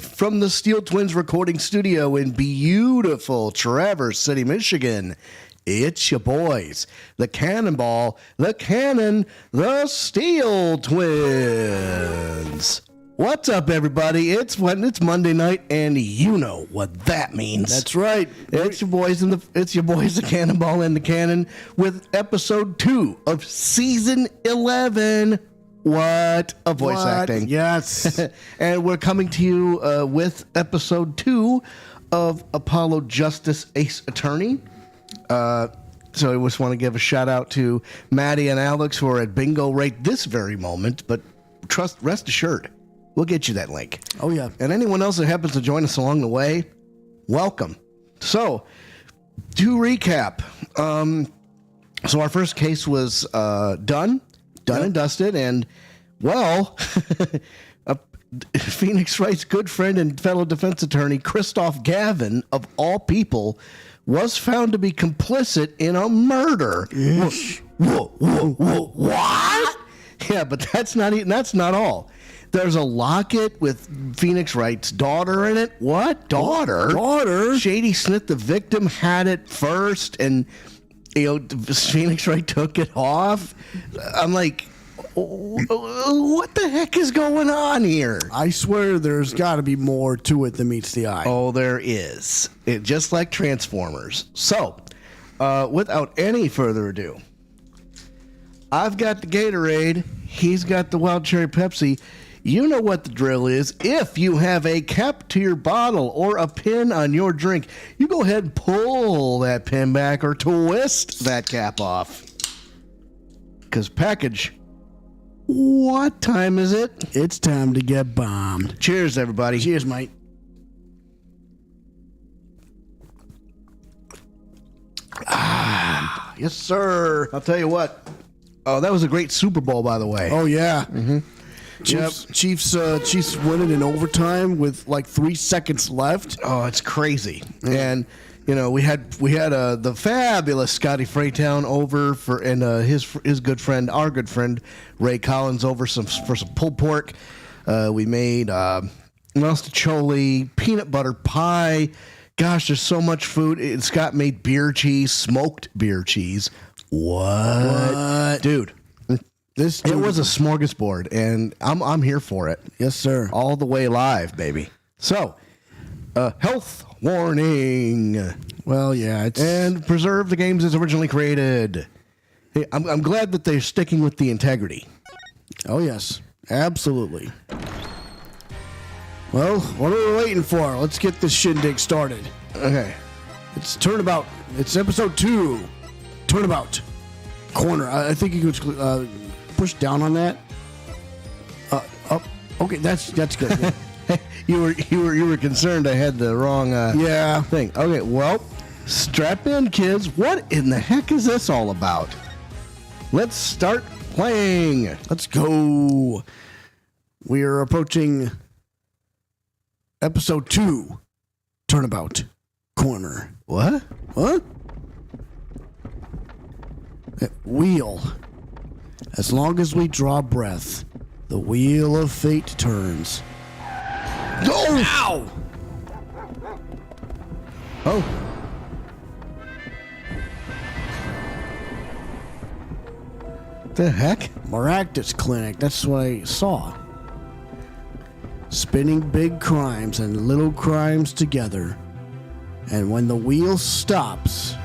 live from the Steel Twins recording studio in beautiful Traverse City, Michigan. It's your boys, the Cannonball, the Cannon, the Steel Twins. What's up, everybody? It's Monday night, and you know what that means. That's right. It's your boys, the Cannonball and the Cannon, with episode 2 of season 11. What a voice acting! Yes, and we're coming to you with episode 2 of Apollo Justice Ace Attorney. So I just want to give a shout out to Maddie and Alex who are at bingo right this very moment. But rest assured, we'll get you that link. Oh yeah. And anyone else that happens to join us along the way, welcome. So to recap, so our first case was done and dusted, and well, Phoenix Wright's good friend and fellow defense attorney Kristoph Gavin, of all people, was found to be complicit in a murder. What? Yeah, but that's not all. There's a locket with Phoenix Wright's daughter in it. What? Daughter? Shady Smith, the victim, had it first, and Phoenix Wright took it off. I'm like, what the heck is going on here? I swear there's got to be more to it than meets the eye. Oh, there is. Just like Transformers. So, without any further ado, I've got the Gatorade. He's got the Wild Cherry Pepsi. You know what the drill is. If you have a cap to your bottle or a pin on your drink, you go ahead and pull that pin back or twist that cap off. Because package, what time is it? It's time to get bombed. Cheers, everybody. Cheers, mate. Yes, sir. I'll tell you what. Oh, that was a great Super Bowl, by the way. Oh, yeah. Mm-hmm. Chiefs winning in overtime with like 3 seconds left. Oh, it's crazy. And we had the fabulous Scotty Freytown over and his good friend, our good friend Ray Collins, over for some pulled pork. We made mustacholi, peanut butter pie. Gosh, there's so much food. Scott made beer cheese, smoked beer cheese. What? Dude. It was a smorgasbord, and I'm here for it. Yes, sir. All the way live, baby. So, health warning. Well, yeah, and preserve the games as originally created. Hey, I'm glad that they're sticking with the integrity. Oh yes, absolutely. Well, what are we waiting for? Let's get this shindig started. Okay. It's Turnabout. It's episode 2. Turnabout. Corner. I think you could push down on that. Up. Okay, that's good. Yeah. you were concerned I had the wrong thing. Okay, well, strap in, kids. What in the heck is this all about? Let's start playing. Let's go. We are approaching episode 2. Turnabout. Corner. What? Wheel. As long as we draw breath, the wheel of fate turns. Oh! Ow! Oh. The heck? Maractus Clinic, that's what I saw. Spinning big crimes and little crimes together. And when the wheel stops...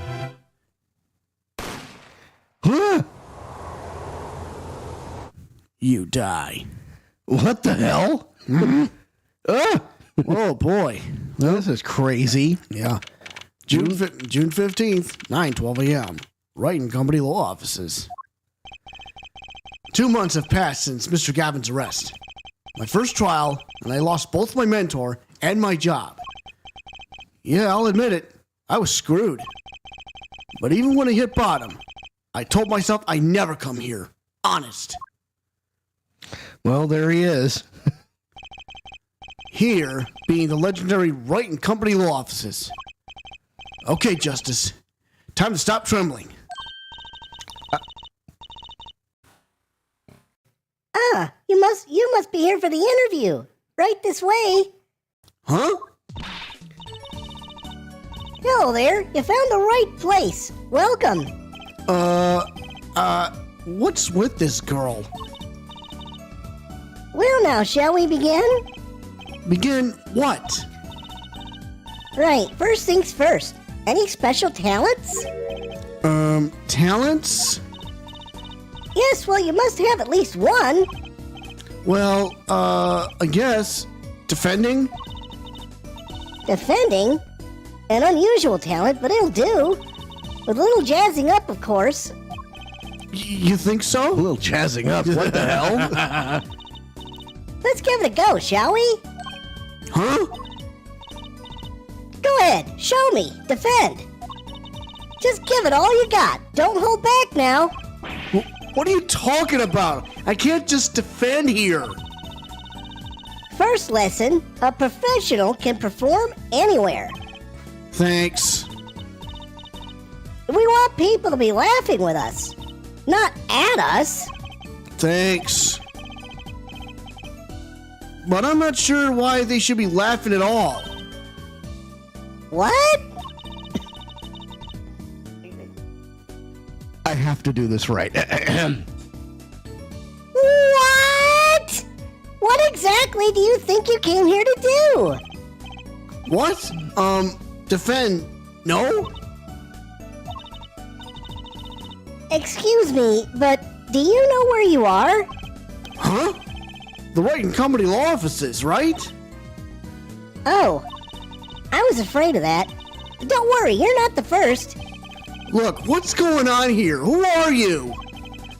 Huh? You die. What the hell? Mm-hmm. Oh boy, this is crazy. Yeah. June 15th, 9:12 a.m. Wright and Company Law Offices. 2 months have passed since Mr. Gavin's arrest. My first trial, and I lost both my mentor and my job. Yeah, I'll admit it. I was screwed. But even when I hit bottom, I told myself I never come here. Honest. Well, there he is. Here, being the legendary Wright and Company Law Offices. Okay, Justice. Time to stop trembling. You must be here for the interview. Right this way. Huh? Hello there. You found the right place. Welcome. What's with this girl? Well, now, shall we begin? Begin what? Right. First things first. Any special talents? Talents? Yes, well, you must have at least one. Well, I guess defending? Defending? An unusual talent, but it'll do. With a little jazzing up, of course. You think A so? little jazzing up. What the hell? Let's give it a go, shall we? Huh? Go ahead. Show me. Defend. Just give it all you got. Don't hold back now. What are you talking about? I can't just defend here. First lesson, a professional can perform anywhere. Thanks. We want people to be laughing with us, not at us. Thanks. But I'm not sure why they should be laughing at all. What? I have to do this right. What? What exactly do you think you came here to do? What? Defend? No? Excuse me, but do you know where you are? Huh? The Wright Company law offices, right? Oh, I was afraid of that. Don't worry, you're not the first. Look, what's going on here? Who are you?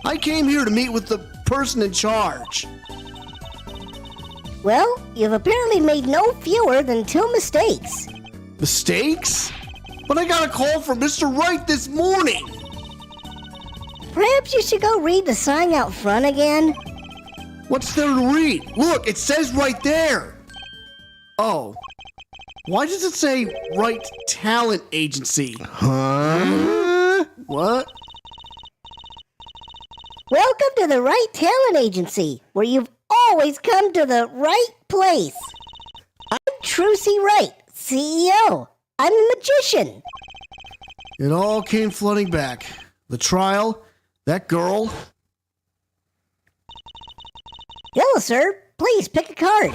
I came here to meet with the person in charge. Well, you've apparently made no fewer than 2 mistakes. Mistakes? But I got a call from Mr. Wright this morning. Perhaps you should go read the sign out front again. What's there to read? Look, it says right there. Oh. Why does it say Wright Talent Agency? Huh? What? Welcome to the Wright Talent Agency, where you've always come to the right place. I'm Trucy Wright, CEO. I'm a magician. It all came flooding back. The trial, that girl. Hello, sir. Please pick a card.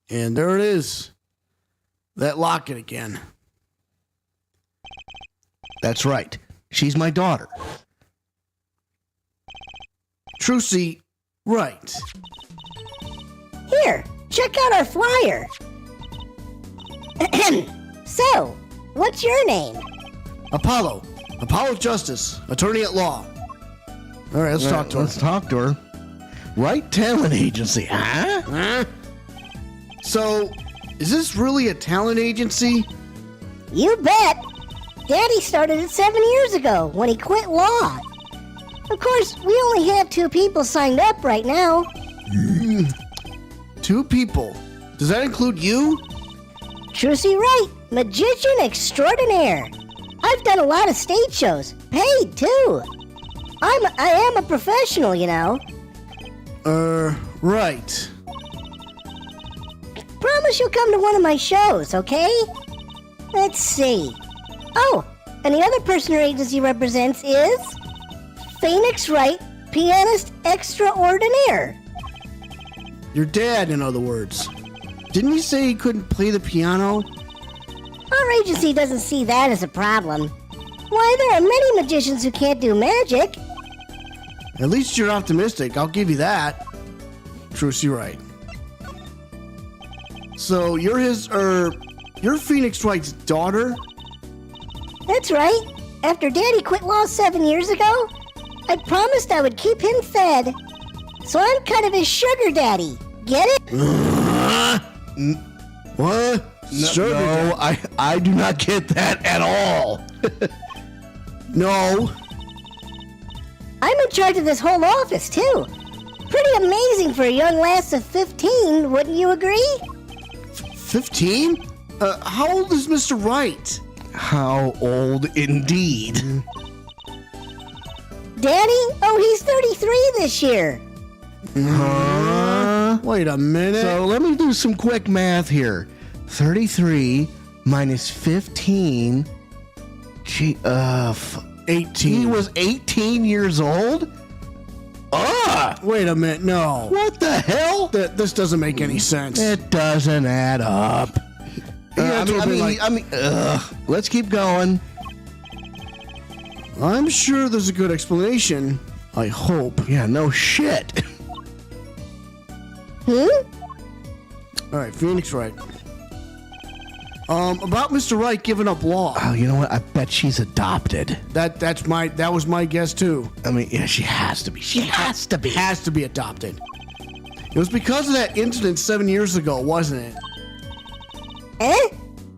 And there it is. That locket again. That's right. She's my daughter. Trucy, right. Here, check out our flyer. So, what's your name? Apollo Justice, attorney at law. All right, let's talk to her. Let's talk to her. Wright Talent Agency, huh? Huh? So, is this really a talent agency? You bet. Daddy started it 7 years ago when he quit law. Of course, we only have 2 people signed up right now. 2 people. Does that include you? Trucy Wright, magician extraordinaire. I've done a lot of stage shows, paid too. I am a professional, you know. Right. Promise you'll come to one of my shows, okay? Let's see. Oh, and the other person your agency represents is Phoenix Wright, pianist extraordinaire. Your dad, in other words. Didn't he say he couldn't play the piano? Our agency doesn't see that as a problem. Why, there are many magicians who can't do magic. At least you're optimistic, I'll give you that. Trucy Wright. So you're you're Phoenix Wright's daughter? That's right. After Daddy quit law 7 years ago, I promised I would keep him fed. So I'm kind of his sugar daddy. Get it? What? No, I do not get that at all. No. I'm in charge of this whole office, too. Pretty amazing for a young lass of 15, wouldn't you agree? 15? How old is Mr. Wright? How old indeed. Daddy? Oh, he's 33 this year. Huh? Wait a minute. So let me do some quick math here. 33 minus 15. 18. He was 18 years old? Wait a minute. No. What the hell? This doesn't make any sense. It doesn't add up. Let's keep going. I'm sure there's a good explanation. I hope. Yeah, no shit. All right, Phoenix Wright. About Mr. Wright giving up law. Oh, you know what? I bet she's adopted. That was my guess too. I mean, yeah, she has to be. She has to be. Has to be adopted. It was because of that incident 7 years ago, wasn't it?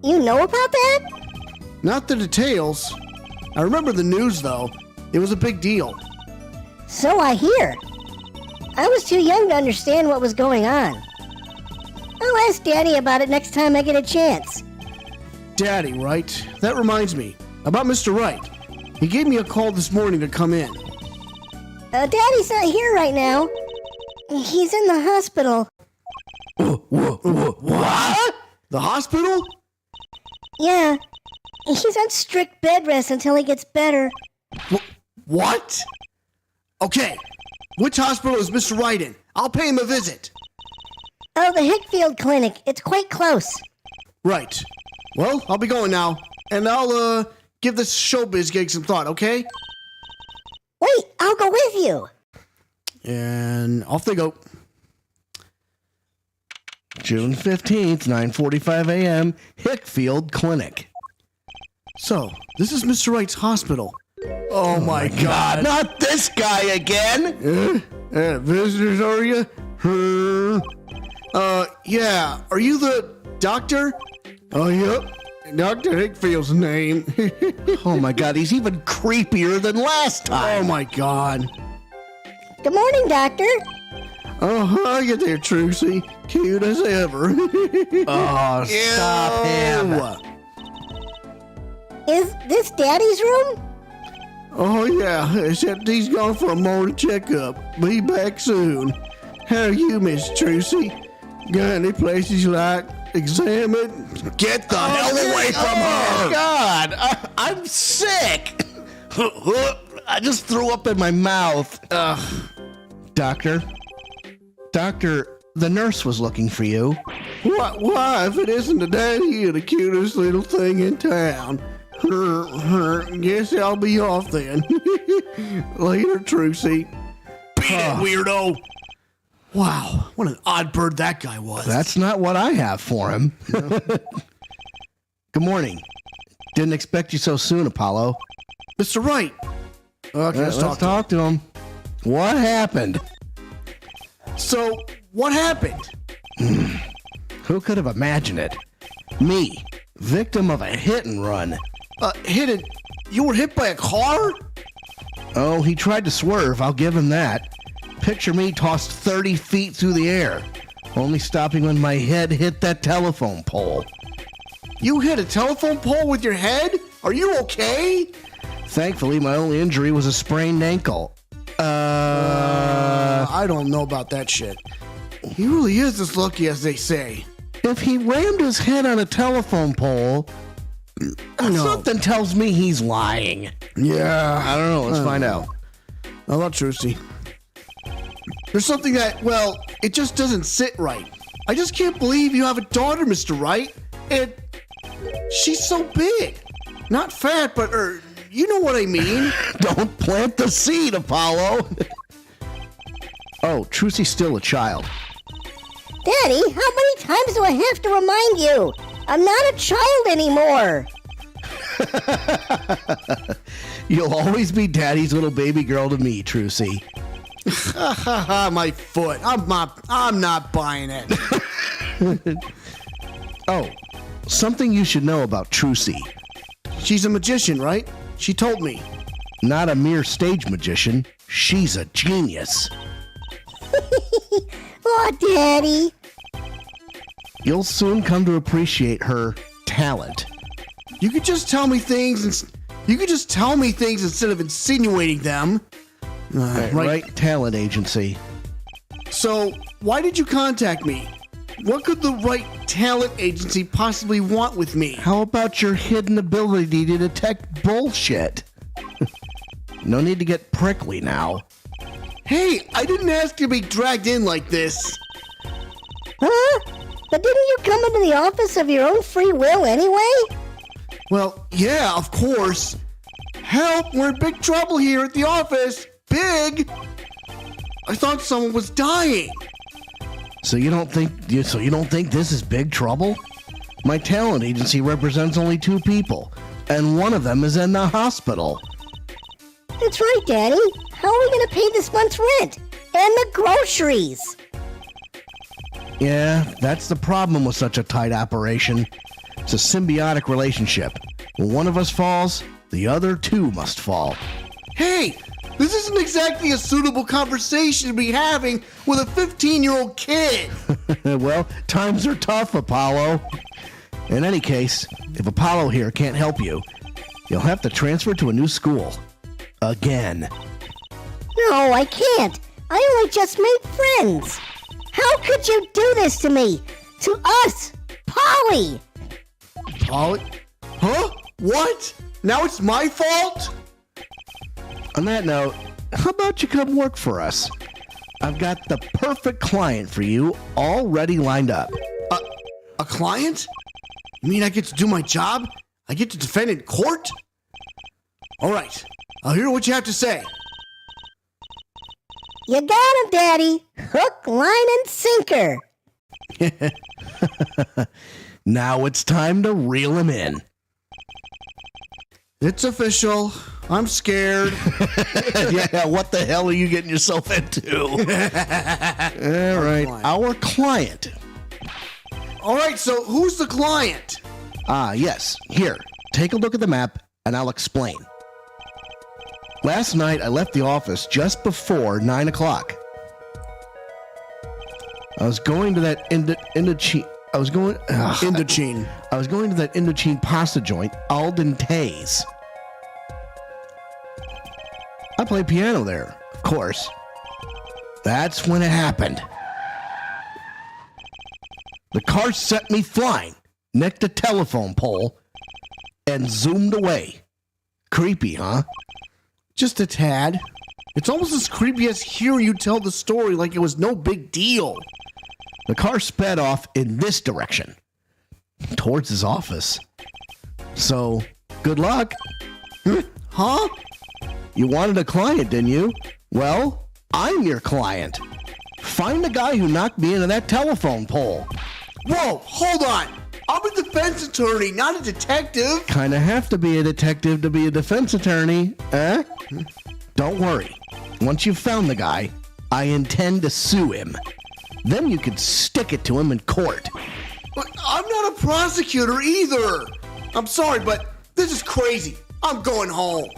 You know about that? Not the details. I remember the news though. It was a big deal. So I hear. I was too young to understand what was going on. I'll ask Daddy about it next time I get a chance. Daddy, right? That reminds me. About Mr. Wright. He gave me a call this morning to come in. Daddy's not here right now. He's in the hospital. What? The hospital? Yeah. He's on strict bed rest until he gets better. What? Okay. Which hospital is Mr. Wright in? I'll pay him a visit. Oh, the Hickfield Clinic. It's quite close. Right. Well, I'll be going now. And I'll, give this showbiz gig some thought, okay? Wait, I'll go with you. And off they go. June 15th, 9:45 a.m., Hickfield Clinic. So, this is Mr. Wright's hospital. Oh my God. Not this guy again! Visitors, are you? Yeah. Are you the doctor? Oh, yep. Dr. Hickfield's name. Oh my God, he's even creepier than last time. Oh my God. Good morning, Doctor. Oh, hi there, Trucy. Cute as ever. Oh, stop him. Is this Daddy's room? Oh, yeah. Except he's gone for a morning checkup. Be back soon. How are you, Miss Trucy? Got any places you like? Examine? Get the hell away from her! God, I'm sick. I just threw up in my mouth. Doctor, the nurse was looking for you. Why, if it isn't the daddy, you're the cutest little thing in town. Guess I'll be off then. Later, Trucy. Beat it, weirdo. Wow, what an odd bird that guy was. That's not what I have for him. Good morning. Didn't expect you so soon, Apollo. Mr. Wright. Okay, Let's talk to him. What happened? So, what happened? Who could have imagined it? Me, victim of a hit and run. Hit it? You were hit by a car? Oh, he tried to swerve, I'll give him that. Picture me tossed 30 feet through the air, only stopping when my head hit that telephone pole. You hit a telephone pole with your head? Are you okay? Thankfully, my only injury was a sprained ankle. I don't know about that shit. He really is as lucky as they say. If he rammed his head on a telephone pole, something tells me he's lying. Yeah. I don't know. Let's find out. How about Trucy? There's something that, well, it just doesn't sit right. I just can't believe you have a daughter, Mr. Wright. And she's so big. Not fat, but, you know what I mean. Don't plant the seed, Apollo. Oh, Trucy's still a child. Daddy, how many times do I have to remind you? I'm not a child anymore. You'll always be Daddy's little baby girl to me, Trucy. My foot. I'm not buying it. Oh, something you should know about Trucy. She's a magician, right? She told me. Not a mere stage magician. She's a genius. Oh, Daddy. You'll soon come to appreciate her talent. You could just tell me things instead of insinuating them. Wright Talent Agency. So, why did you contact me? What could the Wright Talent Agency possibly want with me? How about your hidden ability to detect bullshit? No need to get prickly now. Hey, I didn't ask to be dragged in like this. Huh? But didn't you come into the office of your own free will anyway? Well, yeah, of course. Help, we're in big trouble here at the office. Big! I thought someone was dying. So you don't think this is big trouble? My talent agency represents only 2 people, and one of them is in the hospital. That's right, Daddy. How are we going to pay this month's rent? And the groceries? Yeah, that's the problem with such a tight operation. It's a symbiotic relationship. When one of us falls, the other 2 must fall. Hey, this isn't exactly a suitable conversation to be having with a 15-year-old kid. Well, times are tough, Apollo. In any case, if Apollo here can't help you, you'll have to transfer to a new school. Again. No, I can't. I only just made friends. How could you do this to me? To us? Polly! Polly? Huh? What? Now it's my fault? On that note, how about you come work for us? I've got the perfect client for you already lined up. A client? You mean I get to do my job? I get to defend in court? All right, I'll hear what you have to say. You got him, Daddy. Hook, line, and sinker. Now it's time to reel him in. It's official. I'm scared. Yeah, what the hell are you getting yourself into? All right, our client. All right, so who's the client? Yes. Here, take a look at the map and I'll explain. Last night, I left the office just before 9 o'clock. I was going to that Indochine pasta joint, Alden Tay's. I play piano there, of course. That's when it happened. The car set me flying, nicked a telephone pole, and zoomed away. Creepy, huh? Just a tad. It's almost as creepy as hearing you tell the story like it was no big deal. The car sped off in this direction, towards his office. So, good luck. Huh? You wanted a client, didn't you? Well, I'm your client. Find the guy who knocked me into that telephone pole. Whoa, hold on. I'm a defense attorney, not a detective. Kinda have to be a detective to be a defense attorney, eh? Don't worry. Once you've found the guy, I intend to sue him. Then you can stick it to him in court. But I'm not a prosecutor either. I'm sorry, but this is crazy. I'm going home.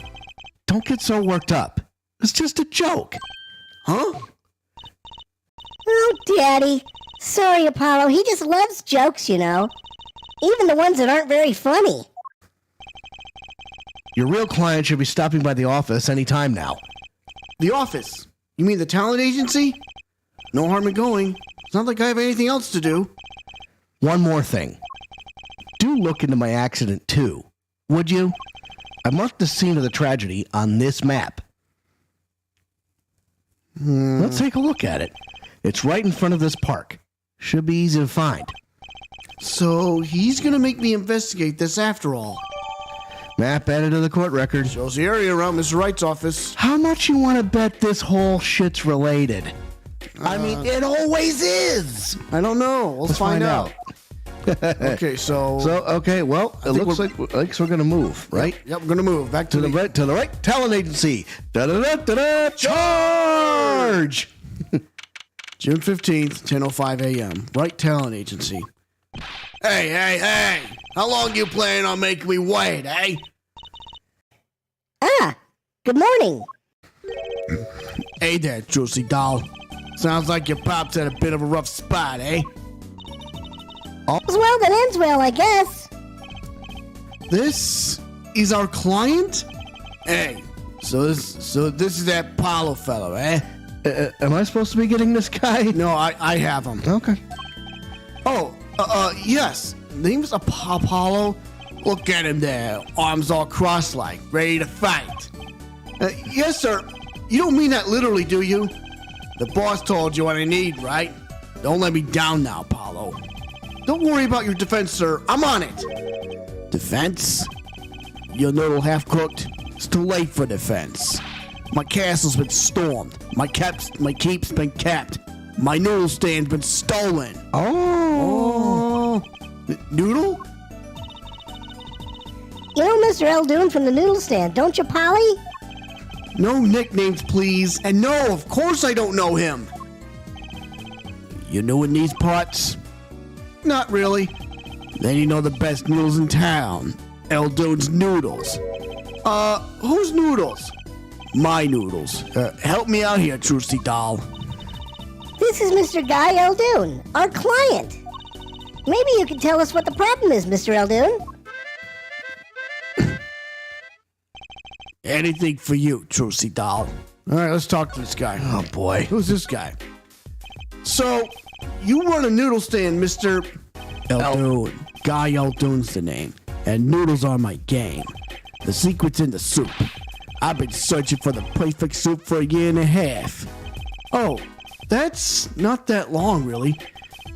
Don't get so worked up. It's just a joke. Huh? Oh, Daddy. Sorry, Apollo. He just loves jokes, you know. Even the ones that aren't very funny. Your real client should be stopping by the office any time now. The office? You mean the talent agency? No harm in going. It's not like I have anything else to do. One more thing. Do look into my accident, too. Would you? I marked the scene of the tragedy on this map. Let's take a look at it. It's right in front of this park. Should be easy to find. So he's gonna make me investigate this after all. Map added to the court record. Shows the area around Mr. Wright's office. How much you want to bet this whole shit's related? I mean, it always is. I don't know. Let's find out. Okay, Okay, well, it looks like we're gonna move, right? Yep, we're gonna move back To the Wright Talent Agency. Da-da-da-da-da, charge! June 15th, 10:05 a.m. Wright Talent Agency. Hey! How long you planning on making me wait, eh? Ah, good morning. Hey there, Juicy Doll. Sounds like your pop's at a bit of a rough spot, eh? All's well that ends well, I guess. This is our client? Hey, so this is that Apollo fellow, eh? Am I supposed to be getting this guy? No, I have him. Okay. Oh, yes. Name's Apollo. Look at him there, arms all cross-like, ready to fight. Yes, sir. You don't mean that literally, do you? The boss told you what I need, right? Don't let me down now, Apollo. Don't worry about your defense, sir. I'm on it. Defense? Your noodle half-cooked? It's too late for defense. My castle's been stormed. My keep's been capped. My noodle stand's been stolen. Oh. Noodle? You know Mr. Eldoon from the noodle stand, don't you, Polly? No nicknames, please. And no, of course I don't know him. You new in these parts? Not really. Then you know the best noodles in town. Eldoon's Noodles. Whose noodles? My noodles. Help me out here, Trusty Doll. This is Mr. Guy Eldoon, our client. Maybe you can tell us what the problem is, Mr. Eldoon. Anything for you, Trusty Doll. All right, let's talk to this guy. Oh, boy. Who's this guy? So, you run a noodle stand, Mr. Eldoon. Guy Eldoon's the name. And noodles are my game. The secret's in the soup. I've been searching for the perfect soup for a year and a half. Oh, that's not that long, really.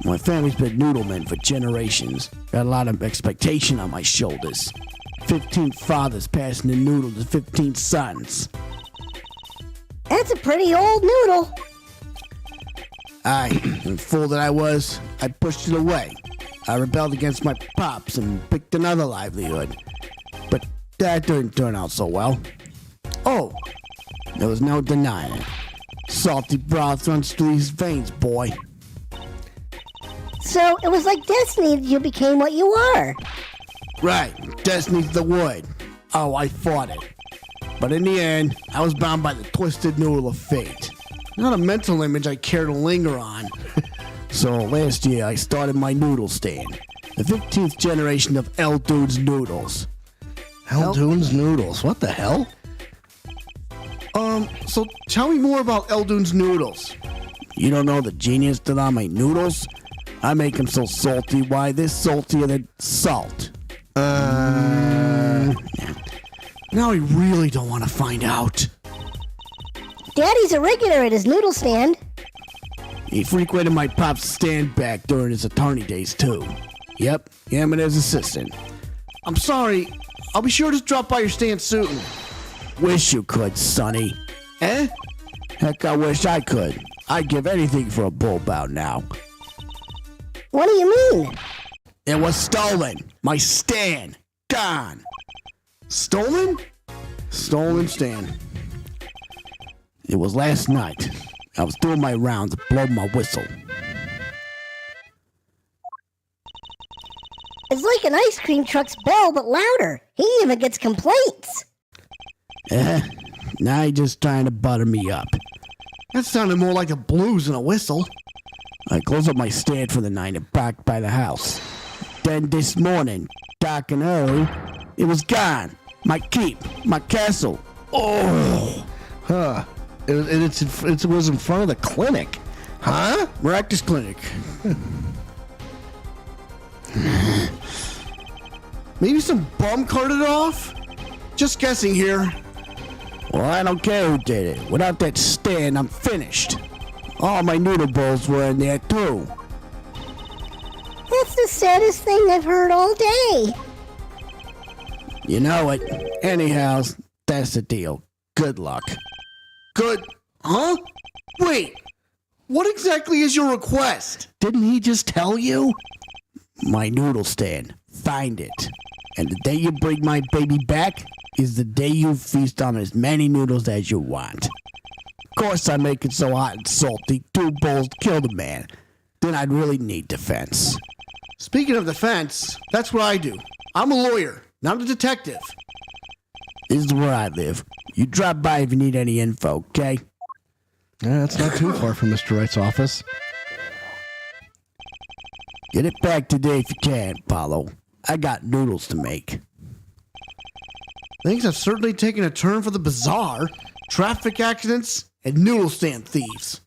My family's been noodlemen for generations. Got a lot of expectation on my shoulders. 15 fathers passing the noodle to 15 sons. That's a pretty old noodle. And fool that I was, I pushed it away. I rebelled against my pops and picked another livelihood. But that didn't turn out so well. Oh, there was no denying it. Salty broth runs through these veins, boy. So it was like destiny that you became what you are. Right, destiny's the word. Oh, I fought it. But in the end, I was bound by the twisted noodle of fate. Not a mental image I care to linger on. So last year, I started my noodle stand. The 15th generation of Eldoon's Noodles. Eldoon's Noodles. What the hell? So tell me more about Eldoon's Noodles. You don't know the genius that are my noodles? I make them so salty, why they're saltier than salt. Now I really don't want to find out. Daddy's a regular at his noodle stand. He frequented my pop's stand back during his attorney days, too. Yep, him and his assistant. I'm sorry. I'll be sure to drop by your stand soon. Wish you could, Sonny. Eh? Heck, I wish I could. I'd give anything for a bull bout now. What do you mean? It was stolen. My stand. Gone. Stolen? Stolen stand. It was last night. I was doing my rounds, blow my whistle. It's like an ice cream truck's bell, but louder. He even gets complaints. Now you're just trying to butter me up. That sounded more like a blues than a whistle. I closed up my stand for the night and back by the house. Then this morning, dark and early, it was gone. My keep, my castle. Oh! Huh. It was in front of the clinic. Huh? Practice clinic. Maybe some bum carted it off? Just guessing here. Well, I don't care who did it. Without that stand, I'm finished. All my noodle bowls were in there, too. That's the saddest thing I've heard all day. You know it. Anyhow, that's the deal. Good luck. Good. Huh? Wait. What exactly is your request? Didn't he just tell you? My noodle stand. Find it. And the day you bring my baby back is the day you feast on as many noodles as you want. Of course, I make it so hot and salty, 2 bowls kill the man. Then I'd really need defense. Speaking of defense, that's what I do. I'm a lawyer, not a detective. This is where I live. You drop by if you need any info, okay? Yeah, it's not too far from Mr. Wright's office. Get it back today if you can, Apollo. I got noodles to make. Things have certainly taken a turn for the bizarre. Traffic accidents and noodle stand thieves.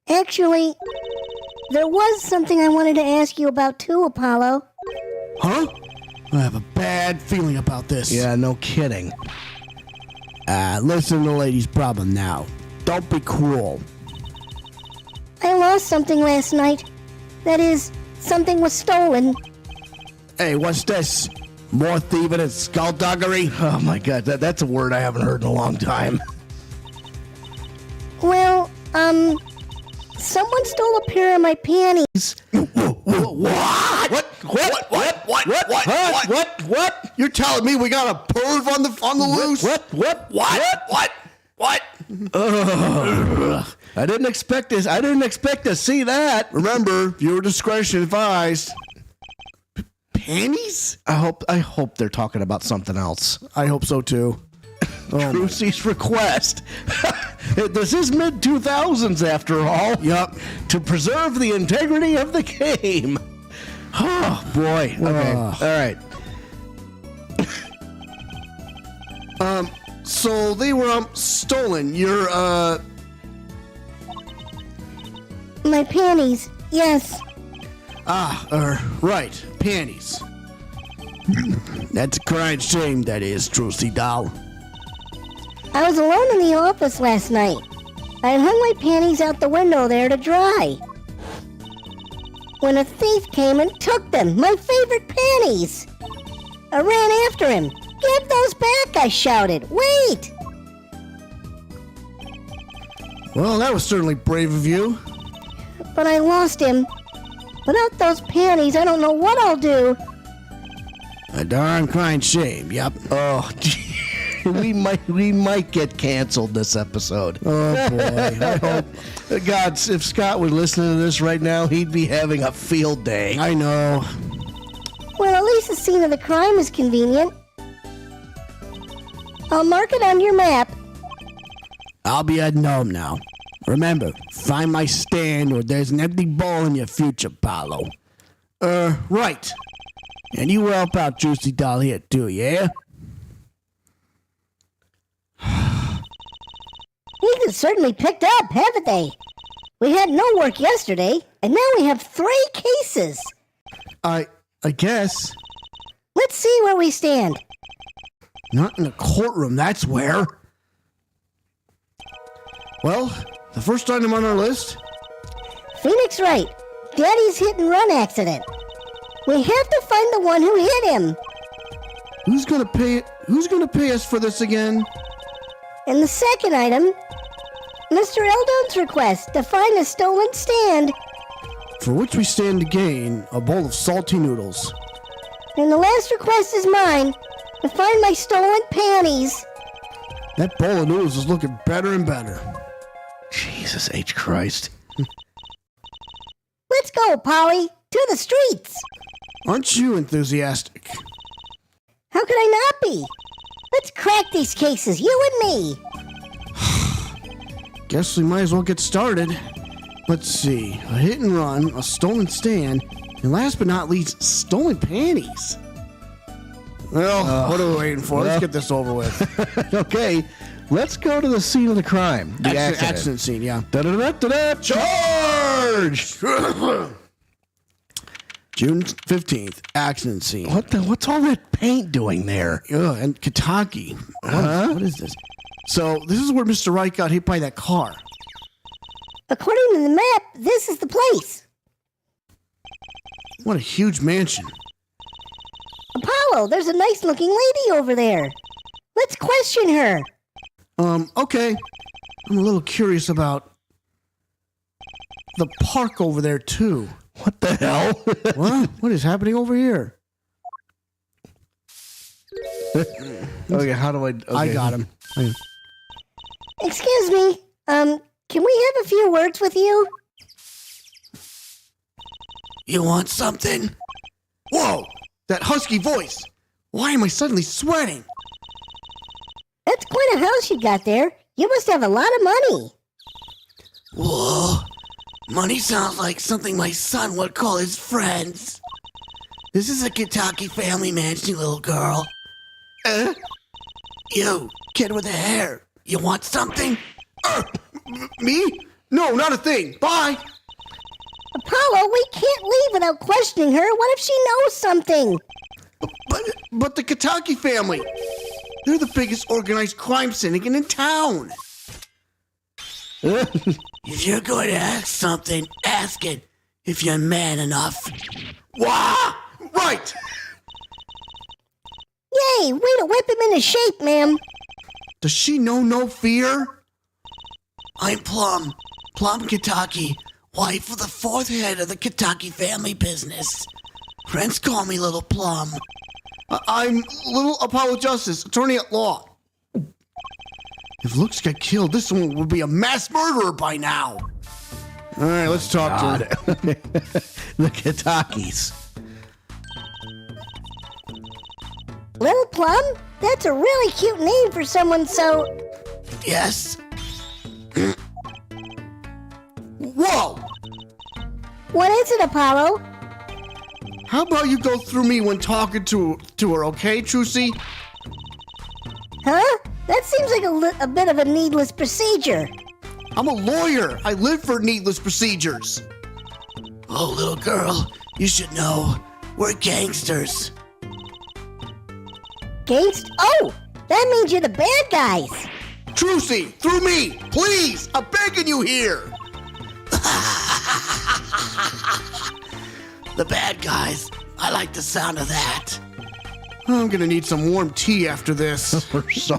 Actually, there was something I wanted to ask you about too, Apollo. Huh? I have a bad feeling about this. Yeah, no kidding. Listen to the lady's problem now. Don't be cruel. I lost something last night. That is, something was stolen. Hey, what's this? More thieving and skullduggery? Oh my God, that's a word I haven't heard in a long time. Well, someone stole a pair of my panties. What? You're telling me we got a perv on the loose? What? I didn't expect this. I didn't expect to see that. Remember, viewer discretion advised. Panties? I hope they're talking about something else. I hope so too. Lucy's request. This is mid-2000s after all. Yup. To preserve the integrity of the game. Oh boy. Okay. All right. So they were stolen. Your My panties, yes. right, panties. That's a crying shame, that is, Trucy doll. I was alone in the office last night. I had hung my panties out the window there to dry. When a thief came and took them, my favorite panties. I ran after him. Give those back, I shouted. Wait! Well, that was certainly brave of you. But I lost him. Without those panties, I don't know what I'll do. A darn crying shame, yup. Oh, gee. we might get canceled this episode. Oh, boy. I hope. God, if Scott was listening to this right now, he'd be having a field day. I know. Well, at least the scene of the crime is convenient. I'll mark it on your map. I'll be heading home now. Remember, find my stand or there's an empty bowl in your future, Paolo. Right. And you help out Juicy Doll here too, yeah? Things have certainly picked up, haven't they? We had no work yesterday, and now we have 3 cases. I guess. Let's see where we stand. Not in the courtroom, that's where. Well, the first item on our list. Phoenix Wright, Daddy's hit-and-run accident. We have to find the one who hit him. Who's gonna pay us for this again? And the second item, Mr. Eldon's request to find a stolen stand. For which we stand to gain a bowl of salty noodles. And the last request is mine, to find my stolen panties. That bowl of noodles is looking better and better. Jesus H. Christ. Let's go, Polly, to the streets. Aren't you enthusiastic? How could I not be? Let's crack these cases, you and me. Guess we might as well get started. Let's see. A hit and run, a stolen stand, and last but not least, stolen panties. Well, what are we waiting for? Let's get this over with. Okay, let's go to the scene of the crime. The Accident scene, yeah. Da-da-da-da-da. Charge! June 15th, accident scene. What's all that paint doing there? Ugh, and Kentucky. What is this? So, this is where Mr. Wright got hit by that car. According to the map, this is the place. What a huge mansion. Apollo, there's a nice-looking lady over there. Let's question her. Okay. I'm a little curious about the park over there, too. What the hell? What is happening over here? Okay, how do I... Okay. I got him. Excuse me, can we have a few words with you? You want something? Whoa! That husky voice! Why am I suddenly sweating? That's quite a house you got there. You must have a lot of money. Whoa! Money sounds like something my son would call his friends. This is a Kentucky family mansion, little girl. You, kid with the hair. You want something? Me? No, not a thing. Bye. Apollo, we can't leave without questioning her. What if she knows something? But the Kentucky family, they're the biggest organized crime syndicate in town. If you're going to ask something, ask it if you're man enough. Wah! Right! Yay, way to whip him into shape, ma'am. Does she know no fear? I'm Plum Kentucky, wife of the fourth head of the Kentucky family business. Friends call me Little Plum. I'm Little Apollo Justice, attorney at law. If Looks got killed, this one would be a mass murderer by now. All right, let's talk to her. The Kentuckys. Little Plum? That's a really cute name for someone so... Yes? Whoa! What is it, Apollo? How about you go through me when talking to her, okay, Trucy? Huh? That seems like a bit of a needless procedure. I'm a lawyer. I live for needless procedures. Oh, little girl, you should know. We're gangsters. Oh, that means you're the bad guys. Trucy, through me, please. I'm begging you here. The bad guys. I like the sound of that. I'm gonna need some warm tea after this.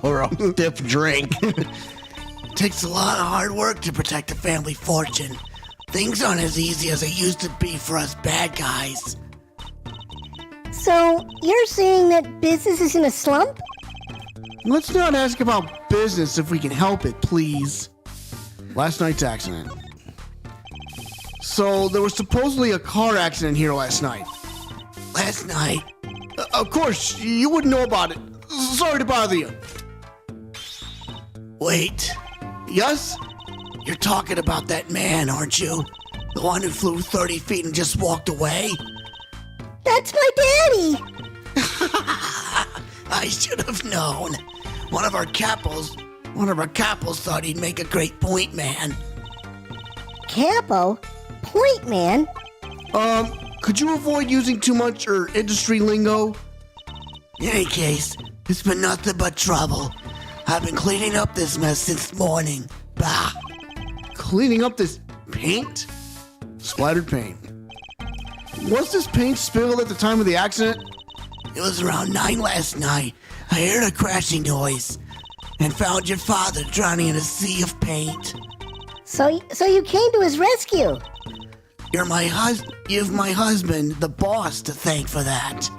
Or a stiff drink. Takes a lot of hard work to protect a family fortune. Things aren't as easy as they used to be for us bad guys. So, you're saying that business is in a slump? Let's not ask about business if we can help it, please. Last night's accident. So, there was supposedly a car accident here last night. Last night? Of course, you wouldn't know about it. Sorry to bother you. Wait. Yes? You're talking about that man, aren't you? The one who flew 30 feet and just walked away? That's my daddy! I should have known. One of our capos thought he'd make a great point man. Capo? Point man? Could you avoid using too much industry lingo? In any case, it's been nothing but trouble. I've been cleaning up this mess since morning. Bah! Cleaning up this paint? Splattered paint. Was this paint spilled at the time of the accident? It was around 9 last night. I heard a crashing noise and found your father drowning in a sea of paint. So you came to his rescue? You've my husband, the boss, to thank for that.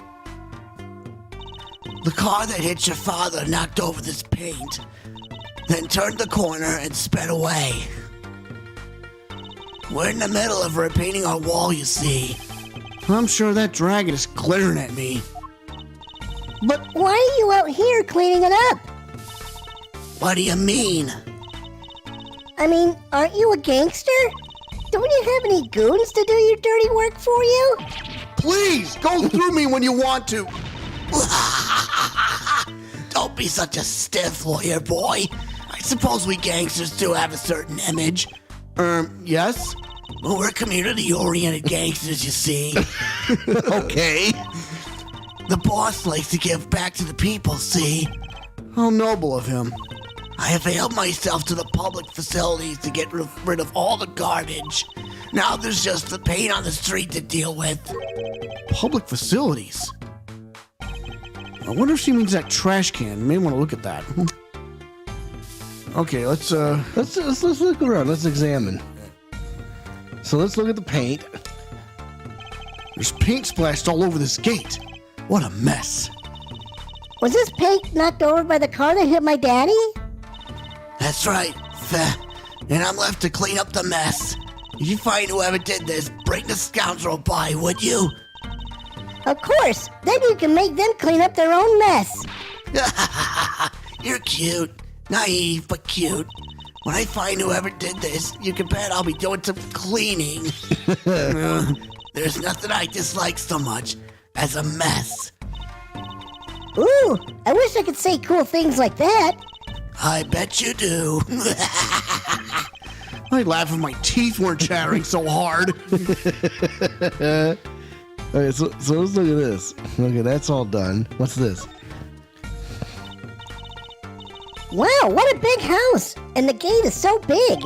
The car that hit your father knocked over this paint, then turned the corner and sped away. We're in the middle of repainting our wall, you see. I'm sure that dragon is glaring at me. But why are you out here cleaning it up? What do you mean? I mean, aren't you a gangster? Don't you have any goons to do your dirty work for you? Please, go through me when you want to. Don't be such a stiff, lawyer boy. I suppose we gangsters do have a certain image. Yes? Well, we're community-oriented gangsters, you see. Okay. The boss likes to give back to the people, see? How noble of him. I availed myself to the public facilities to get rid of all the garbage. Now there's just the paint on the street to deal with. Public facilities? I wonder if she means that trash can. You may want to look at that. Okay, let's look around. Let's examine. So let's look at the paint. There's paint splashed all over this gate. What a mess. Was this paint knocked over by the car that hit my daddy? That's right. And I'm left to clean up the mess. If you find whoever did this, bring the scoundrel by, would you? Of course. Then you can make them clean up their own mess. You're cute. Naive, but cute. When I find whoever did this, you can bet I'll be doing some cleaning. There's nothing I dislike so much as a mess. Ooh, I wish I could say cool things like that. I bet you do. I laugh if my teeth weren't chattering so hard. Okay, so let's look at this. Okay, that's all done. What's this? Wow, what a big house! And the gate is so big.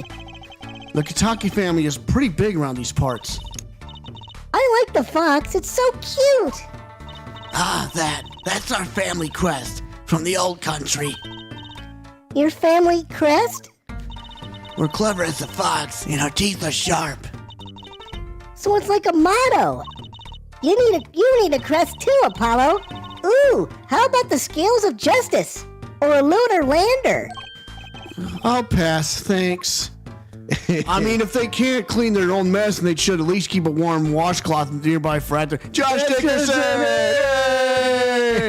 The Kitaki family is pretty big around these parts. I like the fox, it's so cute. Ah, that's our family crest from the old country. Your family crest? We're clever as a fox, and our teeth are sharp. So it's like a motto. You need a crest too, Apollo. Ooh, how about the scales of justice? Or a lunar lander? I'll pass, thanks. I mean, if they can't clean their own mess, then they should at least keep a warm washcloth in the nearby frat. Josh Dickerson!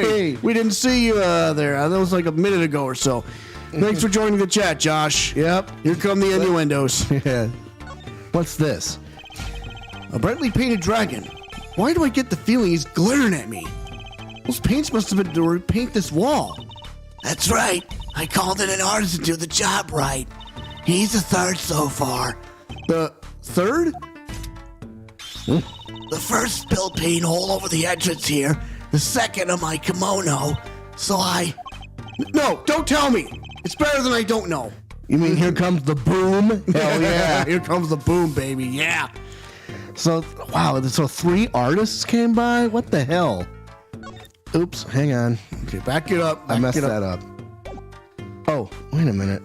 Hey! We didn't see you there. That was like a minute ago or so. Thanks for joining the chat, Josh. Yep. Here come the innuendos. Yeah. What's this? A brightly painted dragon. Why do I get the feeling he's glaring at me? Those paints must have been to repaint this wall. That's right. I called in an artist to do the job right. He's the third so far. The third? The first spilled paint all over the entrance here. The second on my kimono. So No, don't tell me. It's better than I don't know. You mean here comes the boom? Hell yeah. Here comes the boom, baby. Yeah. So, wow, so 3 artists came by? What the hell? Oops, hang on. Okay, back it up. I messed that up. Oh, wait a minute.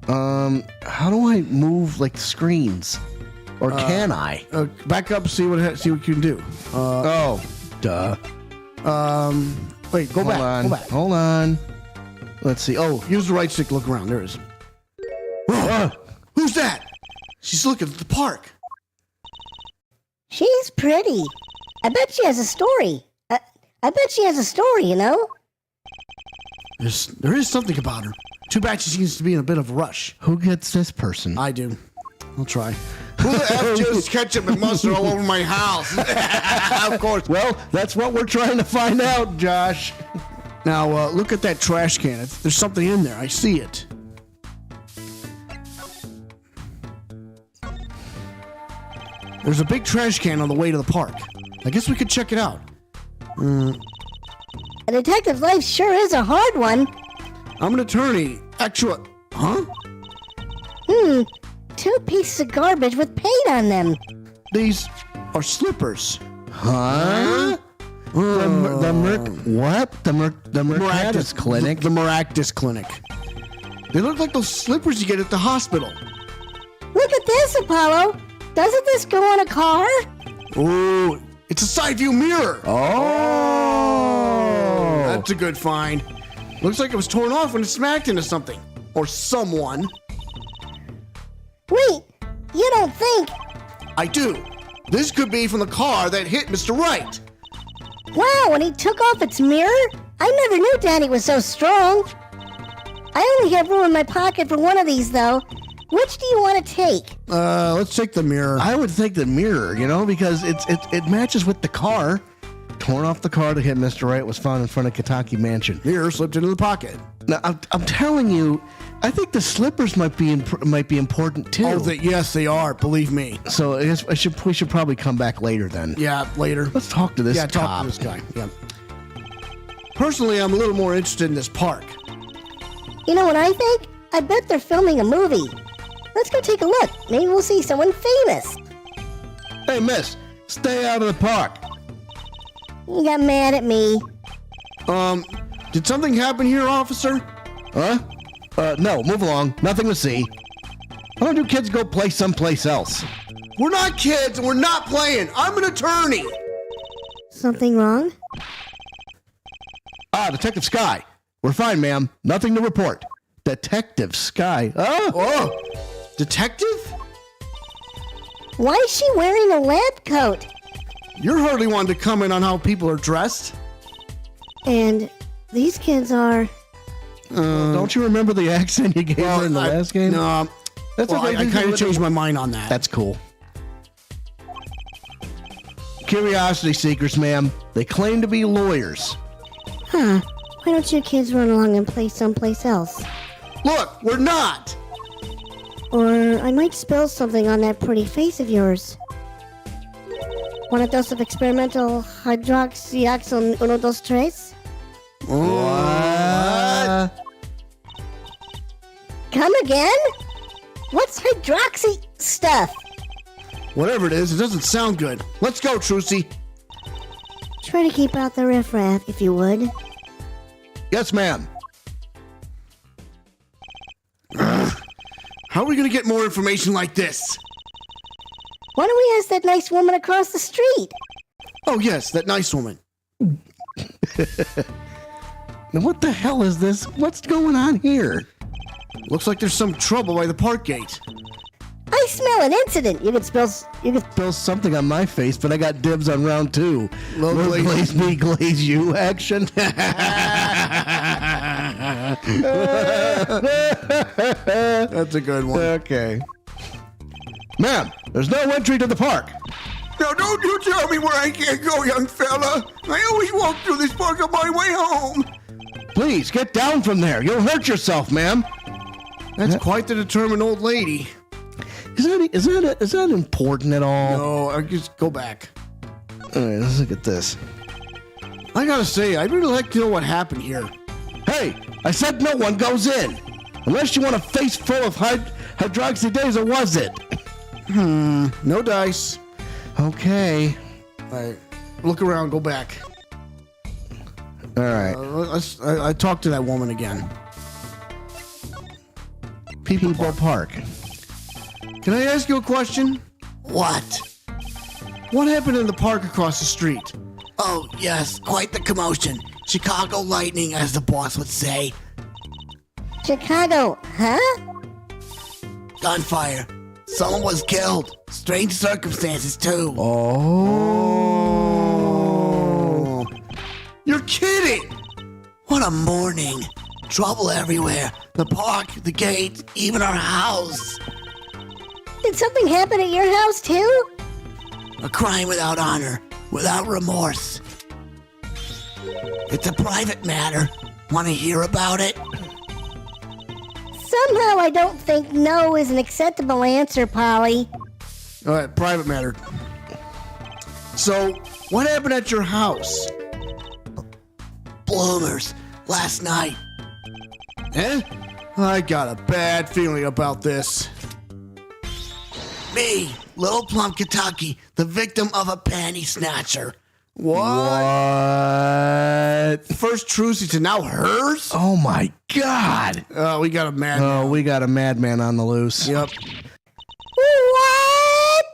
How do I move like screens? Or can I? Back up, see what you can do. Oh, duh. Wait, go back. Hold on. Let's see. Oh, Use the right stick to look around. There it is. Whoa. Who's that? She's looking at the park. She's pretty. I bet she has a story. I bet she has a story, you know? There is something about her. Too bad she seems to be in a bit of a rush. who gets this person? I do. I'll try. Who the F just ketchup and mustard all over my house? Of course. Well, that's what we're trying to find out, Josh. Now, look at that trash can. There's something in there. I see it. There's a big trash can on the way to the park. I guess we could check it out. A detective's life sure is a hard one. I'm an attorney. Huh? 2 pieces of garbage with paint on them. These are slippers. Huh? The Mercatus Clinic. The Maractus Clinic. They look like those slippers you get at the hospital. Look at this, Apollo. Doesn't this go on a car? Ooh, it's a side view mirror. Oh. That's a good find. Looks like it was torn off when it smacked into something. Or someone. Wait, you don't think... I do. This could be from the car that hit Mr. Wright. Wow, when he took off its mirror? I never knew Daddy was so strong. I only have room in my pocket for one of these, though. Which do you want to take? Let's take the mirror. I would think the mirror, because it matches with the car. Torn off the car that hit Mr. Wright was found in front of Kitaki Mansion. Mirror slipped into the pocket. Now, I'm telling you, I think the slippers might be important too. Oh, yes, they are. Believe me. So I guess we should probably come back later then. Yeah, later. Let's talk to this cop. talk to this guy. Yeah. Personally, I'm a little more interested in this park. You know what I think? I bet they're filming a movie. Let's go take a look. Maybe we'll see someone famous. Hey, miss, stay out of the park. You got mad at me. Did something happen here, officer? Huh? No, move along. Nothing to see. Why don't you kids go play someplace else? We're not kids and we're not playing. I'm an attorney. Something wrong? Detective Sky. We're fine, ma'am. Nothing to report. Detective Sky. Oh, detective? Why is she wearing a lab coat? You're hardly one to comment on how people are dressed. And these kids are... Don't you remember the accent you gave her in the last game? No. That's okay. I kind of changed my mind on that. That's cool. Curiosity seekers, ma'am. They claim to be lawyers. Huh. Why don't you kids run along and play someplace else? Look, we're not. Or I might spill something on that pretty face of yours. Want a dose of experimental hydroxyoxyl 1, 2, 3? What? Come again? What's hydroxy stuff? Whatever it is, it doesn't sound good. Let's go, Trucy. Try to keep out the riffraff, if you would. Yes, ma'am. How are we going to get more information like this? Why don't we ask that nice woman across the street? Oh, yes, that nice woman. Now, what the hell is this? What's going on here? Looks like there's some trouble by the park gate. I smell an incident. You could spill Something on my face, but I got dibs on round 2. Low Low glaze. glaze me, glaze you action. That's a good one. Okay. Ma'am, there's no entry to the park. Now, don't you tell me where I can't go, young fella. I always walk through this park on my way home. Please, get down from there. You'll hurt yourself, ma'am. That's quite the determined old lady. Is that important at all? No, I just go back. All right, let's look at this. I gotta say, I'd really like to know what happened here. Hey, I said no one goes in. Unless you want a face full of hydroxy days, or was it? No dice. Okay. All right, look around, go back. All right. I talked to that woman again. People Park. Can I ask you a question? What? What happened in the park across the street? Oh, yes, quite the commotion. Chicago lightning, as the boss would say. Chicago, huh? Gunfire. Someone was killed. Strange circumstances, too. Oh. You're kidding! What a morning. Trouble everywhere. The park, the gate, even our house. Did something happen at your house, too? A crime without honor, without remorse. It's a private matter. Want to hear about it? Somehow I don't think no is an acceptable answer, Polly. All right, private matter. So, what happened at your house? Bloomers, last night. Eh? I got a bad feeling about this. Me, Little Plum Kentucky, the victim of a panty snatcher. What? First Trucy to now hers? Oh my God. We got a mad. Oh, we got a madman on the loose. Yep. What?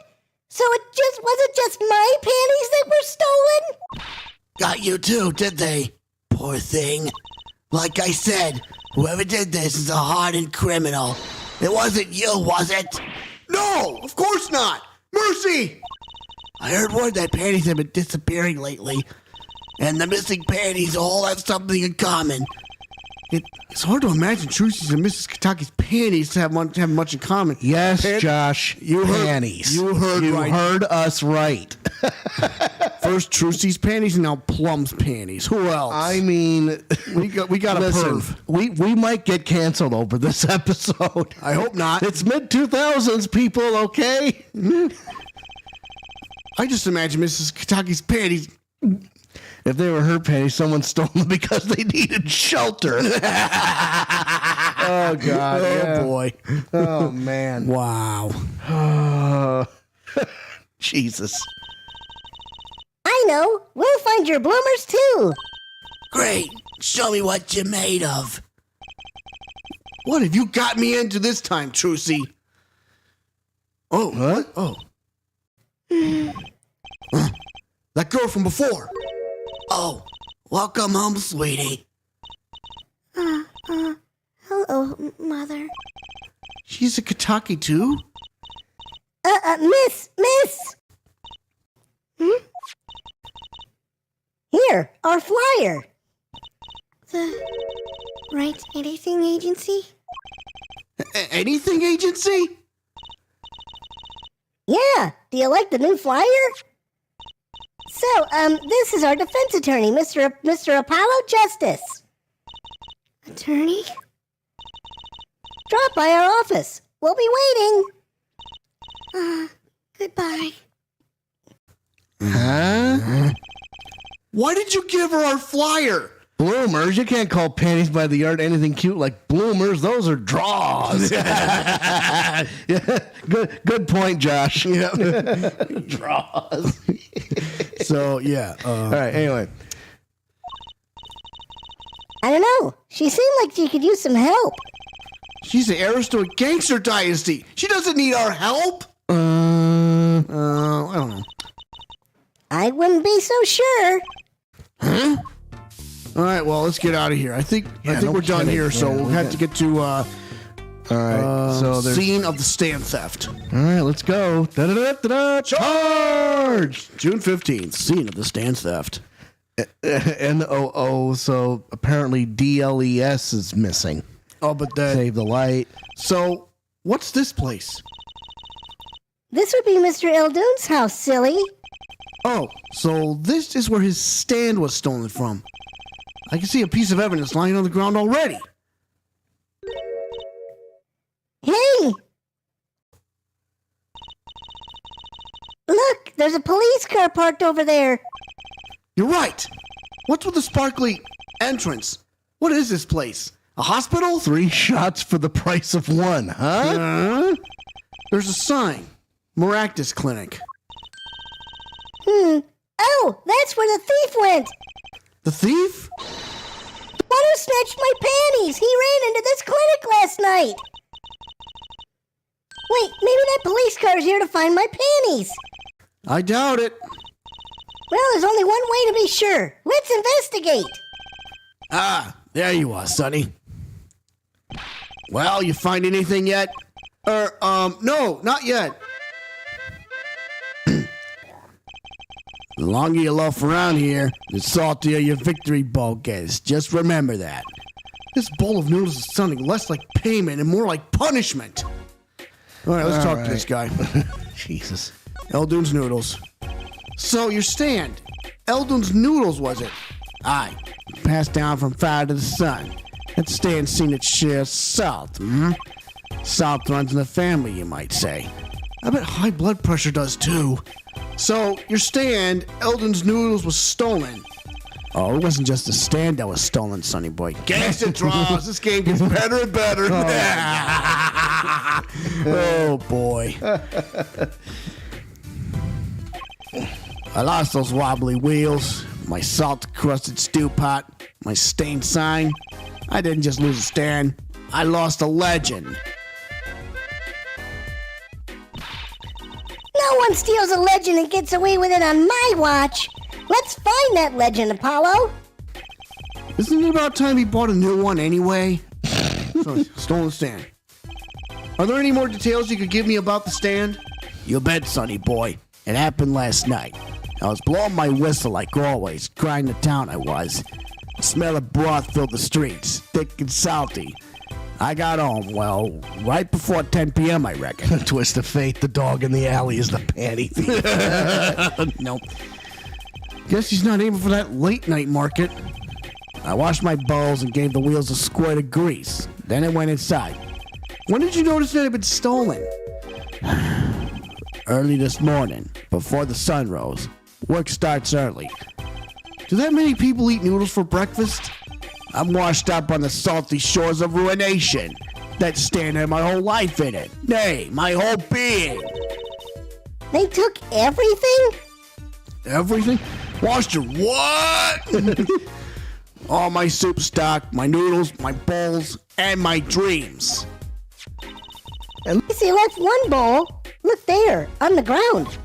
So was it just my panties that were stolen? Got you too, did they? Poor thing. Like I said, whoever did this is a hardened criminal. It wasn't you, was it? No, of course not. Mercy. I heard word that panties have been disappearing lately, and the missing panties all have something in common. It's hard to imagine Trucy's and Mrs. Kentucky's panties to have much in common. Yes, Pan- Josh. You heard- panties. you heard right. heard us right. First Trucy's panties and now Plum's panties. Who else? I mean, we got a listen, perv. we might get canceled over this episode. I hope not. It's mid-2000s, people, okay? I just imagine Mrs. Kentucky's panties. If they were her panties, someone stole them because they needed shelter. Oh, God. Oh boy. Oh, man. Wow. Jesus. I know. We'll find your bloomers, too. Great. Show me what you're made of. What have you got me into this time, Trucy? Oh, What? Oh. That girl from before. Oh, welcome home, sweetie. Hello, Mother. She's a Kentucky too? Miss! Here, our flyer. The Wright Anything Agency? Anything agency? Yeah, do you like the new flyer? So, this is our defense attorney, Mr. Apollo Justice. Attorney? Drop by our office. We'll be waiting. Goodbye. Huh? Why did you give her our flyer? Bloomers? You can't call panties by the yard anything cute like bloomers. Those are draws. Yeah, good point, Josh. Yeah. Draws. So, yeah. All right, anyway. I don't know. She seemed like she could use some help. She's the heiress to a gangster dynasty. She doesn't need our help. I don't know. I wouldn't be so sure. Huh? All right, well, let's get out of here. I think we're done here, so we'll have to get to All right, so there's... scene of the stand theft. All right, let's go. Da-da-da-da-da. Charge! June 15th, scene of the stand theft. NOO, so apparently DLES is missing. Oh, but that... Save the light. So, what's this place? This would be Mr. Eldoon's house, silly. Oh, so this is where his stand was stolen from. I can see a piece of evidence lying on the ground already. Hey! Look, there's a police car parked over there. You're right. What's with the sparkly entrance? What is this place? A hospital? 3 shots for the price of 1, huh? There's a sign. Maractus Clinic. Oh, that's where the thief went. The thief? The one who snatched my panties. He ran into this clinic last night. Wait, maybe that police car's here to find my panties. I doubt it. Well, there's only one way to be sure. Let's investigate. Ah, there you are, Sonny. Well, you find anything yet? No, not yet. The longer you loaf around here, the saltier your victory bowl gets. Just remember that. This bowl of noodles is sounding less like payment and more like punishment. All right, let's talk to this guy. Jesus. Eldoon's Noodles. So, your stand. Eldoon's Noodles, was it? Aye. Passed down from father to the son. That stand seen its share of salt, Salt runs in the family, you might say. I bet high blood pressure does, too. So, your stand, Eldoon's Noodles, was stolen. Oh, it wasn't just the stand that was stolen, Sonny Boy. Gangsta draws. This game gets better and better. Oh, boy. I lost those wobbly wheels, my salt-crusted stew pot, my stained sign. I didn't just lose a stand. I lost a legend. No one steals a legend and gets away with it on my watch. Let's find that legend, Apollo. Isn't it about time he bought a new one anyway? So, stolen stand. Are there any more details you could give me about the stand? You bet, Sonny Boy. It happened last night. I was blowing my whistle like always, grinding the town I was. The smell of broth filled the streets, thick and salty. I got home, well, right before 10 p.m., I reckon. Twist of fate, the dog in the alley is the panty thief. Nope. Guess he's not aiming for that late-night market. I washed my bowls and gave the wheels a squirt of grease. Then I went inside. When did you notice that it had been stolen? Early this morning, before the sun rose. Work starts early. Do that many people eat noodles for breakfast? I'm washed up on the salty shores of ruination. That stand had my whole life in it. Nay, my whole being. They took everything? Everything? Washed your what? All my soup stock, my noodles, my bowls, and my dreams. At least they left one bowl. Look there, on the ground.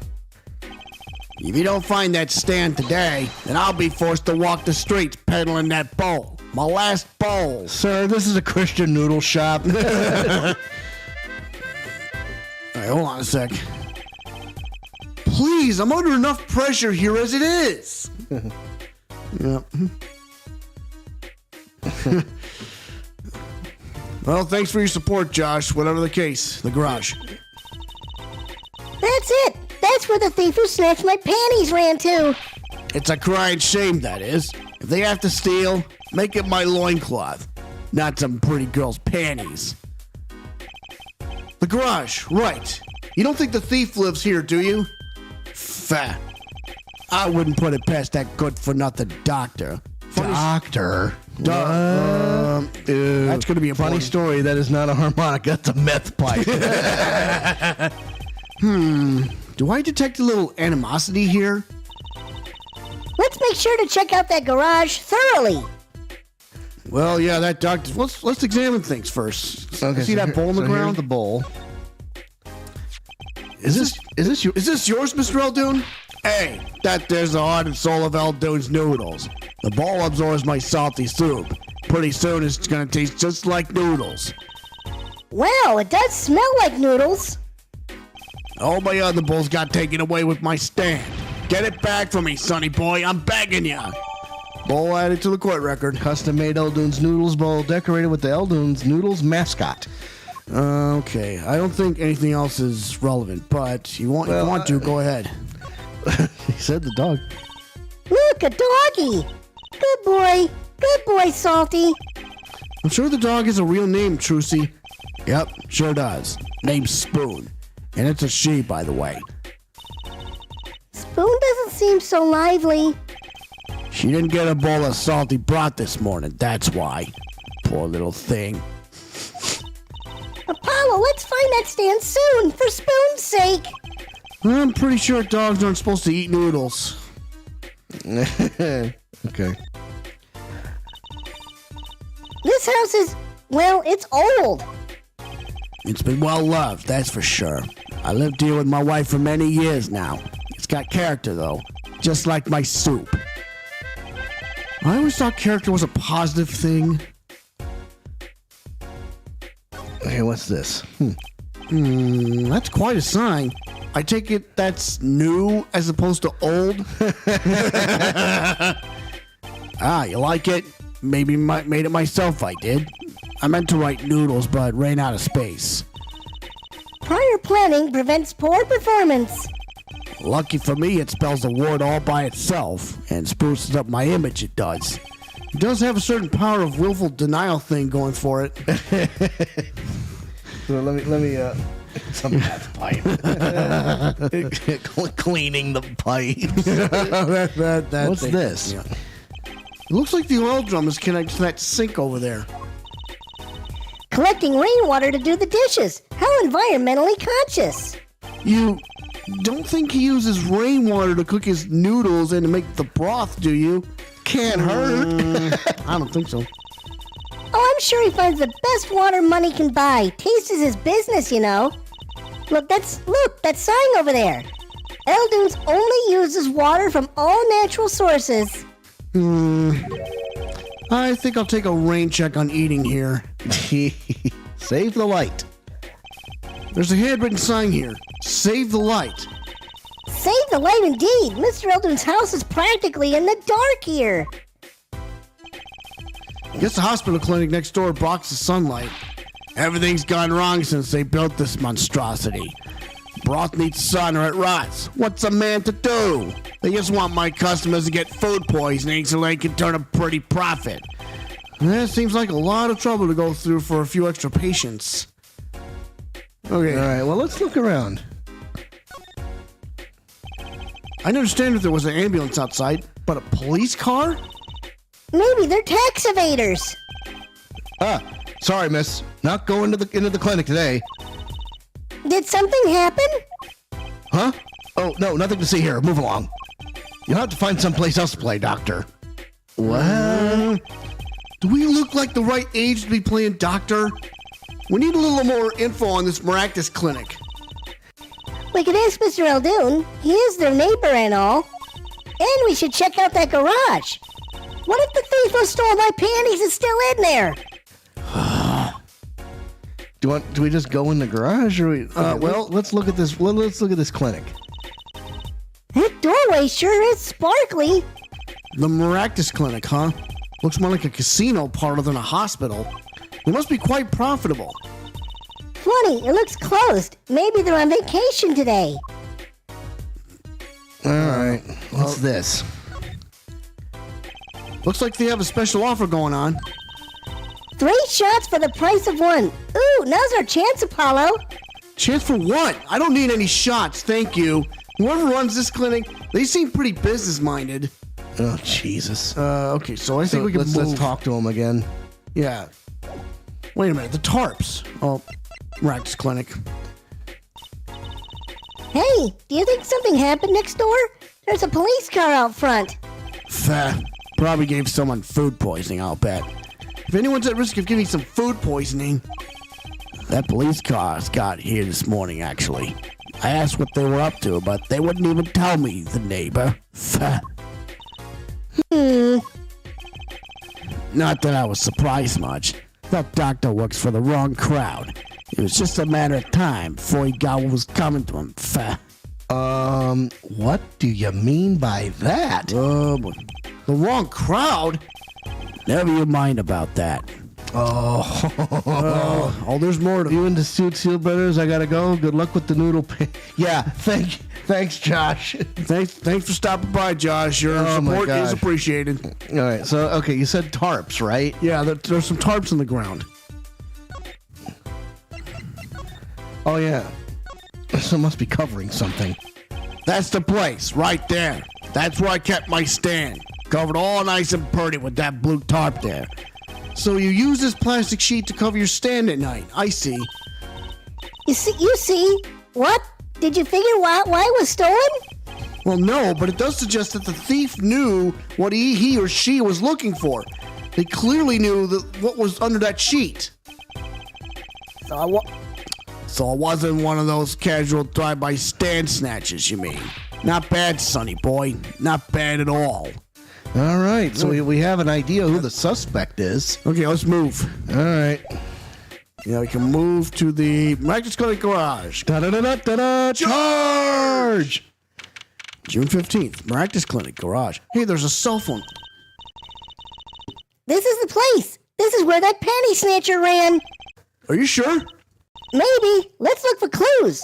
If you don't find that stand today, then I'll be forced to walk the streets peddling that bowl. My last bowl. Sir, this is a Christian noodle shop. All right, hold on a sec. Please, I'm under enough pressure here as it is. Yep. Well, thanks for your support, Josh. Whatever the case, the garage. That's it. That's where the thief who snatched my panties ran to. It's a crying shame, that is. If they have to steal, make it my loincloth. not some pretty girl's panties. The garage, right. You don't think the thief lives here, do you? Fat. I wouldn't put it past that good-for-nothing doctor. Doctor. That's going to be a Funny story. That is not a harmonica. That's a meth pipe. Do I detect a little animosity here? Let's make sure to check out that garage thoroughly. Well, yeah, that doctor. Let's examine things first. See that bowl in the Here's ground? the bowl. Is this your? Is this yours, Mr. Eldoon? Hey, that there's the heart and soul of Eldoon's noodles. The bowl absorbs my salty soup. Pretty soon it's gonna taste just like noodles. Wow, it does smell like noodles. All my other bowls got taken away with my stand. Get it back from me, sonny boy. I'm begging ya. Bowl added to the court record. Custom-made Eldoon's Noodles bowl decorated with the Eldoon's Noodles mascot. Okay, I don't think anything else is relevant, but if you want to, go ahead. He said the dog. Look, a doggy. Good boy. Good boy, Salty. I'm sure the dog has a real name, Trucy. Yep, sure does. Name's Spoon. And it's a she, by the way. Spoon doesn't seem so lively. She didn't get a bowl of salty broth this morning, that's why. Poor little thing. Apollo, let's find that stand soon, for Spoon's sake. I'm pretty sure dogs aren't supposed to eat noodles. Okay. This house is, well, it's old. It's been well loved, that's for sure. I lived here with my wife for many years now. It's got character, though. Just like my soup. I always thought character was a positive thing. Okay, what's this? That's quite a sign. I take it that's new as opposed to old? You like it? Maybe made it myself, I did. I meant to write noodles, but ran out of space. Prior planning prevents poor performance. Lucky for me, it spells the word all by itself, and spruces up my image, it does. It does have a certain power of willful denial thing going for it. So let me some meth pipe. Cleaning the pipes. What's thing. this? Yeah. It looks like the oil drum is connected to that sink over there. Collecting rainwater to do the dishes. How environmentally conscious. You don't think he uses rainwater to cook his noodles and to make the broth, do you? Can't hurt. I don't think so. Oh, I'm sure he finds the best water money can buy. Taste is his business, you know. Look, that sign over there. Eldoon's only uses water from all natural sources. I think I'll take a rain check on eating here. Save the light. There's a handwritten sign here. Save the light. Save the light indeed. Mr. Eldoon's house is practically in the dark here. I guess the hospital clinic next door blocks the sunlight. Everything's gone wrong since they built this monstrosity. Broth needs sun or it rots. What's a man to do? They just want my customers to get food poisoning so they can turn a pretty profit. That seems like a lot of trouble to go through for a few extra patients. Okay. All right, well, let's look around. I'd understand if there was an ambulance outside, but a police car? Maybe they're tax evaders. Sorry, miss. Not going into the clinic today. Did something happen? Huh? Oh, no, nothing to see here. Move along. You'll have to find someplace else to play, doctor. What? Do we look like the right age to be playing doctor? We need a little more info on this Maractus clinic. We could ask Mr. Eldoon. He is their neighbor and all. And we should check out that garage. What if the thief who stole my panties is still in there? Do we just go in the garage, or let's look at this. Let's look at this clinic. That doorway sure is sparkly. The Maractus clinic, huh? Looks more like a casino parlor than a hospital. They must be quite profitable. Funny, it looks closed. Maybe they're on vacation today. All right, what's this? Looks like they have a special offer going on. 3 shots for the price of 1. Ooh, now's our chance, Apollo. Chance for what? I don't need any shots, thank you. Whoever runs this clinic, they seem pretty business-minded. Oh, Jesus. Okay, so I think we can let's move. talk to him again. Yeah. Wait a minute, the tarps. Oh, Wright's clinic. Hey, do you think something happened next door? There's a police car out front. Probably gave someone food poisoning, I'll bet. If anyone's at risk of getting some food poisoning... That police car's got here this morning, actually. I asked what they were up to, but they wouldn't even tell me, the neighbor. Not that I was surprised much. That doctor works for the wrong crowd. It was just a matter of time before he got what was coming to him. What do you mean by that? The wrong crowd? Never you mind about that. Oh, there's more to... You into Suit Seal Brothers? I gotta go. Good luck with the noodle. Yeah, thanks, Josh. Thanks for stopping by, Josh. Your Oh, my support is gosh. appreciated. All right, so, okay, you said tarps, right? Yeah, there's some tarps in the ground. Oh, yeah. So it must be covering something. That's the place, right there. That's where I kept my stand. Covered all nice and pretty with that blue tarp there. So you use this plastic sheet to cover your stand at night. I see. You see? What? Did you figure why it was stolen? Well, no, but it does suggest that the thief knew what he or she was looking for. They clearly knew what was under that sheet. So it wasn't one of those casual drive-by stand snatches, you mean? Not bad, sonny boy. Not bad at all. All right, so we have an idea who the suspect is. Okay, let's move. All right. Yeah, we can move to the Magnus Clinic Garage. Da-da-da-da-da-da! Charge! June 15th, Miraculous Clinic Garage. Hey, there's a cell phone. This is the place. This is where that panty snatcher ran. Are you sure? Maybe. Let's look for clues.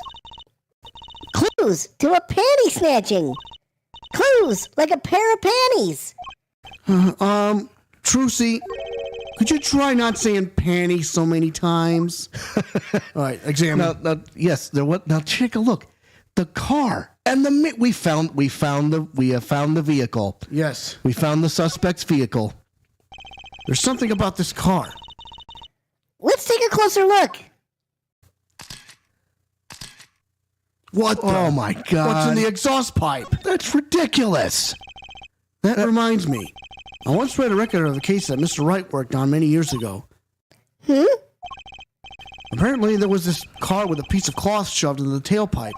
Clues to a panty snatching. Clues like a pair of panties. Trucy, could you try not saying panty so many times? All right, examine. Now, yes, there. What? Now, take a look. The car and the we have found the vehicle. Yes. We found the suspect's vehicle. There's something about this car. Let's take a closer look. What the? Oh my God! What's in the exhaust pipe? That's ridiculous. That reminds me. I once read a record of a case that Mr. Wright worked on many years ago. Apparently, there was this car with a piece of cloth shoved into the tailpipe.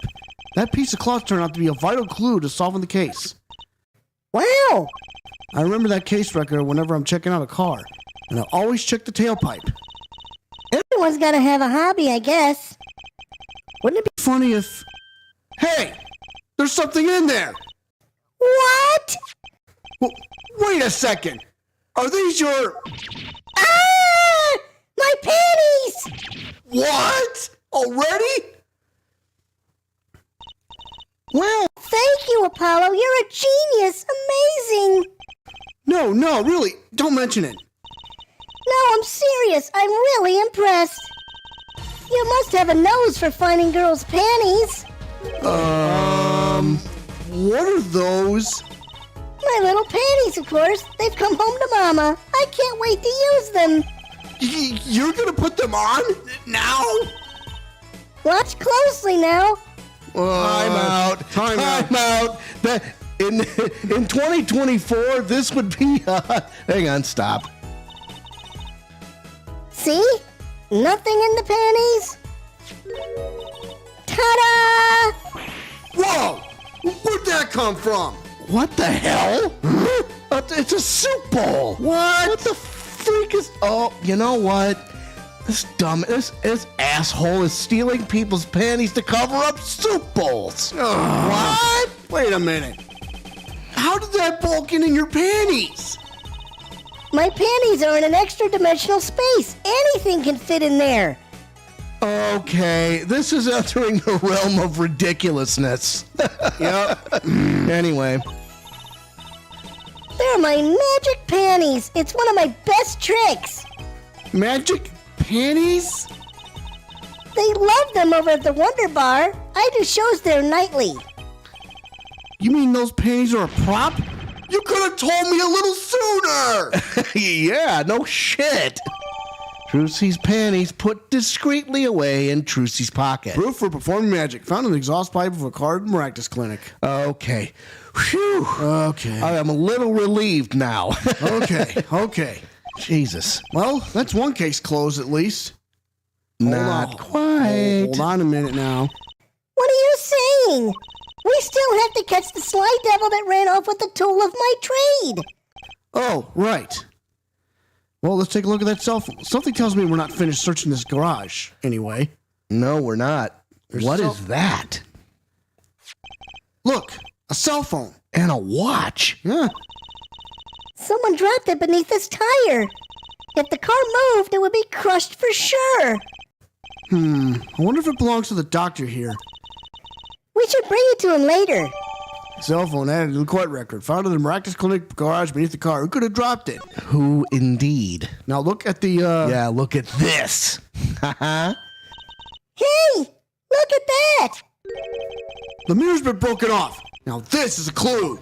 That piece of cloth turned out to be a vital clue to solving the case. Wow. I remember that case record whenever I'm checking out a car, and I always check the tailpipe. Everyone's got to have a hobby, I guess. Wouldn't it be Funny if... Hey! There's something in there! What? Well, wait a second! Are these your... Ah! My panties! What? Already? Well, thank you, Apollo. You're a genius. Amazing. No, really, don't mention it. No, I'm serious. I'm really impressed. You must have a nose for finding girls' panties. What are those? My little panties, of course. They've come home to Mama. I can't wait to use them. You're gonna put them on? Now? Watch closely now. Time out. That in 2024, this would be. Hang on, stop. See? Nothing in the panties. Ta-da! Whoa! Where'd that come from? What the hell? It's a soup bowl. What the freak is? Oh, you know what? This asshole is stealing people's panties to cover up soup bowls. What? Wait a minute. How did that bowl get in your panties? My panties are in an extra dimensional space. Anything can fit in there. Okay, this is entering the realm of ridiculousness. Yep. Anyway. They're my magic panties. It's one of my best tricks. Magic panties? They love them over at the Wonder Bar. I do shows there nightly. You mean those panties are a prop? You could have told me a little sooner! Yeah, no shit. Trucy's panties put discreetly away in Trucy's pocket. Proof for performing magic. Found in the exhaust pipe of a card Maractus clinic. Okay. Whew. Okay. I am a little relieved now. Okay. Jesus. Well, that's one case closed at least. Not quite. Hold on a minute now. What are you saying? We still have to catch the sly devil that ran off with the tool of my trade. Oh, right. Well, let's take a look at that cell phone. Something tells me we're not finished searching this garage anyway. No, we're not. What is that? Look, a cell phone. And a watch. Yeah. Someone dropped it beneath this tire. If the car moved, it would be crushed for sure. I wonder if it belongs to the doctor here. We should bring it to him later. Cell phone added to the court record. Found in the Maractus clinic garage beneath the car. Who could have dropped it? Who indeed? Now look at the, Yeah, look at this. Hey, look at that. The mirror's been broken off. Now this is a clue.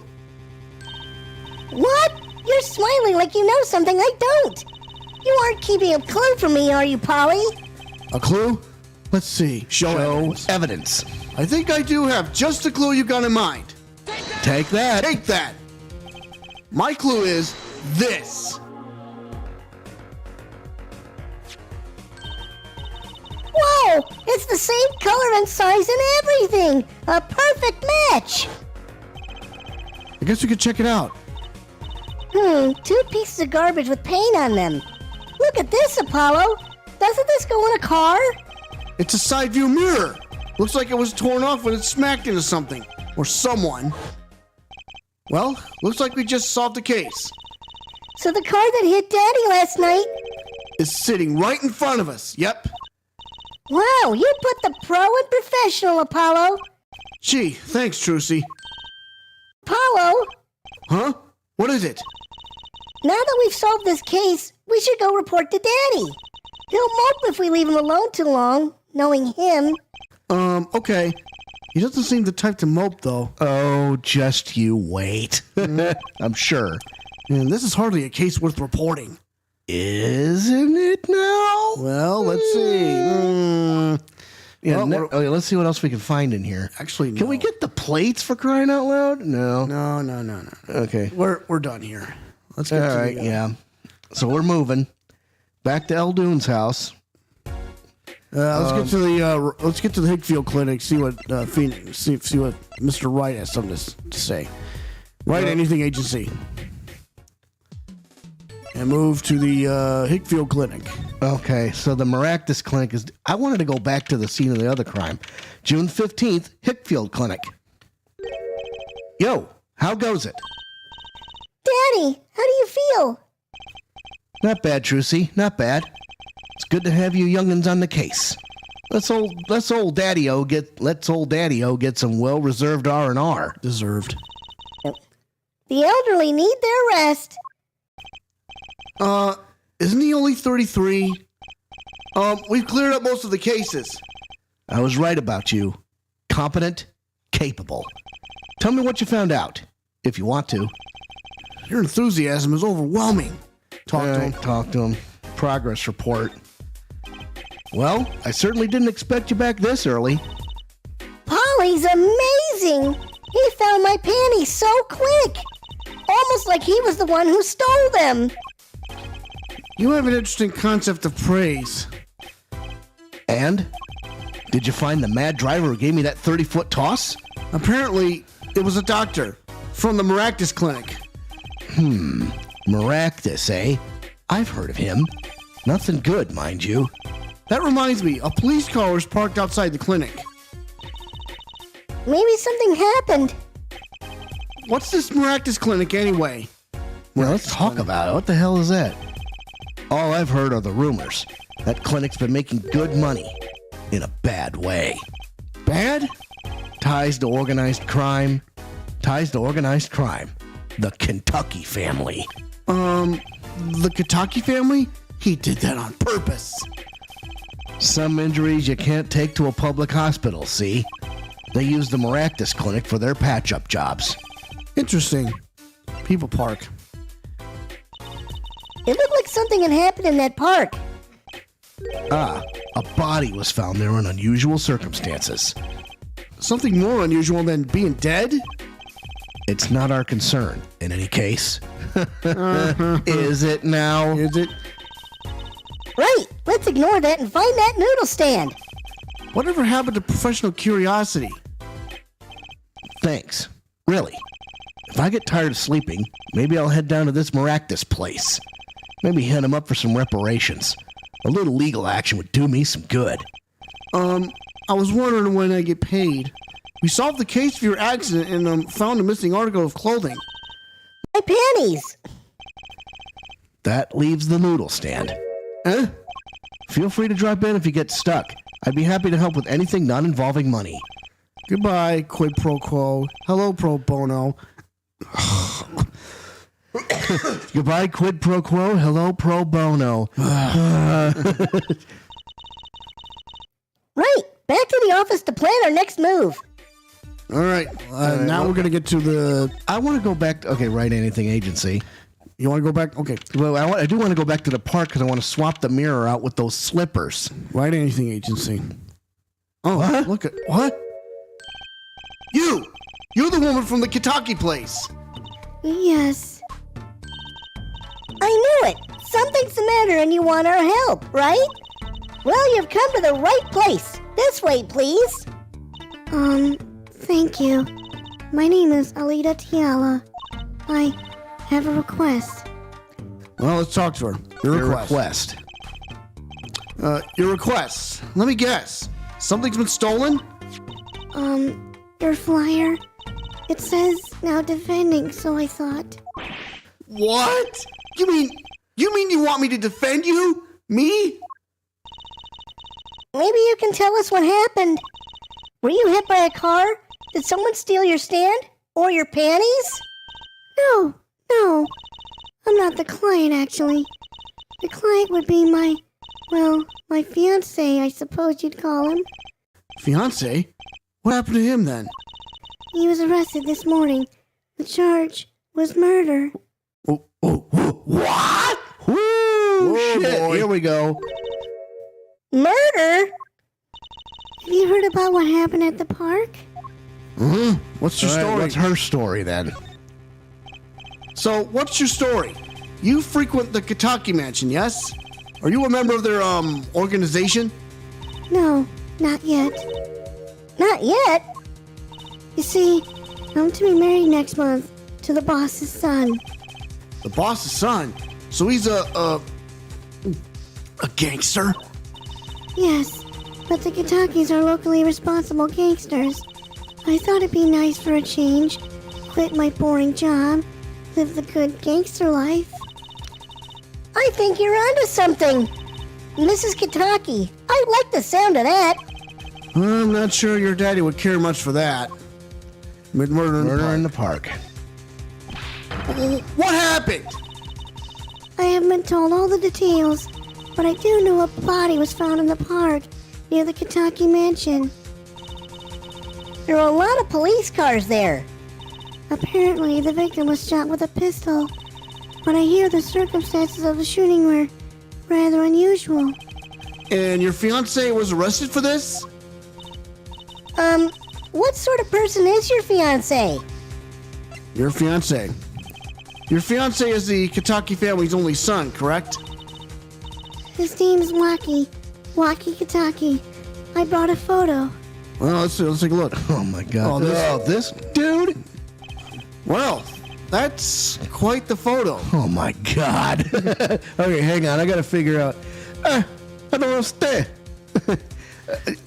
What? You're smiling like you know something I don't. You aren't keeping a clue from me, are you, Polly? A clue? Let's see. Show Evidence. I think I do have just the clue you got in mind. Take that. Take that. My clue is this. Whoa! It's the same color and size and everything! A perfect match! I guess we could check it out. Two pieces of garbage with paint on them. Look at this, Apollo! Doesn't this go in a car? It's a side view mirror. Looks like it was torn off when it smacked into something. Or someone. Well, looks like we just solved the case. So the car that hit Daddy last night... Is sitting right in front of us. Yep. Wow, you put the pro in professional, Apollo. Gee, thanks, Trucy. Apollo, Huh? What is it? now that we've solved this case, we should go report to Daddy. He'll mope if we leave him alone too long, knowing him. Okay. He doesn't seem the type to mope, though. Oh, just you wait. I'm sure. And this is hardly a case worth reporting. Isn't it now? Well, let's see. Yeah, Well, okay, let's see what else we can find in here. Actually, no. Can we get the plates for crying out loud? No. No. Okay. We're done here. Let's get All to right, the, yeah. So we're moving back to Eldoon's house. Let's get to the Hickfield Clinic. See what Phoenix. See what Mr. Wright has something to say. Wright Anything Agency. And move to the Hickfield Clinic. Okay, so the Maractus Clinic is... I wanted to go back to the scene of the other crime. June 15th, Hickfield Clinic. Yo, how goes it? Daddy, how do you feel? Not bad, Trucy, not bad. It's good to have you youngins on the case. Let's old Daddy-O get some well-reserved R&R. Deserved. The elderly need their rest. Isn't he only 33? We've cleared up most of the cases. I was right about you. Competent, capable. Tell me what you found out, if you want to. Your enthusiasm is overwhelming. Talk to him. Talk to him. Progress report. Well, I certainly didn't expect you back this early. Polly's amazing. He found my panties so quick. Almost like he was the one who stole them. You have an interesting concept of praise. And? Did you find the mad driver who gave me that 30-foot toss? Apparently, it was a doctor from the Maractus Clinic. Maractus, eh? I've heard of him. Nothing good, mind you. That reminds me, a police car was parked outside the clinic. Maybe something happened. What's this Maractus Clinic anyway? Well, let's talk about it. What the hell is that? All I've heard are the rumors. That clinic's been making good money. In a bad way. Bad? Ties to organized crime. The Kentucky family. The Kataki family? He did that on purpose. Some injuries you can't take to a public hospital, see? They use the Maractus Clinic for their patch-up jobs. Interesting. People Park. It looked like something had happened in that park. A body was found there in unusual circumstances. Something more unusual than being dead? It's not our concern, in any case. Is it now? Is it? Right, let's ignore that and find that noodle stand. Whatever happened to professional curiosity? Thanks. Really. If I get tired of sleeping, maybe I'll head down to this Maractus place. Maybe hit him up for some reparations. A little legal action would do me some good. I was wondering when I get paid. We solved the case of your accident and found a missing article of clothing. My panties. That leaves the noodle stand. Huh? Feel free to drop in if you get stuck. I'd be happy to help with anything not involving money. Goodbye, quid pro quo. Hello, pro bono. Goodbye, quid pro quo. Hello, pro bono. Right, back to the office to plan our next move. All right, now we're going to get to the... I want to go back to... Okay, Wright Anything Agency. You want to go back? Okay. Well, I do want to go back to the park because I want to swap the mirror out with those slippers. Wright Anything Agency. Oh, What? look at... What? You're the woman from the Kentucky place. Yes. I knew it. Something's the matter and you want our help, right? Well, you've come to the right place. This way, please. Thank you. My name is Alida Tiala. I have a request. Well, let's talk to her. Your request. Your request. Let me guess. Something's been stolen? Your flyer. It says now defending, so I thought. What? You mean you want me to defend you? Me? Maybe you can tell us what happened. Were you hit by a car? Did someone steal your stand? Or your panties? No. I'm not the client, actually. The client would be my fiancé, I suppose you'd call him. Fiance? What happened to him then? He was arrested this morning. The charge was murder. What? Woo! Oh, Shit, boy. here we go. Murder? Have you heard about what happened at the park? Mm-hmm. What's your All right, story? what's her story then? So, what's your story? You frequent the Kentucky Mansion, yes? Are you a member of their, organization? No, not yet. Not yet? You see, I'm to be married next month to the boss's son. The boss's son? So he's a gangster? Yes, but the Kentuckys are locally responsible gangsters. I thought it'd be nice for a change. Quit my boring job. Live the good gangster life. I think you're onto something. Mrs. Kentucky, I like the sound of that. I'm not sure your daddy would care much for that. Murder in the park. What happened? I haven't been told all the details, but I do know a body was found in the park near the Kentucky Mansion. There are a lot of police cars there. Apparently, the victim was shot with a pistol, but I hear the circumstances of the shooting were rather unusual. And your fiance was arrested for this? What sort of person is your fiancé? Your fiance. Your fiance is the Kentucky family's only son, correct? His name's Wacky Kentucky. I brought a photo. Well, let's take a look. Oh my God. Oh, this dude? Well, that's quite the photo. Oh my God. Okay, hang on. I gotta figure out. I don't understand.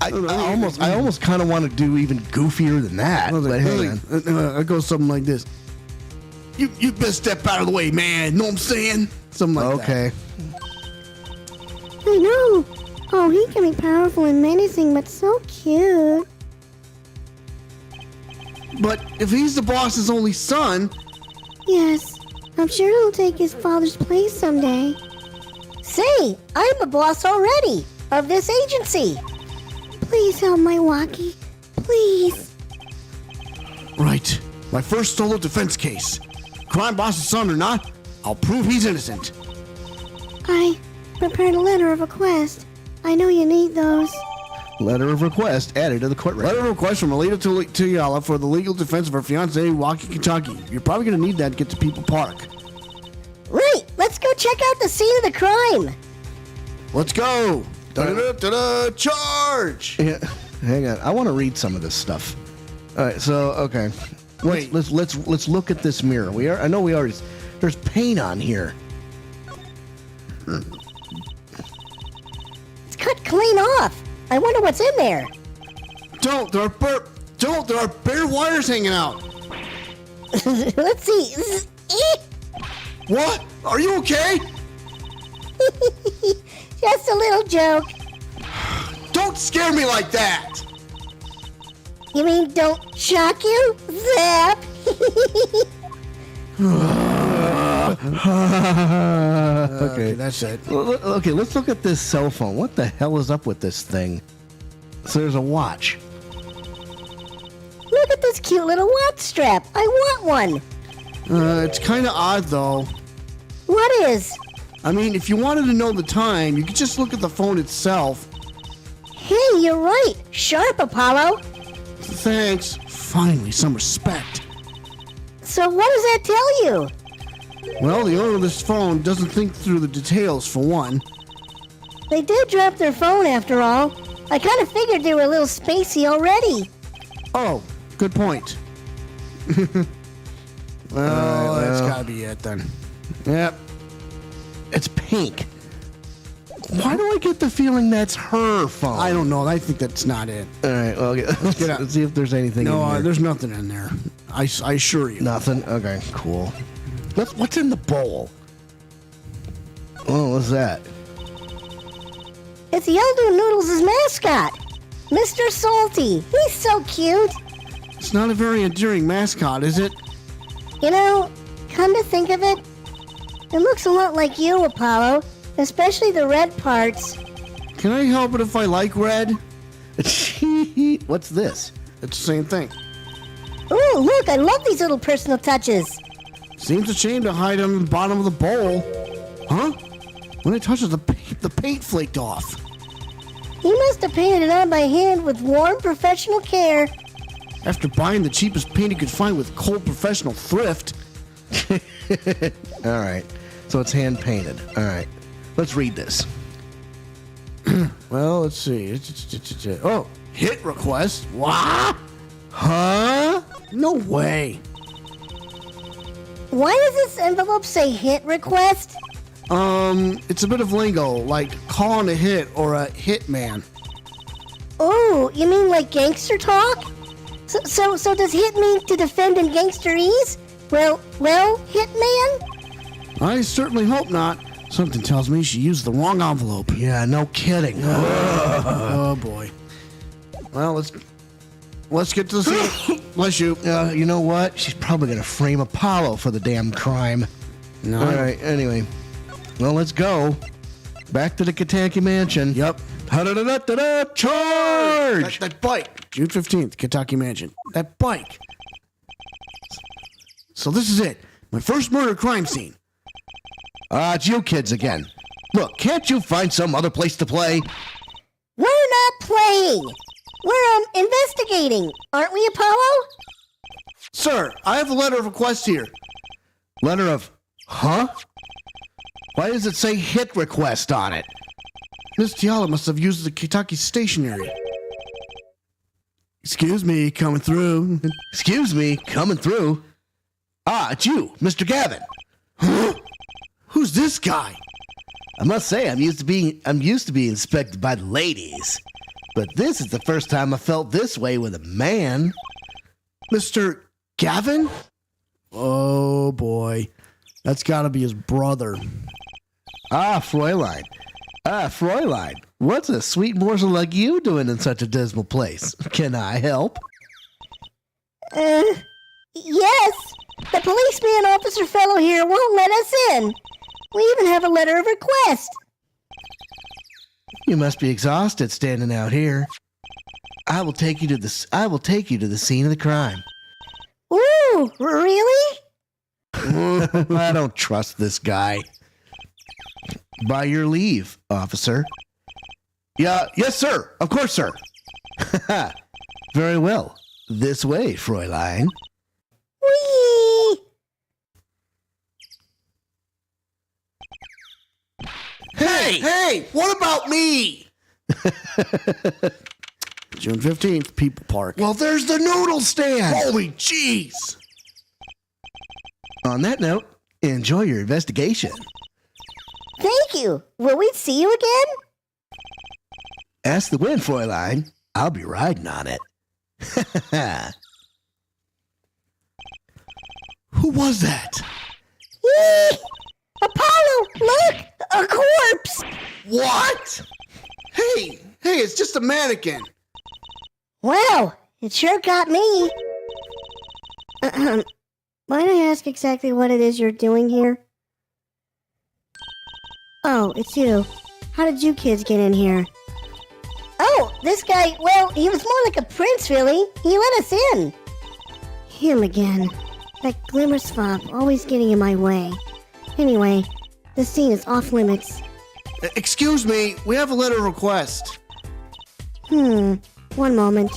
I almost kind of want to do even goofier than that. But hang on. It goes something like this. You best step out of the way, man. Know what I'm saying? Something like that. Okay. I know. Oh, he can be powerful and menacing, but so cute. But if he's the boss's only son, Yes, I'm sure he'll take his father's place someday. Say, I'm a boss already of this agency. Please help my walkie. Please. Right. My first solo defense case. Crime boss's son or not, I'll prove he's innocent. I prepared a letter of request. I know you need those. Letter of request added to the court record. Letter of request from Alita Tuyala for the legal defense of her fiancé, Walkie, Kentucky. You're probably going to need that to get to People Park. Right, let's go check out the scene of the crime. Let's go. Da-da-da-da-da, charge! Yeah, hang on. I want to read some of this stuff. All right, so okay. Wait. Let's look at this mirror. I know we already. There's paint on here. It's cut clean off. I wonder what's in there. Don't! There are bare wires hanging out. Let's see. What? Are you okay? Just a little joke. Don't scare me like that! You mean don't shock you? Zap! Okay, that's it. Okay, let's look at this cell phone. What the hell is up with this thing? So there's a watch. Look at this cute little watch strap. I want one. It's kind of odd, though. What is? I mean, if you wanted to know the time, you could just look at the phone itself. Hey, you're right. Sharp, Apollo. Thanks. Finally, some respect. So what does that tell you? Well, the owner of this phone doesn't think through the details, for one. They did drop their phone after all. I kind of figured they were a little spacey already. Oh, good point. Well, that's gotta be it then. Yep. It's pink. Why do I get the feeling that's her phone? I don't know. I think that's not it. All right, well, okay. Let's see if there's anything in No, here. there's nothing in there. I assure you. Nothing? Okay, cool. What's in the bowl? Oh, what's that? It's Yeldo Noodles' mascot, Mr. Salty. He's so cute. It's not a very endearing mascot, is it? You know, come to think of it, it looks a lot like you, Apollo, especially the red parts. Can I help it if I like red? What's this? It's the same thing. Ooh, look, I love these little personal touches. Seems a shame to hide them in the bottom of the bowl. Huh? When it touches the paint flaked off. He must have painted it on by hand with warm, professional care. After buying the cheapest paint he could find with cold professional thrift. All right. So it's hand painted. All right. Let's read this. Well, let's see. Oh, hit request. What? Huh? No way. Why does this envelope say hit request? It's a bit of lingo, like calling a hit or a hitman. Ooh, you mean like gangster talk? So does hit mean to defend in gangsterese? Well, hitman? I certainly hope not. Something tells me she used the wrong envelope. Yeah, no kidding. Oh boy. Well, let's get to the scene. Bless you. You know what? She's probably gonna frame Apollo for the damn crime. No. All right. Anyway, well, let's go back to the Kentucky mansion. Yep. Da-da-da-da-da-da, charge! That bike. June 15th, Kentucky Mansion. That bike. So this is it. My first murder crime scene. It's you kids again. Look, can't you find some other place to play? We're not playing. We're investigating, aren't we, Apollo? Sir, I have a letter of request here. Letter of... Huh? Why does it say hit request on it? Miss Tiala must have used the Kentucky stationery. Excuse me, coming through. Excuse me, coming through. It's you, Mr. Gavin. Huh? Who's this guy? I must say, I'm used to being inspected by the ladies, but this is the first time I felt this way with a man. Mr. Gavin? Oh boy, that's got to be his brother. Fräulein. Fräulein, what's a sweet morsel like you doing in such a dismal place? Can I help? Yes. The policeman officer fellow here won't let us in. We even have a letter of request. You must be exhausted standing out here. I will take you to the scene of the crime. Ooh, really? I don't trust this guy. By your leave, officer. Yeah, yes, sir. Of course, sir. Very well. This way, Fräulein. Whee! Hey, what about me? June 15th, People Park. Well, there's the noodle stand. Holy jeez. On that note, enjoy your investigation. Thank you. Will we see you again? Ask the wind, Fräulein. I'll be riding on it. Who was that? Yee! Apollo, look! A corpse! What? Hey, it's just a mannequin. Wow, it sure got me. Might I ask exactly what it is you're doing here? Oh, it's you. How did you kids get in here? Oh, this guy, well, he was more like a prince, really. He let us in. Him again. That glimmer swab, always getting in my way. Anyway, this scene is off limits. Excuse me, we have a letter of request. One moment.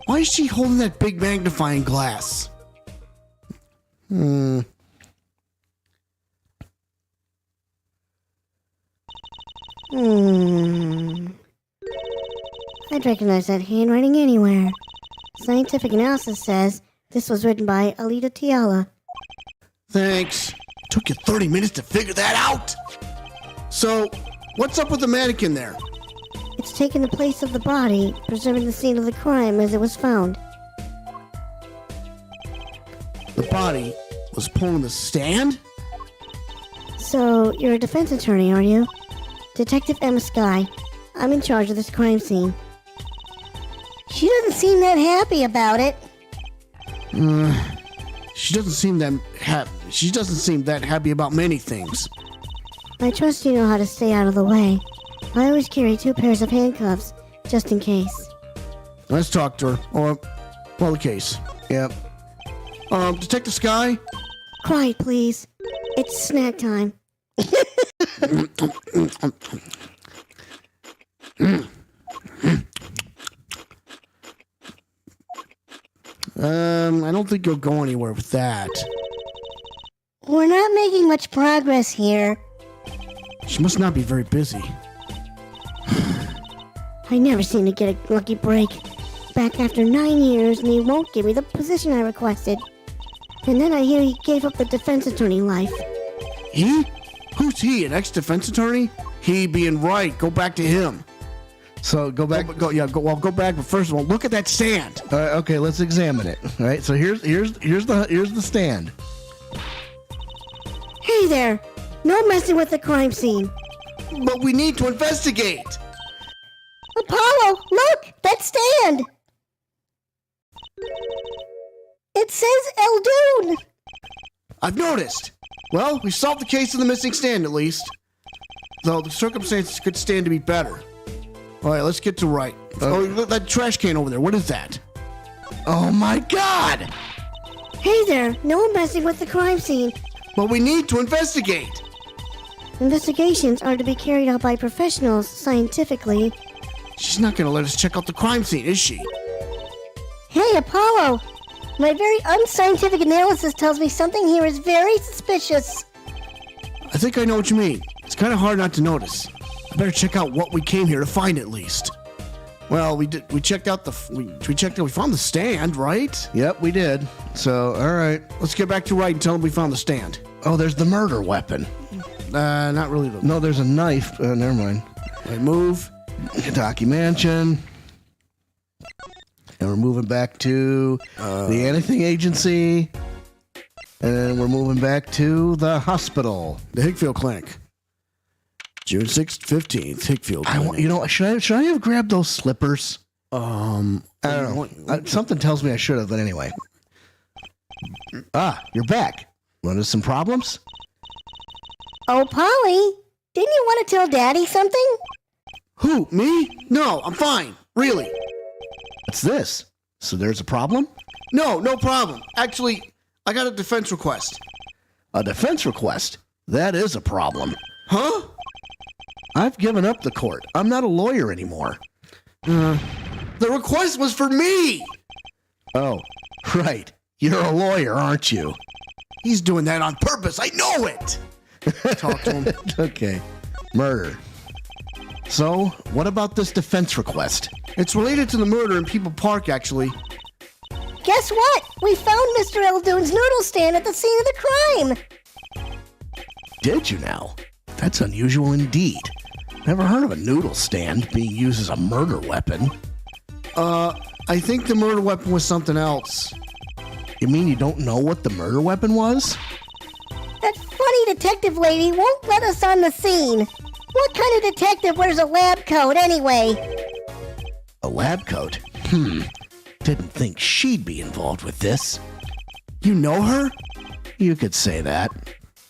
Why is she holding that big magnifying glass? I'd recognize that handwriting anywhere. Scientific analysis says this was written by Alita Tiala. Thanks. Took you 30 minutes to figure that out. So, what's up with the mannequin there? It's taken the place of the body, preserving the scene of the crime as it was found. The body was pulling the stand? So, you're a defense attorney, are you? Detective Emma Skye. I'm in charge of this crime scene. She doesn't seem that happy about it. She doesn't seem that happy about many things. I trust you know how to stay out of the way. I always carry 2 pairs of handcuffs, just in case. Let's talk to her. Or, well, the case. Yep. Detective Skye? Quiet, please. It's snack time. I don't think you'll go anywhere with that. We're not making much progress here. She must not be very busy. I never seem to get a lucky break. Back after 9 years, and he won't give me the position I requested. And then I hear he gave up the defense attorney life. He? Who's he? An ex-defense attorney? He being Wright. Go back to him. So go back. Go back. But first of all, look at that stand. Okay, let's examine it. All right. So here's the stand. Hey there! No messing with the crime scene. But we need to investigate. Apollo, look! That stand! It says Eldoon! I've noticed. Well, we solved the case of the missing stand at least. Though the circumstances could stand to be better. All right, let's get to Wright. Oh, look, that trash can over there. What is that? Oh my God! Hey there! No messing with the crime scene. But we need to investigate. Investigations are to be carried out by professionals scientifically. She's not going to let us check out the crime scene, is she? Hey, Apollo! My very unscientific analysis tells me something here is very suspicious. I think I know what you mean. It's kind of hard not to notice. I better check out what we came here to find at least. Well, we checked out we found the stand, right? Yep, we did. So, all right. Let's get back to Wright and tell him we found the stand. Oh, there's the murder weapon. Not really. No, there's a knife. Never mind. Right, move. Kentucky Mansion. And we're moving back to the Anything Agency. And we're moving back to the hospital. The Hickfield Clinic. June 6th, 15th, Hickfield Clinic. Should I have grabbed those slippers? I don't know. Something tells me I should have, but anyway. You're back. Run into some problems? Oh, Polly, didn't you want to tell Daddy something? Who, me? No, I'm fine. Really. What's this? So there's a problem? No problem. Actually, I got a defense request. A defense request? That is a problem. Huh? I've given up the court. I'm not a lawyer anymore. The request was for me. Oh, right. You're a lawyer, aren't you? He's doing that on purpose. I know it. Talk to him. Okay. Murder. So, what about this defense request? It's related to the murder in People Park, actually. Guess what? We found Mr. Eldoon's noodle stand at the scene of the crime. Did you now? That's unusual indeed. Never heard of a noodle stand being used as a murder weapon. I think the murder weapon was something else. You mean you don't know what the murder weapon was? That funny detective lady won't let us on the scene. What kind of detective wears a lab coat anyway? A lab coat? Didn't think she'd be involved with this. You know her? You could say that.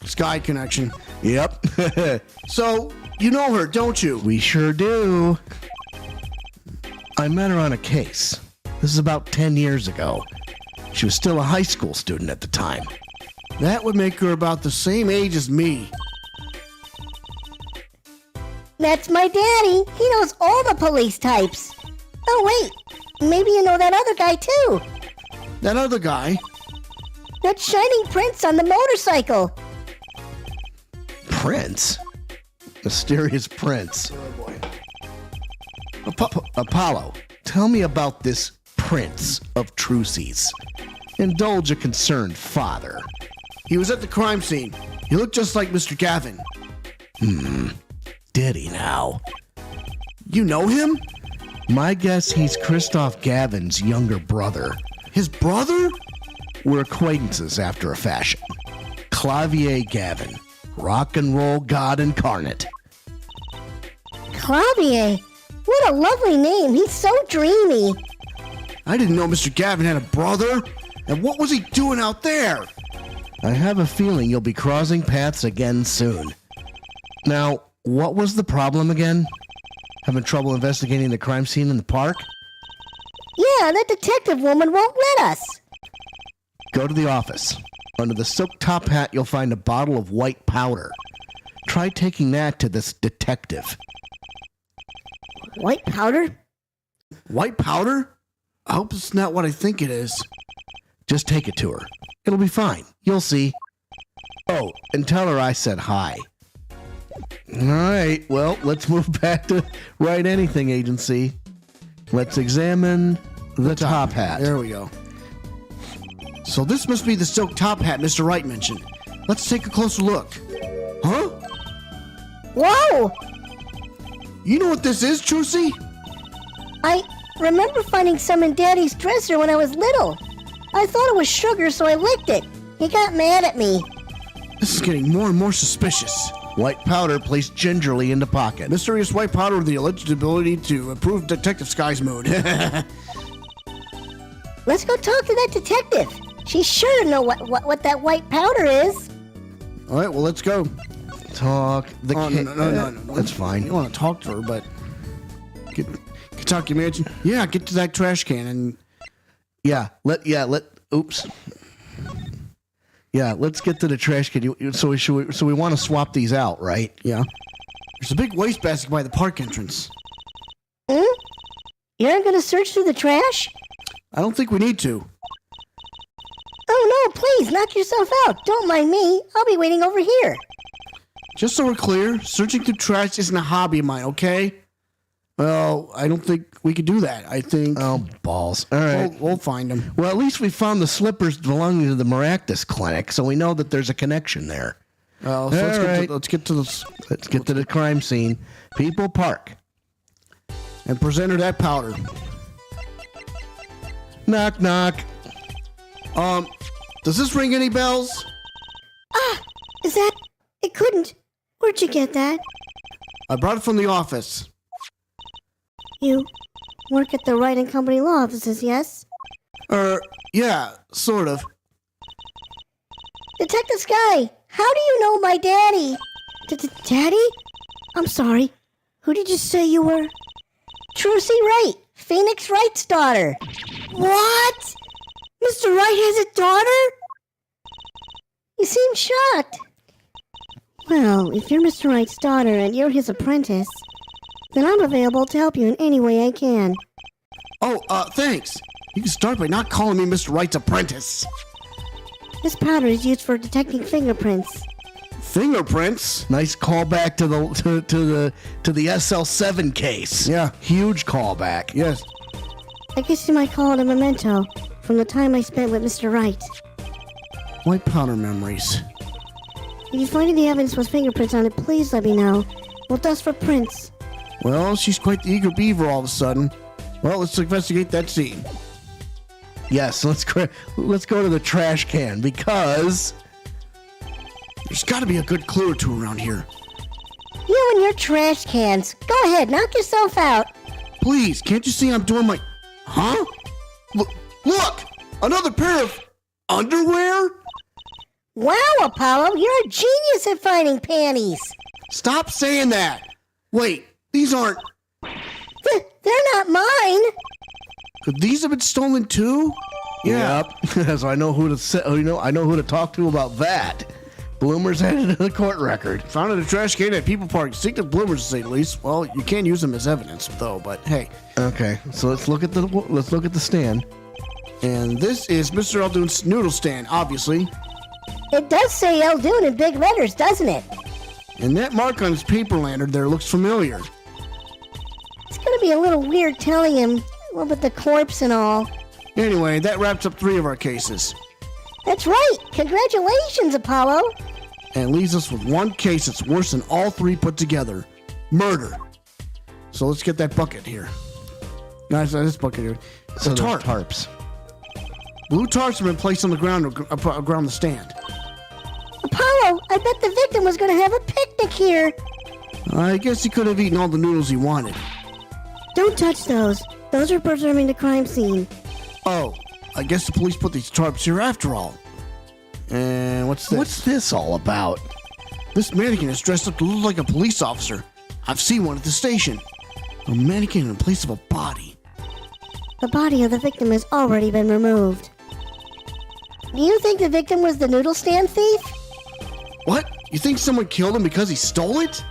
Sky connection. Yep. So, you know her, don't you? We sure do. I met her on a case. This is about 10 years ago. She was still a high school student at the time. That would make her about the same age as me. That's my daddy. He knows all the police types. Oh, wait. Maybe you know that other guy, too. That other guy? That shining prince on the motorcycle. Prince? Mysterious prince. Apollo, tell me about this prince of Trucy's. Indulge a concerned father. He was at the crime scene. He looked just like Mr. Gavin. Did he now? You know him? My guess he's Kristoph Gavin's younger brother. His brother? We're acquaintances after a fashion. Clavier Gavin, rock and roll god incarnate. Clavier. What a lovely name. He's so dreamy. I didn't know Mr. Gavin had a brother. And what was he doing out there? I have a feeling you'll be crossing paths again soon. Now, what was the problem again? Having trouble investigating the crime scene in the park? Yeah, that detective woman won't let us. Go to the office. Under the silk top hat, you'll find a bottle of white powder. Try taking that to this detective. White powder? White powder? I hope it's not what I think it is. Just take it to her. It'll be fine. You'll see. Oh, and tell her I said hi. All right, well, let's move back to Wright Anything Agency. Let's examine the top hat. There we go. So this must be the silk top hat Mr. Wright mentioned. Let's take a closer look. Huh? Whoa! You know what this is, Trucy? I remember finding some in Daddy's dresser when I was little. I thought it was sugar, so I licked it. He got mad at me. This is getting more and more suspicious. White powder placed gingerly into pocket. Mysterious white powder with the alleged ability to improve Detective Sky's mood. Let's go talk to that detective. She's sure to know what that white powder is. All right, well, let's go. Talk the No. That's fine. You want to talk to her, but Kentucky Mansion. Yeah, get to that trash can and Oops. Yeah, let's get to the trash can. So we want to swap these out, right? yeah. There's a big wastebasket by the park entrance. You aren't gonna search through the trash? I don't think we need to. Oh no, please, knock yourself out. Don't mind me. I'll be waiting over here. Just so we're clear, searching through trash isn't a hobby of mine, okay? Well, I don't think we could do that. I think Oh, balls. All right. we'll find them. Well, at least we found the slippers belonging to the Maractus Clinic, so we know that there's a connection there. So let's get to this Let's get to the crime scene. People Park. and present her that powder. Knock, knock. Does this ring any bells? Is that... It couldn't. Where'd you get that? I brought it from the office. You work at the Wright and Company law offices, yes? Yeah, sort of. Detective Sky, how do you know my daddy? Daddy? I'm sorry. Who did you say you were? Trucy Wright, Phoenix Wright's daughter. What? Mr. Wright has a daughter? You seem shocked. Well, if you're Mr. Wright's daughter and you're his apprentice, then I'm available to help you in any way I can. Oh, thanks. You can start by not calling me Mr. Wright's apprentice. This powder is used for detecting fingerprints. Fingerprints? Nice callback to the SL7 case. Yeah. Huge callback. Yes. I guess you might call it a memento from the time I spent with Mr. Wright. White powder memories. If you find any evidence with fingerprints on it, please let me know. We'll dust for prints. Well, she's quite the eager beaver all of a sudden. Well, let's investigate that scene. Yes, let's go to the trash can because There's got to be a good clue or two around here. You and your trash cans. Go ahead, knock yourself out. Please, can't you see I'm doing my... Huh? Look! Another pair of underwear? Wow, Apollo, you're a genius at finding panties. Stop saying that. Wait, these aren't... They're not mine. Could these have been stolen too? Yep. So I know who to say, I know who to talk to about that. Bloomer's headed to the court record. Found in a trash can at People Park. Distinctive bloomers, to say the least. Well, you can't use them as evidence, though. But hey. Okay, so let's look at the stand. And this is Mr. Eldoon's noodle stand, obviously. It does say Eldoon in big letters, doesn't it? And that mark on his paper lantern there looks familiar. It's gonna be a little weird telling him, well, with the corpse and all. Anyway, that wraps up 3 of our cases. That's right. Congratulations, Apollo. And leaves us with one case that's worse than all 3 put together. Murder. So let's get that bucket here. No, it's not this bucket here. So The the tarp. tarps. Blue tarps have been placed on the ground around the stand. Apollo, I bet the victim was gonna have a picnic here. I guess he could have eaten all the noodles he wanted. Don't touch those. Those are preserving the crime scene. Oh, I guess the police put these tarps here after all. And what's this? What's this all about? This mannequin is dressed up to look like a police officer. I've seen one at the station. A mannequin in place of a body. The body of the victim has already been removed. Do you think the victim was the noodle stand thief? What? You think someone killed him because he stole it?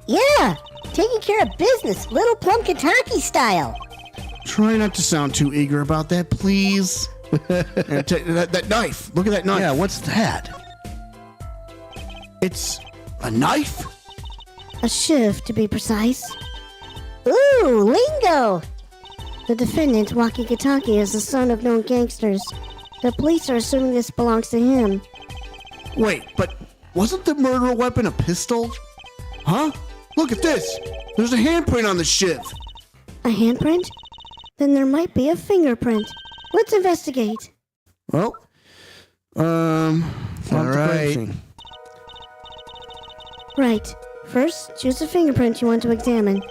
Yeah, taking care of business, little plum Kentucky style. Try not to sound too eager about that, please. And that knife. Look at that knife. Yeah, what's that? It's a knife? A shiv, to be precise. Ooh, lingo! The defendant, Walkie-Talkie, is the son of known gangsters. The police are assuming this belongs to him. Wait, but wasn't the murder weapon a pistol? Huh? Look at this. There's a handprint on the shiv. A handprint? Then there might be a fingerprint. Let's investigate. Well, All right. Right. First, choose a fingerprint you want to examine.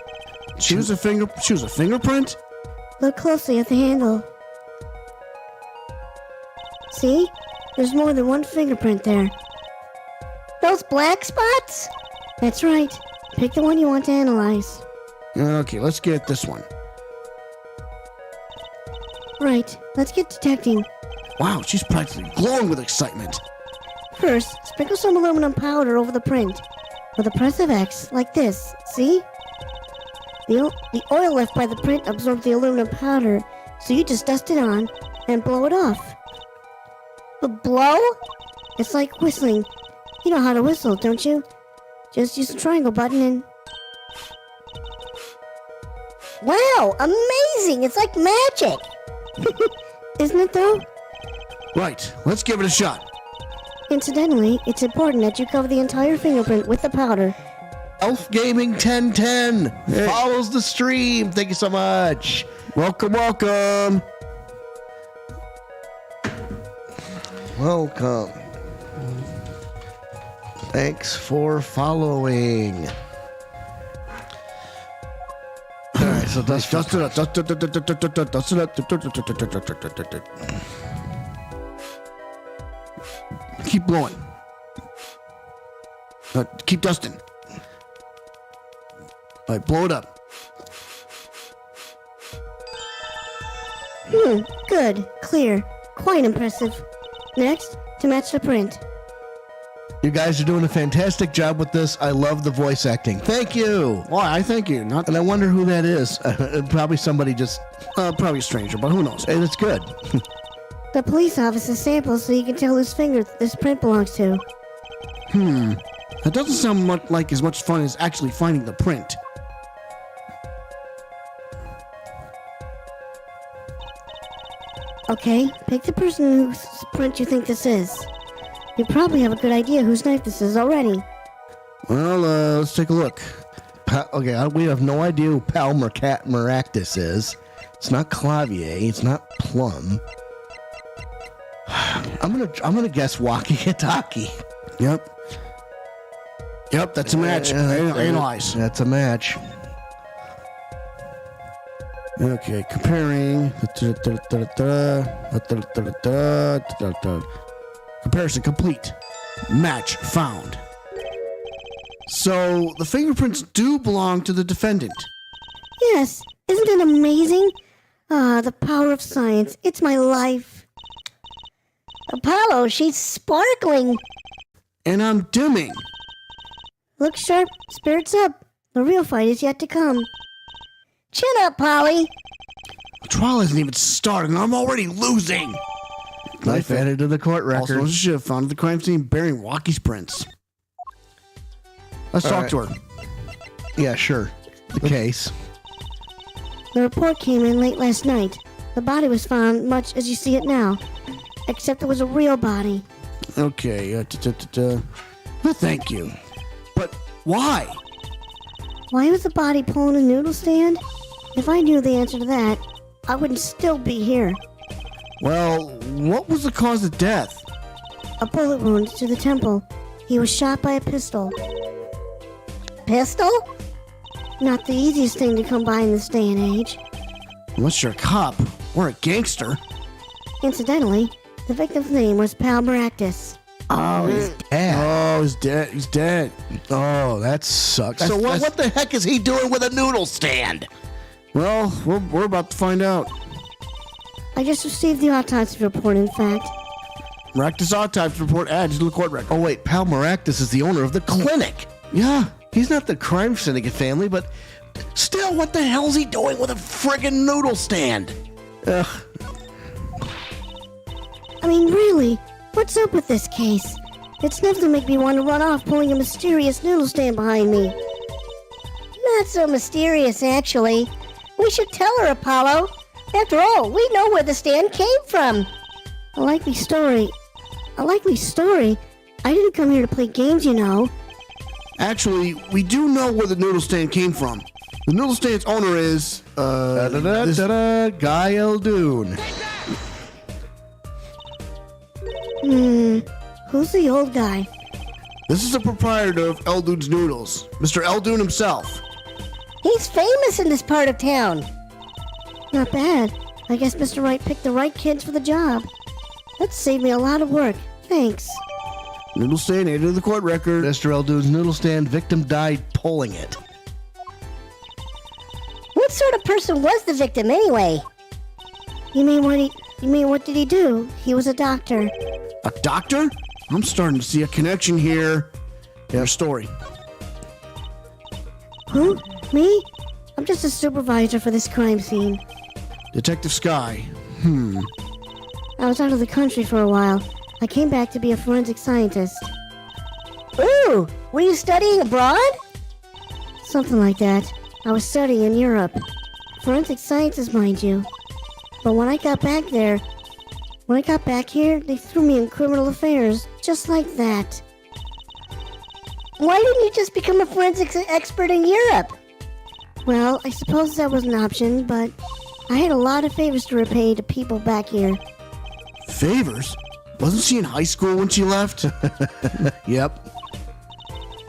Choose a fingerprint? Look closely at the handle. See? There's more than one fingerprint there. Those black spots? That's right. Pick the one you want to analyze. Okay, let's get this one. Right. Let's get detecting. Wow, she's practically glowing with excitement. First, sprinkle some aluminum powder over the print. With a press of X, like this. See? The oil left by the print absorbed the aluminum powder, so you just dust it on and blow it off. But blow? It's like whistling. You know how to whistle, don't you? Just use the triangle button and... Wow, amazing! It's like magic! Isn't it though? Right, let's give it a shot. Incidentally, it's important that you cover the entire fingerprint with the powder. Elf Gaming 1010 Hey. follows the stream. Thank you so much. Welcome, welcome. Welcome. Thanks for following. All right, so Dust it up, dust it up. Keep blowing. Keep dusting. All right, blow it up. Good. Clear. Quite impressive. Next, to match the print. You guys are doing a fantastic job with this. I love the voice acting. Thank you. Why? I thank you. Not And I wonder who that is. Probably somebody just. probably a stranger, but who knows? Hey, that's good. The police officer samples so you can tell whose finger this print belongs to. That doesn't sound like as much fun as actually finding the print. Okay, pick the person whose print you think this is. You probably have a good idea whose knife this is already. Well, let's take a look. Okay, we have no idea who Pal Maractus is. It's not Clavier. It's not Plum. I'm gonna guess Walkie Hitaki. Yep, that's a match. Analyze. That's a match. Okay, comparing. Comparison complete. Match found. So, the fingerprints do belong to the defendant. Yes, isn't it amazing? Ah, the power of science. It's my life. Apollo, she's sparkling. And I'm dimming. Look sharp, spirits up. The real fight is yet to come. Chin up, Polly. The trial hasn't even started and I'm already losing. Knife added to the court record. Also, she have found at the crime scene bearing Walkie's prints. Let's talk to her. Yeah, sure. The case. The report came in late last night. The body was found much as you see it now, except it was a real body. Okay, thank you. But why? Why was the body pulling a noodle stand? If I knew the answer to that, I wouldn't still be here. Well, what was the cause of death? A bullet wound to the temple. He was shot by a pistol. Pistol? Not the easiest thing to come by in this day and age. Unless you're a cop or a gangster. Incidentally, the victim's name was Pal Maractus. Oh, he's dead. Oh, he's dead. He's dead. Oh, that sucks. So what the heck is he doing with a noodle stand? Well, we're about to find out. I just received the autopsy report, in fact. Maractus autopsy report added to the court record. Oh, wait. Pal Maractus is the owner of the clinic. Yeah. He's not the crime syndicate family, but Still, what the hell's he doing with a friggin' noodle stand? ugh. I mean, really, what's up with this case? It's enough to make me want to run off pulling a mysterious noodle stand behind me. Not so mysterious, actually. We should tell her, Apollo. After all, we know where the stand came from. A likely story. I didn't come here to play games, you know. Actually, we do know where the noodle stand came from. The noodle stand's owner is, this- Guy Eldoon. Who's the old guy? This is the proprietor of Eldoon's Noodles, Mr. Eldoon himself. He's famous in this part of town. Not bad. I guess Mr. Wright picked the right kids for the job. That saved me a lot of work. Thanks. Noodle stand added to the court record. Mr. Eldoon's noodle stand victim died pulling it. What sort of person was the victim anyway? You mean what did he do? He was a doctor. A doctor? I'm starting to see a connection here. Their story. Who? Me? I'm just a supervisor for this crime scene. Detective Sky. I was out of the country for a while. I came back to be a forensic scientist. Ooh, were you studying abroad? Something like that. I was studying in Europe. Forensic sciences, mind you. But when I got back here, they threw me in criminal affairs, just like that. Why didn't you just become a forensics expert in Europe? Well, I suppose that was an option, but I had a lot of favors to repay to people back here. Favors? Wasn't she in high school when she left? Yep.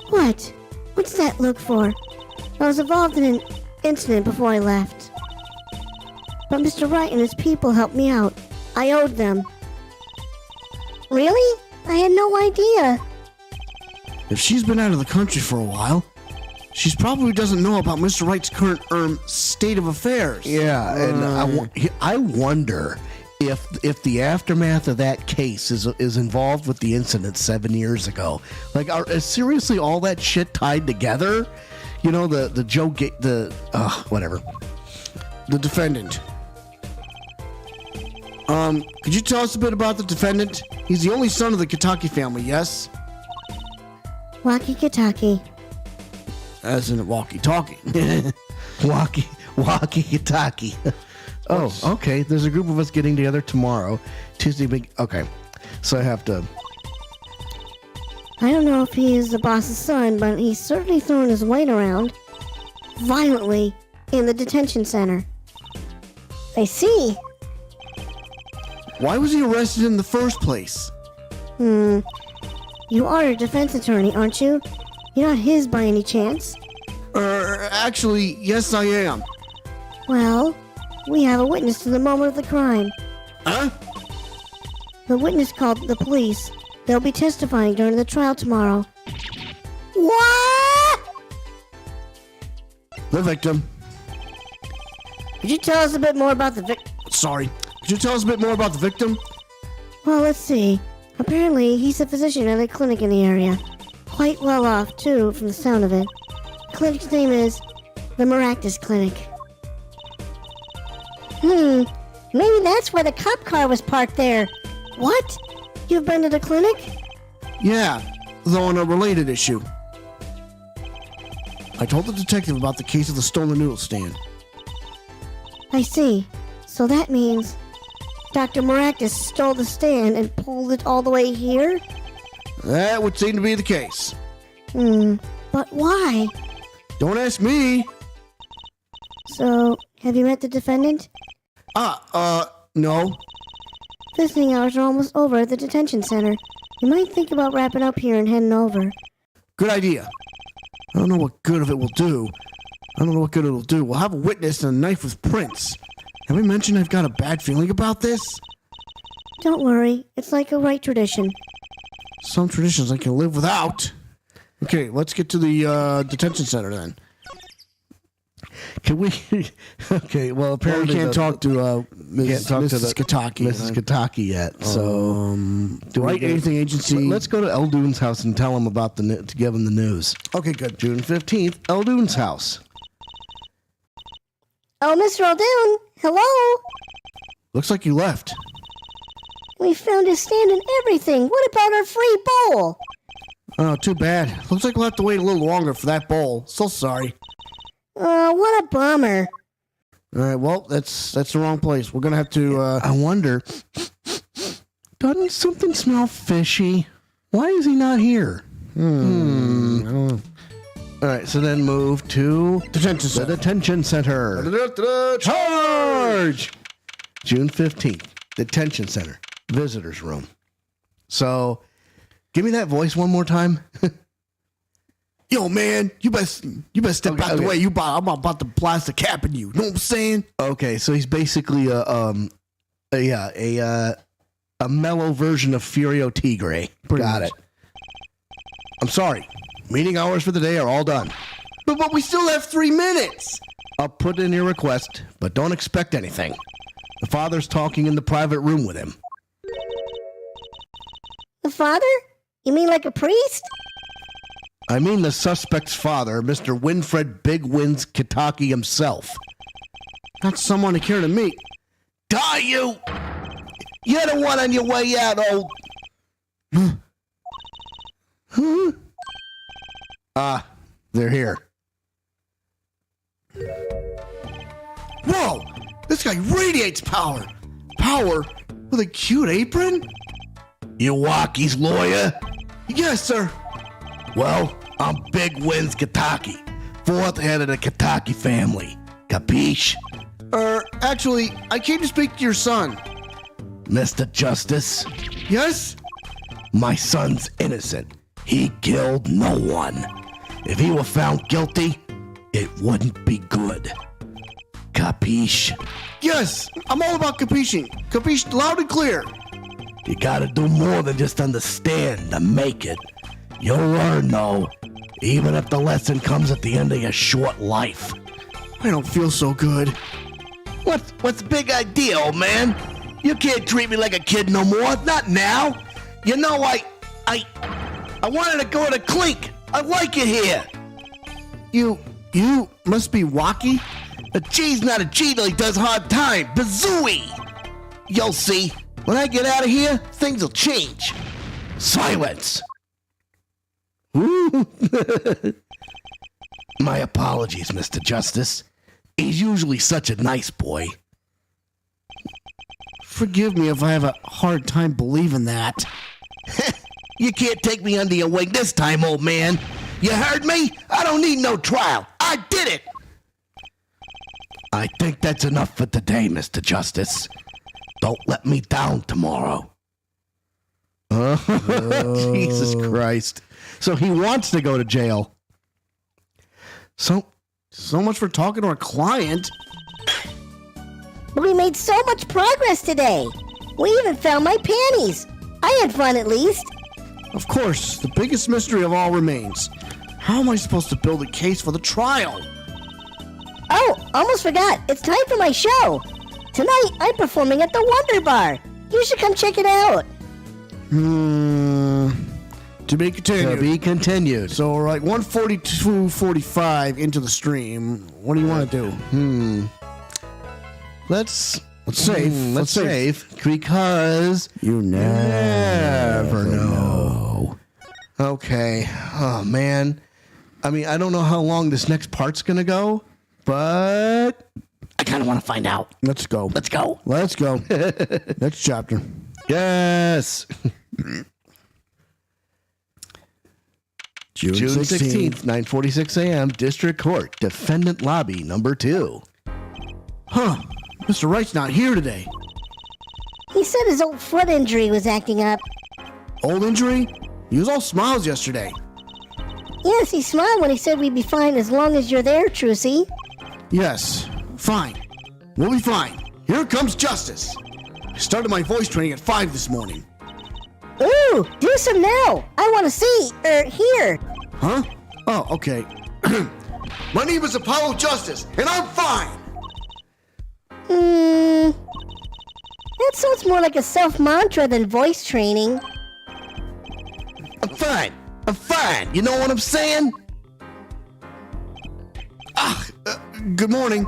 What? What's that look for? I was involved in an incident before I left. But Mr. Wright and his people helped me out. I owed them. Really? I had no idea. If she's been out of the country for a while, She probably doesn't know about Mr. Wright's current state of affairs. Yeah, and I wonder if the aftermath of that case is involved with the incident 7 years ago. Like, is seriously all that shit tied together? You know, the Joe whatever. The defendant. Could you tell us a bit about the defendant? He's the only son of the Kitaki family, yes? Walkie-talkie. As in a walkie-talkie. Walkie-talkie. Oh, okay. There's a group of us getting together tomorrow. Tuesday. Okay. So I have to. I don't know if he is the boss's son, but he's certainly throwing his weight around violently in the detention center. I see. Why was he arrested in the first place? You are a defense attorney, aren't you? You're not his by any chance. Actually, yes, I am. Well, we have a witness to the moment of the crime. Huh? The witness called the police. They'll be testifying during the trial tomorrow. What? The victim. Could you tell us a bit more about the victim? Sorry. Could you tell us a bit more about the victim? Well, let's see. Apparently, he's a physician at a clinic in the area. Quite well off, too, from the sound of it. The clinic's name is the Maractus Clinic. Maybe that's why the cop car was parked there. What? You've been to the clinic? Yeah, though on a related issue. I told the detective about the case of the stolen noodle stand. I see. So that means Dr. Maractus stole the stand and pulled it all the way here? That would seem to be the case. But why? Don't ask me. So, have you met the defendant? No. Visiting hours are almost over at the detention center. You might think about wrapping up here and heading over. Good idea. I don't know what good of it will do. We'll have a witness and a knife with prints. Have we mentioned I've got a bad feeling about this? Don't worry, it's like a Wright tradition. Some traditions I can live without. Okay, let's get to the detention center then. Can we? Okay. Well, apparently we can't talk to Mrs. Kitaki. Mrs. Kitaki yet. So, Wright Anything Agency. Let's go to Eldoon's house and tell him about to give him the news. Okay, good. June 15th, Eldoon's house. Oh, Mr. Aldoon, hello? Looks like you left. We found his stand and everything. What about our free bowl? Oh, too bad. Looks like we'll have to wait a little longer for that bowl. So sorry. What a bummer. All right, well, that's the wrong place. We're gonna have to. I wonder. Doesn't something smell fishy? Why is he not here? All right, so then move to Detention the detention center. Charge! June 15th, detention center, visitors room. So, give me that voice one more time. Yo, man, you best step out the way. I'm about to blast a cap in you. Know what I'm saying? Okay, so he's basically a mellow version of Furio Tigre. Got it. I'm sorry. Meeting hours for the day are all done. But we still have 3 minutes. I'll put in your request, but don't expect anything. The father's talking in the private room with him. The father? You mean like a priest? I mean the suspect's father, Mr. Winfred Big Wins Kitaki himself. Not someone to care to meet. Die, you! You're the one on your way out, old... They're here. Whoa! This guy radiates power! Power with a cute apron? Iwaki's lawyer? Yes, sir. Well, I'm Big Wins Kitaki, fourth head of the Kitaki family. Capiche? Actually, I came to speak to your son. Mr. Justice, Yes? my son's innocent. He killed no one. If he were found guilty, it wouldn't be good. Capiche? Yes! I'm all about capiche. Capiche loud and clear. You gotta do more than just understand to make it. You'll learn, though. even if the lesson comes at the end of your short life. I don't feel so good. What's the big idea, old man? You can't treat me like a kid no more. Not now. You know, I wanted to go to Clink. I like it here. You must be Wacky? A G's not a G till he does hard time. Bazooey! You'll see. When I get out of here, things will change. Silence. My apologies, Mr. Justice. He's usually such a nice boy. Forgive me if I have a hard time believing that. You can't take me under your wing this time, old man. You heard me? I don't need no trial. I did it. I think that's enough for today, Mr. Justice. Don't let me down tomorrow. Oh, Jesus Christ. So he wants to go to jail. So much for talking to our client. But we made so much progress today. We even found my panties. I had fun at least. Of course, the biggest mystery of all remains. How am I supposed to build a case for the trial? Oh, almost forgot. It's time for my show. Tonight, I'm performing at the Wonder Bar. You should come check it out. To be continued. To be continued. So, all right, 142.45 into the stream. What do you want to do? Let's save. Let's save. Because You never know. Okay. Oh, man. I mean, I don't know how long this next part's going to go, but I kind of want to find out. Let's go. Let's go. Let's go. Next chapter. Yes. June June 16th. 16th, 9:46 a.m., District Court, Defendant Lobby, number 2. Huh. Mr. Wright's not here today. He said his old foot injury was acting up. Old injury? He was all smiles yesterday. Yes, he smiled when he said we'd be fine as long as you're there, Trucy. Yes. Fine. We'll be fine. Here comes justice. I started my voice training at 5 this morning. Ooh, do some now. I want to see, hear. Huh? Oh, okay. My name is Apollo Justice, and I'm fine. That sounds more like a self-mantra than voice training. I'm fine. I'm fine. You know what I'm saying? Good morning.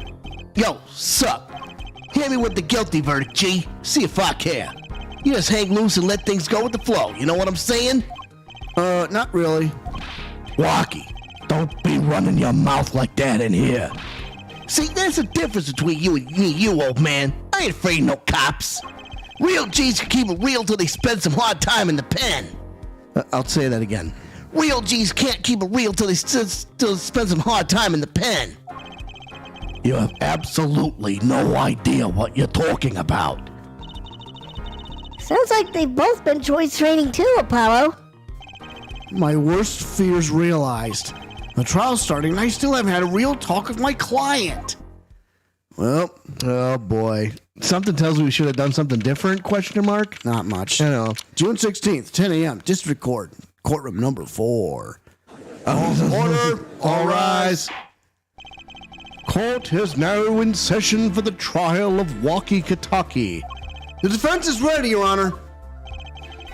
Yo, sup? Hit me with the guilty verdict, G. See if I care. You just hang loose and let things go with the flow. You know what I'm saying? Not really. Walkie, don't be running your mouth like that in here. See, there's a difference between you and me, you old man. I ain't afraid of no cops. Real G's can keep it real till they spend some hard time in the pen. I'll say that again. Real G's can't keep it real till they still spend some hard time in the pen. You have absolutely no idea what you're talking about. Sounds like they've both been choice training too, Apollo. My worst fears realized. The trial's starting and I still haven't had a real talk with my client. Well, Oh boy. Something tells me we should have done something different, question mark? not much. I know. June 16th, 10 a.m., District Court, courtroom number 4. Order, all rise. Court is now in session for the trial of Walkie Kataki. The defense is ready, Your Honor.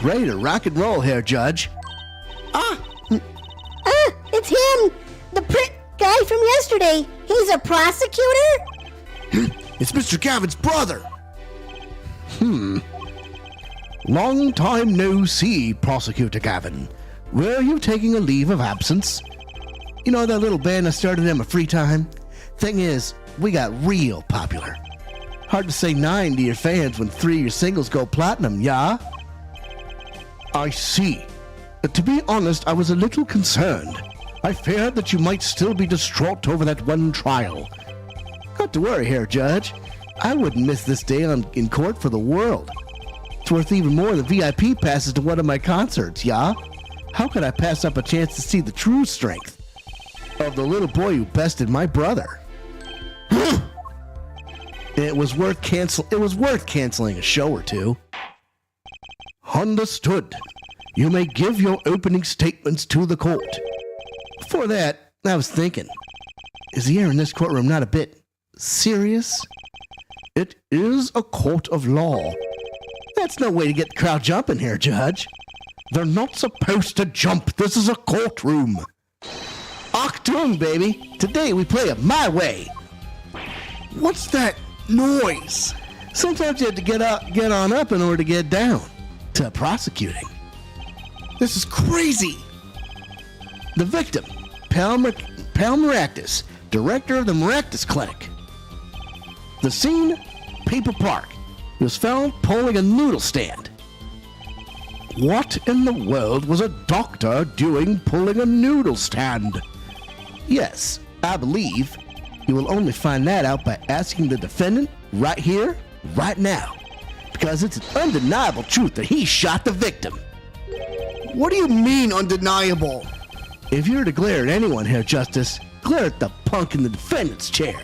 Ready to rock and roll here, Judge. It's him! The prick guy from yesterday. He's a prosecutor? It's Mr. Gavin's brother. Long time no see, Prosecutor Gavin. Were you taking a leave of absence? You know that little band I started in my free time? Thing is, we got real popular. Hard to say 9 to your fans when 3 of your singles go platinum, yeah? I see. To be honest, I was a little concerned. I feared that you might still be distraught over that one trial. Not to worry here, Judge. I wouldn't miss this day in court for the world. It's worth even more than VIP passes to one of my concerts, yeah? How could I pass up a chance to see the true strength of the little boy who bested my brother? It was worth canceling a show or two. Understood. You may give your opening statements to the court. Before that, I was thinking, is the air in this courtroom not a bit serious? It is a court of law. That's no way to get the crowd jumping here, Judge. They're not supposed to jump. This is a courtroom. Achtung, baby. Today we play it my way. What's that noise? Sometimes you have to get on up in order to get down to prosecuting. This is crazy. The victim, Pal Maractus, director of the Maractus Clinic. The scene, Paper Park. He was found pulling a noodle stand. What in the world was a doctor doing pulling a noodle stand? Yes, I believe you will only find that out by asking the defendant right here, right now. Because it's an undeniable truth that he shot the victim. What do you mean undeniable? If you were to glare at anyone here, Justice, glare at the punk in the defendant's chair.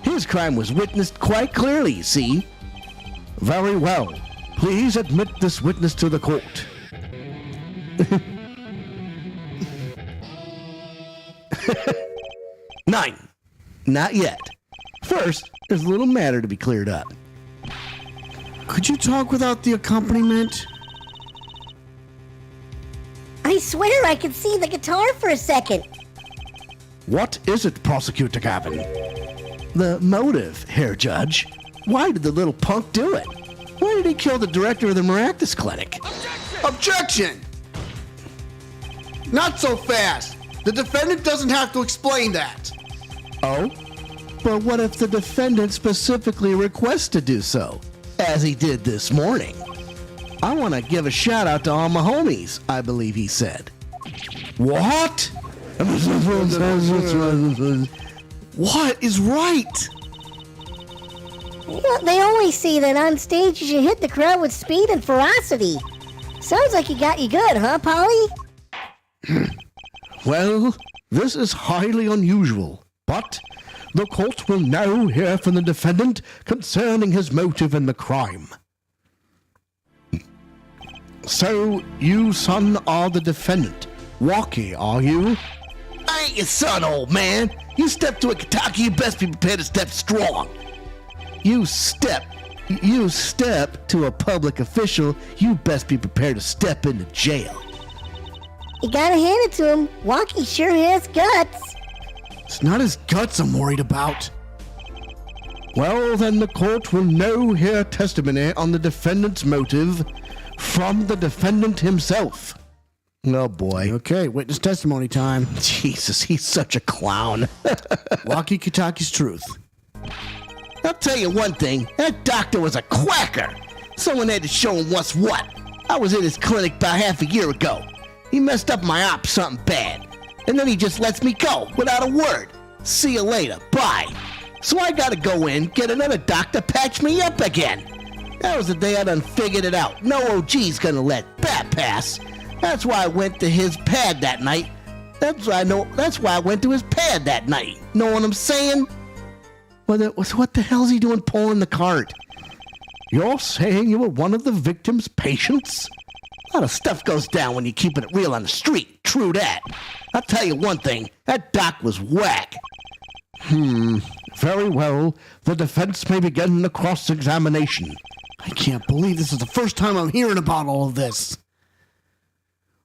His crime was witnessed quite clearly, you see. Very well. Please admit this witness to the court. 9. Not yet. First, there's a little matter to be cleared up. Could you talk without the accompaniment? I swear I could see the guitar for a second. What is it, Prosecutor Gavin? The motive, Herr Judge. Why did the little punk do it? Why did he kill the director of the Maractus Clinic? Objection! Not so fast. The defendant doesn't have to explain that. Oh? But what if the defendant specifically requests to do so, as he did this morning? I want to give a shout out to all my homies, I believe he said. What? What is right? Well, they always say that on stage you should hit the crowd with speed and ferocity. Sounds like he got you good, huh, Polly? Well, this is highly unusual, but the court will now hear from the defendant concerning his motive in the crime. So, you son are the defendant. Walkie, are you? I ain't your son, old man. You step to a Kentucky, you best be prepared to step strong. You step to a public official, you best be prepared to step into jail. You gotta hand it to him. Walkie sure has guts. It's not his guts I'm worried about. Well, then the court will now hear testimony on the defendant's motive from the defendant himself. Oh, boy. Okay, witness testimony time. Jesus, he's such a clown. Walkie Kitaki's truth. I'll tell you one thing, that doctor was a quacker. Someone had to show him what's what. I was in his clinic about half a year ago. He messed up my op something bad. And then he just lets me go without a word. See you later, bye. So I gotta go in, get another doctor, patch me up again. That was the day I done figured it out. No OG's gonna let that pass. That's why I went to his pad that night. That's why I went to his pad that night. Know what I'm saying? What the hell's he doing pulling the cart? You're saying you were one of the victim's patients? A lot of stuff goes down when you're keeping it real on the street. True that. I'll tell you one thing. That doc was whack. Very well. The defense may begin the cross-examination. I can't believe this is the first time I'm hearing about all of this.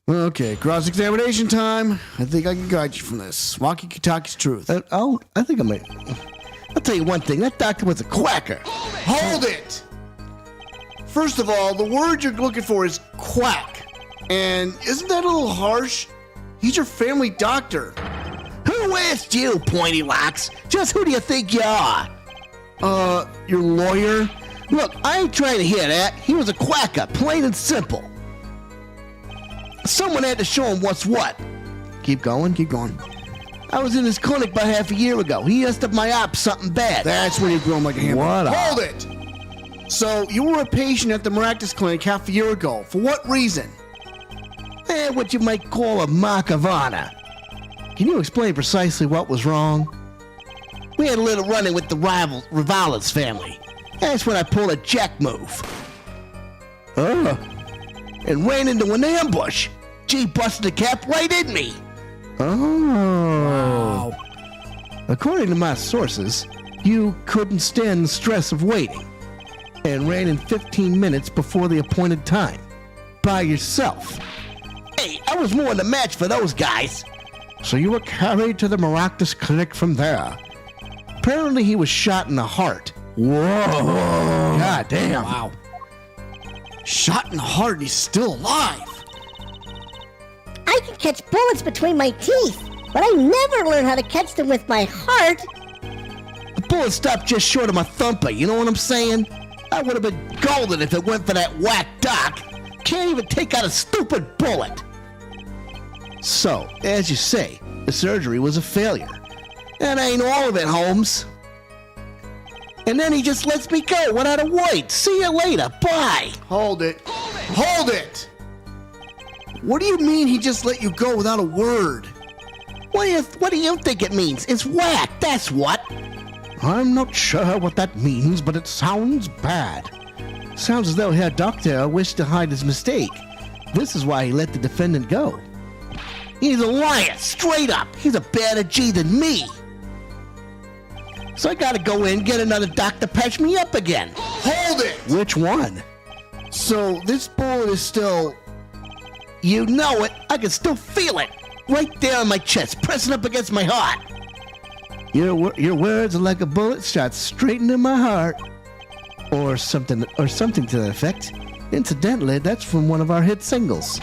Okay, cross-examination time. I think I can guide you from this. Walkie Kitaki's truth. I'll tell you one thing. That doctor was a quacker. Hold it! First of all, the word you're looking for is quack. And isn't that a little harsh? He's your family doctor. Who asked you, Pointy Locks? Just who do you think you are? Your lawyer? Look, I ain't trying to hear that. He was a quacker, plain and simple. Someone had to show him what's what. Keep going. I was in his clinic about half a year ago. He messed up my op something bad. That's when you grow him like a hammer. What? Hold it! So, you were a patient at the Maractus Clinic half a year ago. For what reason? What you might call a mark of honor. Can you explain precisely what was wrong? We had a little run-in with the Rivales family. That's when I pulled a jack move. And ran into an ambush. G busted the cap right in me. Oh. According to my sources, you couldn't stand the stress of waiting and ran in 15 minutes before the appointed time. By yourself. Hey, I was more than a match for those guys. So you were carried to the Maractus Clinic from there. Apparently he was shot in the heart. Whoa. God damn. Wow. Shot in the heart and he's still alive. I can catch bullets between my teeth, but I never learned how to catch them with my heart. The bullet stopped just short of my thumper, you know what I'm saying? I would have been golden if it went for that whack doc. Can't even take out a stupid bullet. So, as you say, the surgery was a failure. That ain't all of it, Holmes. And then he just lets me go without a wait. See you later. Bye. Hold it. Hold it! What do you mean he just let you go without a word? What do you think it means? It's whack, that's what. I'm not sure what that means, but it sounds bad. Sounds as though Herr Doctor wished to hide his mistake. This is why he let the defendant go. He's a liar, straight up. He's a badder G than me. So I gotta go in, get another doctor, patch me up again. Hold it! Which one? So this bullet is still... You know it. I can still feel it. Right there on my chest, pressing up against my heart. Your words are like a bullet shot straight into my heart. Or something to that effect. Incidentally, that's from one of our hit singles.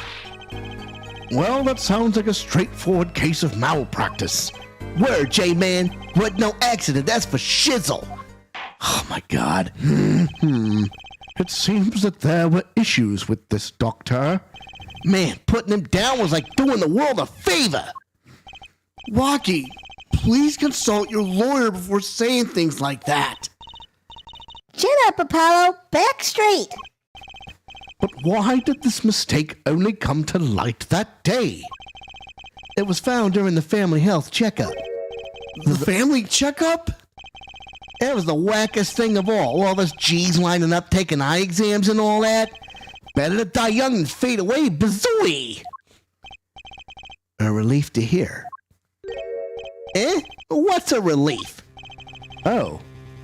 Well, that sounds like a straightforward case of malpractice. Word, J-Man. But no accident, that's for shizzle. Oh my God. It seems that there were issues with this doctor. Man, putting him down was like doing the world a favor. Rocky, please consult your lawyer before saying things like that. Chin up, Apollo. Back straight. But why did this mistake only come to light that day? It was found during the family health checkup. The family checkup? It was the wackest thing of all those G's lining up taking eye exams and all that. Better to die young than fade away, bazooey! A relief to hear. Eh? What's a relief? Oh,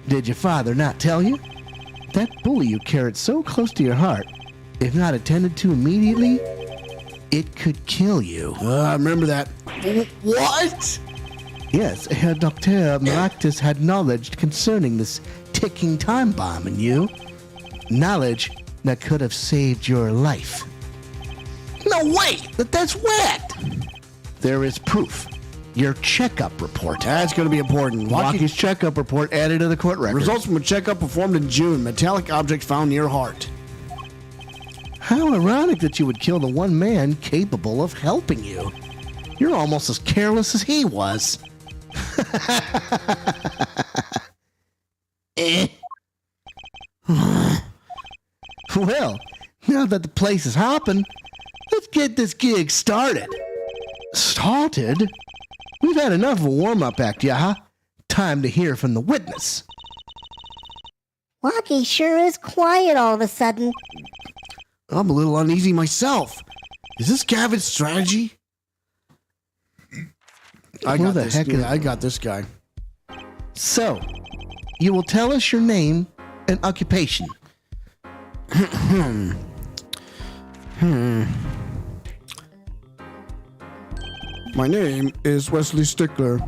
did your father not tell you? That bully you carried so close to your heart, if not attended to immediately, it could kill you. I remember that. What? Yes, Herr Dr. Maractus had knowledge concerning this ticking time bomb in you. Knowledge that could have saved your life. No way! That's whacked! There is proof. Your checkup report. That's going to be important. Rocky's checkup report added to the court record. Results from a checkup performed in June. Metallic object found near heart. How ironic that you would kill the one man capable of helping you. You're almost as careless as he was. Well, now that the place is hopping, let's get this gig started. Started? We've had enough of a warm-up act, yeah? Time to hear from the witness. Rocky sure is quiet all of a sudden. I'm a little uneasy myself. Is this Gavin's strategy? I got this guy. So, you will tell us your name and occupation. My name is Wesley Stickler.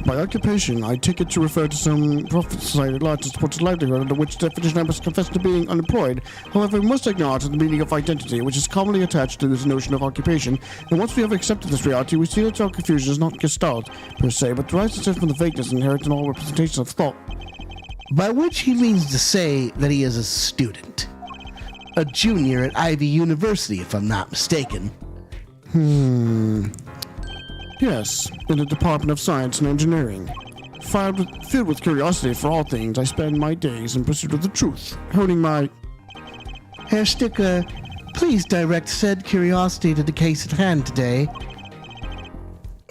By occupation, I take it to refer to some profit society law to support the livelihood, under which definition I must confess to being unemployed. However, we must acknowledge the meaning of identity, which is commonly attached to this notion of occupation, and once we have accepted this reality, we see that our confusion is not gestalt, per se, but derives instead from the vagueness inherent in all representations of thought. By which he means to say that he is a student. A junior at Ivy University, if I'm not mistaken. Yes, in the Department of Science and Engineering. Filled with curiosity for all things, I spend my days in pursuit of the truth, honing my... Herr Stickler, please direct said curiosity to the case at hand today.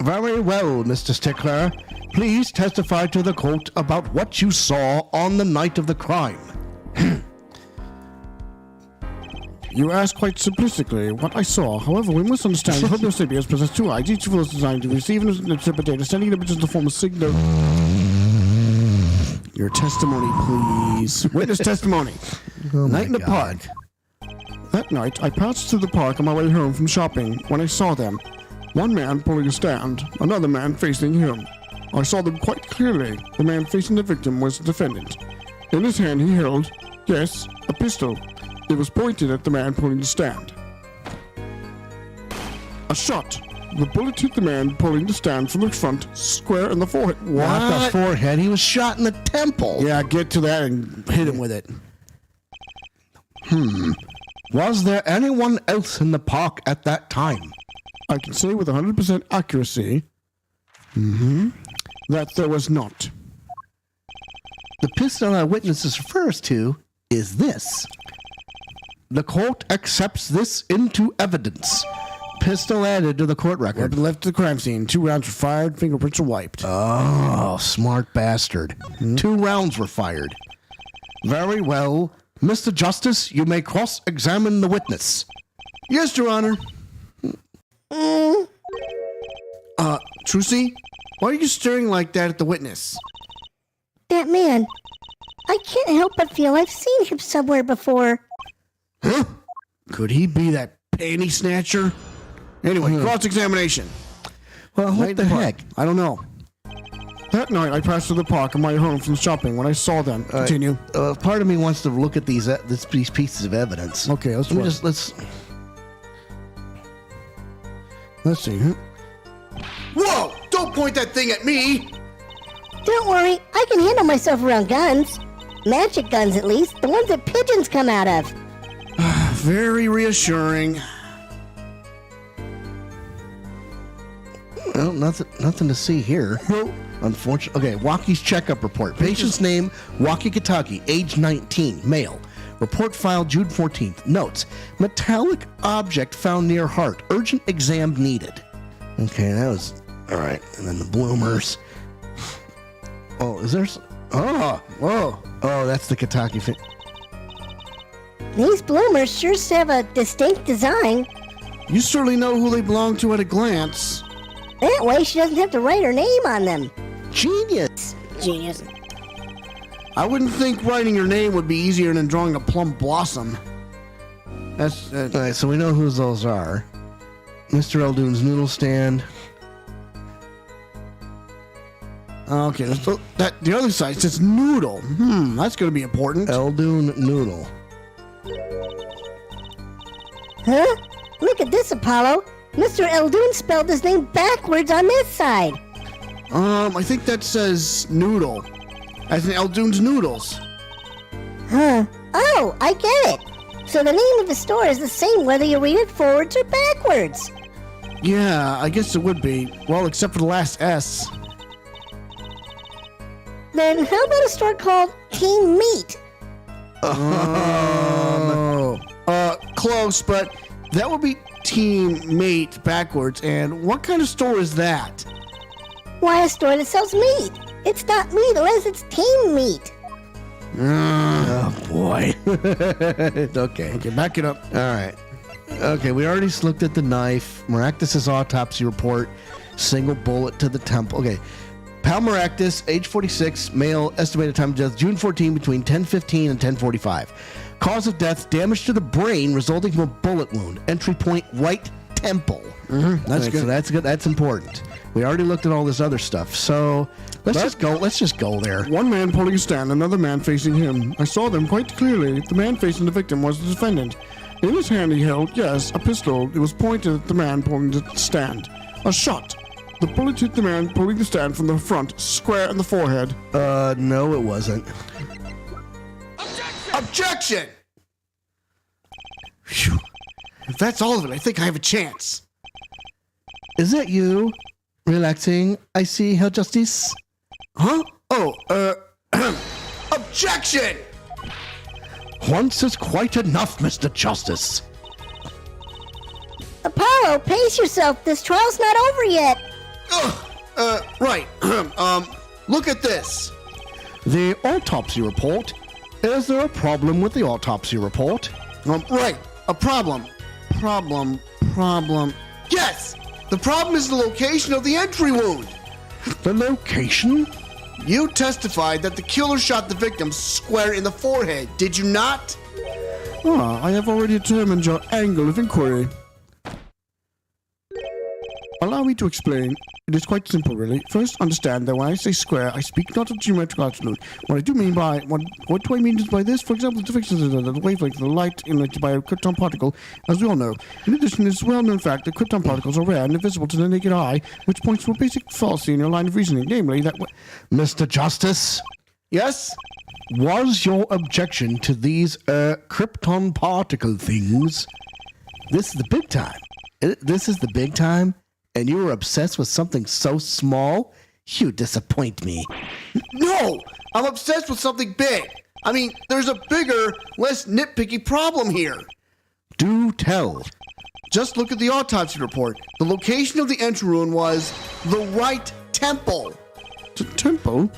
Very well, Mr. Stickler. Please testify to the court about what you saw on the night of the crime. You asked quite simplistically what I saw. However, we must understand that Homo sapiens possess two eyes, each of which is designed to receive and interpret data, sending images in the form of signal. Your testimony, please. Witness testimony. Night in the park. That night, I passed through the park on my way home from shopping when I saw them. One man pulling a stand, another man facing him. I saw them quite clearly. The man facing the victim was the defendant. In his hand, he held, yes, a pistol. It was pointed at the man pulling the stand. A shot. The bullet hit the man pulling the stand from the front, square in the forehead. Not the forehead. He was shot in the temple. Yeah, get to that and hit him with it. Was there anyone else in the park at that time? I can say with 100% accuracy that there was not. The pistol our witnesses refers to is this. The court accepts this into evidence. Pistol added to the court record. Weapon left at the crime scene. 2 rounds were fired. Fingerprints were wiped. Oh, smart bastard. 2 rounds were fired. Very well. Mr. Justice, you may cross-examine the witness. Yes, Your Honor. Trucy, why are you staring like that at the witness? That man. I can't help but feel I've seen him somewhere before. Huh? Could he be that panty snatcher? Anyway, cross-examination. Well, what the heck? I don't know. That night, I passed through the park on my way home from shopping when I saw them. Continue. Part of me wants to look at these pieces of evidence. Okay, let's see. Whoa! Don't point that thing at me! Don't worry, I can handle myself around guns. Magic guns, at least. The ones that pigeons come out of. Very reassuring. Well, nothing to see here. Unfortunately. Okay, Walkie's checkup report. Patient's name, Walkie Kataki, age 19, male. Report filed June 14th. Notes, metallic object found near heart. Urgent exam needed. Okay, that was... All right, and then the bloomers. Oh, is there... Oh, whoa. Oh, that's the Kataki. These bloomers sure have a distinct design. You certainly know who they belong to at a glance. That way she doesn't have to write her name on them. Genius. Genius. I wouldn't think writing your name would be easier than drawing a plum blossom. That's... All right, so we know who those are. Mr. Eldoon's noodle stand. Okay, the other side says noodle. That's going to be important. Eldoon noodle. Huh? Look at this, Apollo. Mr. Eldoon spelled his name backwards on this side. I think that says noodle. As in Eldoon's noodles. Huh. Oh, I get it. So the name of the store is the same whether you read it forwards or backwards. Yeah, I guess it would be. Well, except for the last S. Then how about a store called Team Meat? Close, but that would be Team Mate backwards. And what kind of store is that? Why, a store that sells meat. It's not meat unless it's Team Meat. Oh, boy. Okay, back it up. All right. Okay, we already looked at the knife. Maractus's autopsy report. Single bullet to the temple. Okay. Pal Maractus, age 46, male, estimated time of death June 14 between 10:15 and 10:45. Cause of death, damage to the brain resulting from a bullet wound. Entry point, right temple. That's good. So that's good. That's important. We already looked at all this other stuff. So let's just go there. One man pulling a stand, another man facing him. I saw them quite clearly. The man facing the victim was the defendant. In his hand he held, yes, a pistol. It was pointed at the man pulling the stand. A shot. The bullet hit the man pulling the stand from the front, square in the forehead. No, it wasn't. Objection! Phew. If that's all of it, I think I have a chance. Is that you? Relaxing, I see, Her Justice. Huh? Oh, objection! Once is quite enough, Mr. Justice. Apollo, pace yourself. This trial's not over yet. Right. Look at this. The autopsy report. Is there a problem with the autopsy report? Right. a problem. Problem. Yes! The problem is the location of the entry wound. The location? You testified that the killer shot the victim square in the forehead, did you not? I have already determined your angle of inquiry. Allow me to explain. It is quite simple, really. First, understand that when I say square, I speak not of geometrical absolute. What I do mean by what do I mean by this? For example, the difference of the wavelength of the light emitted by a krypton particle, as we all know. In addition, it is a well-known fact that krypton particles are rare and invisible to the naked eye, which points to a basic fallacy in your line of reasoning, namely that. Mr. Justice, Yes. was your objection to these krypton particle things? This is the big time. This is the big time, and you were obsessed with something so small? You disappoint me. No, I'm obsessed with something big. I mean, there's a bigger, less nitpicky problem here. Do tell. Just look at the autopsy report. The location of the entry wound was the right temple. Temple?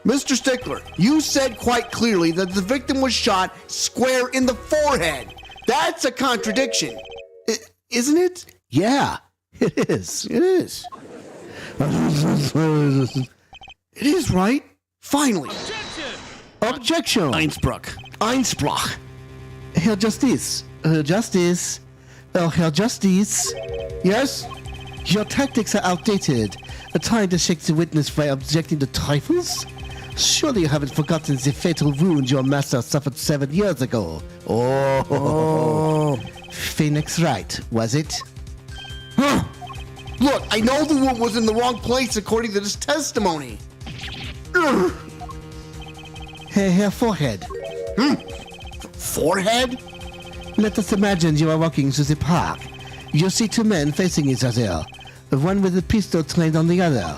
Mr. Stickler, you said quite clearly that the victim was shot square in the forehead. That's a contradiction. Isn't it? Yeah, it is. It is. It is, right? Finally. Objection. Einspruch. Herr Justice. Justice. Oh, Herr Justice. Yes? Your tactics are outdated. Trying to shake the witness by objecting to trifles? Surely you haven't forgotten the fatal wound your master suffered 7 years ago. Oh. Phoenix Wright, was it? Huh. Look, I know the wound was in the wrong place according to this testimony. Her forehead. Forehead? Let us imagine you are walking through the park. You see two men facing each other, one with a pistol trained on the other.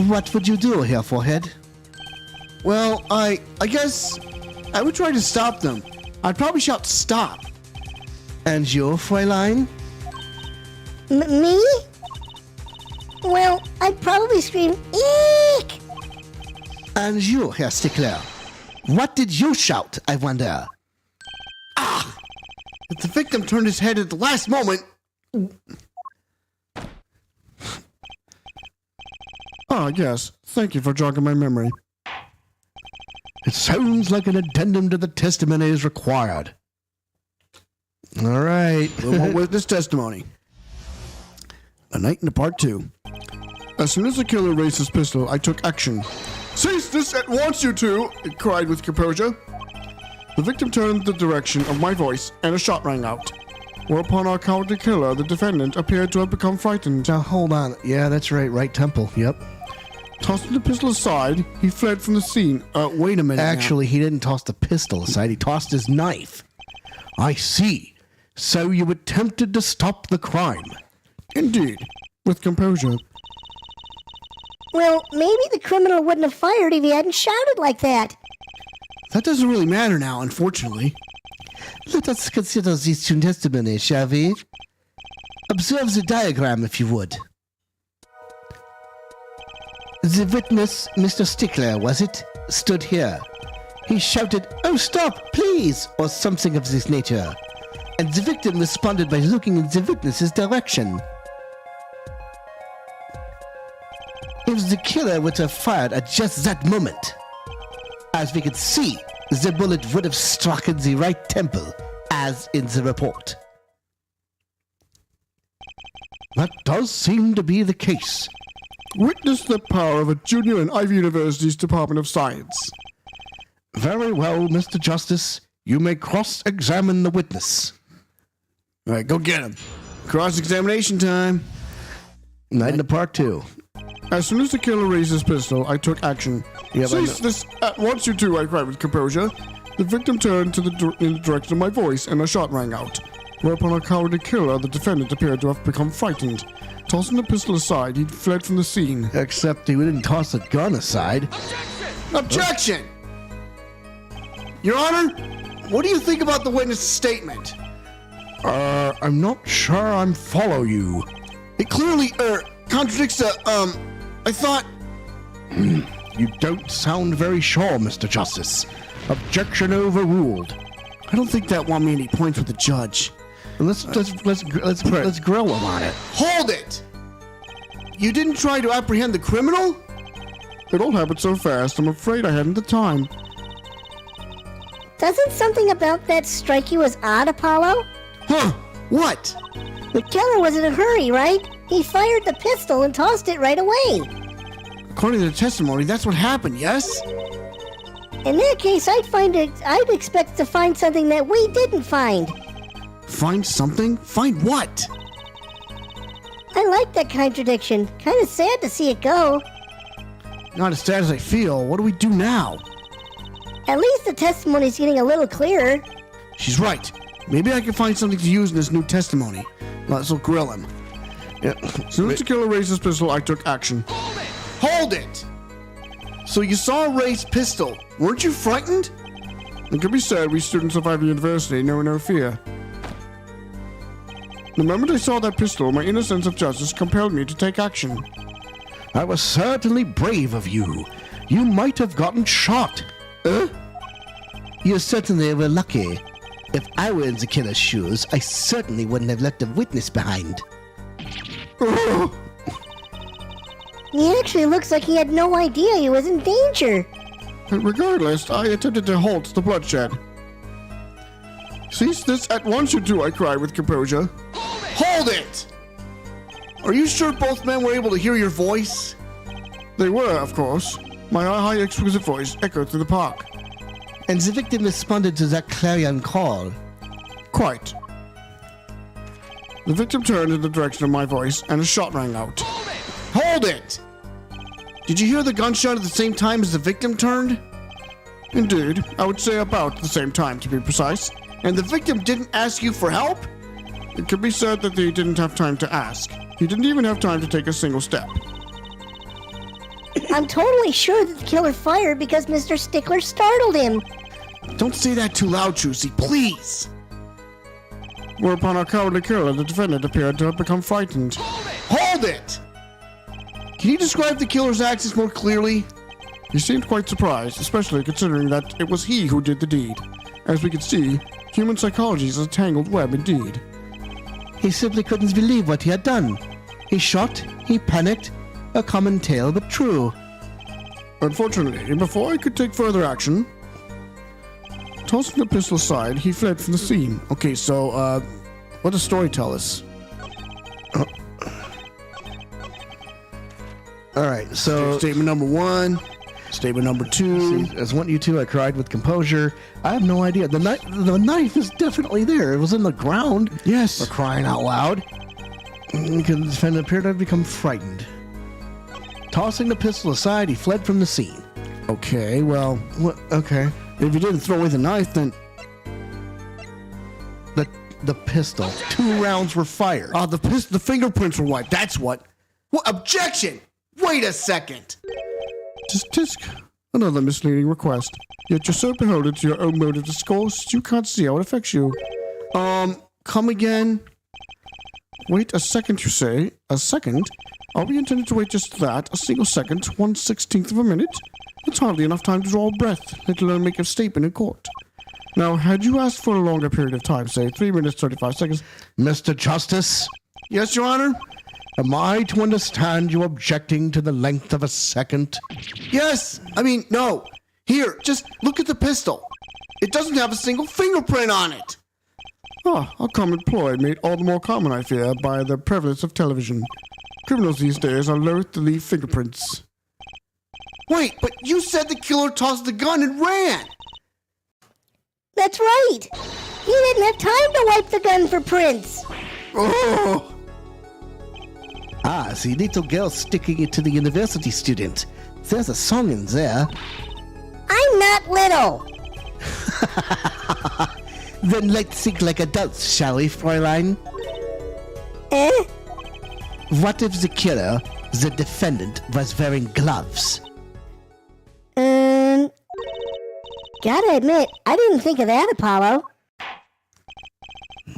What would you do, Herr Forehead? Well, I guess I would try to stop them. I'd probably shout stop. And you, Fräulein? Me? Well, I'd probably scream, eek! And you, Herr Stickler? What did you shout, I wonder? If the victim turned his head at the last moment. Yes. Thank you for jogging my memory. It sounds like an addendum to the testimony is required. All right. What was this testimony? A night into part 2. As soon as the killer raised his pistol, I took action. Cease this at once, you two! It cried with composure. The victim turned the direction of my voice, and a shot rang out. Whereupon our cowardly killer, the defendant, appeared to have become frightened. Now, hold on. Yeah, that's right. Right temple. Yep. Tossing the pistol aside, he fled from the scene. Wait a minute. Actually, he didn't toss the pistol aside. He tossed his knife. I see. So you attempted to stop the crime. Indeed. With composure. Well, maybe the criminal wouldn't have fired if he hadn't shouted like that. That doesn't really matter now, unfortunately. Let us consider these two testimonies, shall we? Observe the diagram, if you would. The witness, Mr. Stickler, was it? Stood here. He shouted, "Oh, stop, please," or something of this nature. And the victim responded by looking in the witness's direction. If the killer would have fired at just that moment, as we could see, the bullet would have struck in the right temple, as in the report. That does seem to be the case. Witness the power of a junior in Ivy University's Department of Science. Very well, Mr. Justice. You may cross-examine the witness. All right, go get him. Cross-examination time. Night into part 2. As soon as the killer raised his pistol, I took action. Yeah, Cease this at once, you two, I cried with composure. The victim turned in the direction of my voice, and a shot rang out. Whereupon our cowardly killer, the defendant, appeared to have become frightened. Tossing the pistol aside, he fled from the scene. Except he didn't toss the gun aside. Objection! Your Honor, what do you think about the witness's statement? I'm not sure I'm follow you. It clearly, contradicts I thought... You don't sound very sure, Mr. Justice. Objection overruled. I don't think that won me any points with the judge. Let's grill him on it. Hold it! You didn't try to apprehend the criminal? It all happened so fast, I'm afraid I hadn't the time. Doesn't something about that strike you as odd, Apollo? Huh? What? The killer was in a hurry, right? He fired the pistol and tossed it right away. According to the testimony, that's what happened, yes? In that case, I'd expect to find something that we didn't find. Find something? Find what? I like that contradiction. Kind of sad to see it go. Not as sad as I feel. What do we do now? At least the testimony's getting a little clearer. She's right. Maybe I can find something to use in this new testimony. Let's grill him. Yeah. As soon as the killer raised his pistol, I took action. Hold it! So you saw Ray's pistol. Weren't you frightened? It can be said we students of Ivy University know no fear. The moment I saw that pistol, my inner sense of justice compelled me to take action. I was certainly brave of you. You might have gotten shot. You certainly were lucky. If I were in the killer's shoes, I certainly wouldn't have left a witness behind. He actually looks like he had no idea he was in danger. Regardless, I attempted to halt the bloodshed. Cease this at once, you two, I cried with composure. Hold it! Are you sure both men were able to hear your voice? They were, of course. My high, exquisite voice echoed through the park. And the victim responded to that clarion call. Quite. The victim turned in the direction of my voice, and a shot rang out. Hold it! Did you hear the gunshot at the same time as the victim turned? Indeed, I would say about the same time, to be precise. And the victim didn't ask you for help? It can be said that he didn't have time to ask. He didn't even have time to take a single step. I'm totally sure that the killer fired because Mr. Stickler startled him. Don't say that too loud, Juicy, please. Whereupon our cowardly killer, the defendant, appeared to have become frightened. Hold it! Can you describe the killer's actions more clearly? He seemed quite surprised, especially considering that it was he who did the deed. As we could see, human psychology is a tangled web indeed. He simply couldn't believe what he had done. He shot, he panicked. A common tale, but true. Unfortunately, before I could take further action, tossing the pistol aside, he fled from the scene. Okay, so, what does the story tell us? All right, so Statement number 1, statement number 2. as one you two, I cried with composure. I have no idea. The knife is definitely there. It was in the ground. Yes. For crying out loud. The defendant appeared to have become frightened. Tossing the pistol aside, he fled from the scene. Okay, well, Okay. if you didn't throw away the knife, then... The pistol. 2 rounds were fired. The fingerprints were wiped, that's what. What? Objection! Wait a second! Tisk, another misleading request. Yet you're so beholden to your own motive discourse, you can't see how it affects you. Come again? Wait a second, you say? A second? Are we intended to wait just that? A single second? 1/16th of a minute? It's hardly enough time to draw a breath, let alone make a statement in court. Now, had you asked for a longer period of time, say 3 minutes, 35 seconds... Mr. Justice, Yes, Your Honor? am I to understand you objecting to the length of a second? Yes! No. Here, just look at the pistol. It doesn't have a single fingerprint on it. Ah, a common ploy made all the more common, I fear, by the prevalence of television. Criminals these days are loath to leave fingerprints. Wait, but you said the killer tossed the gun and ran! That's right. He didn't have time to wipe the gun for prints. Oh! Ah, the little girl sticking it to the university student. There's a song in there. I'm not little. Then let's think like adults, shall we, Fräulein? Eh? What if the killer, the defendant, was wearing gloves? Gotta admit, I didn't think of that, Apollo.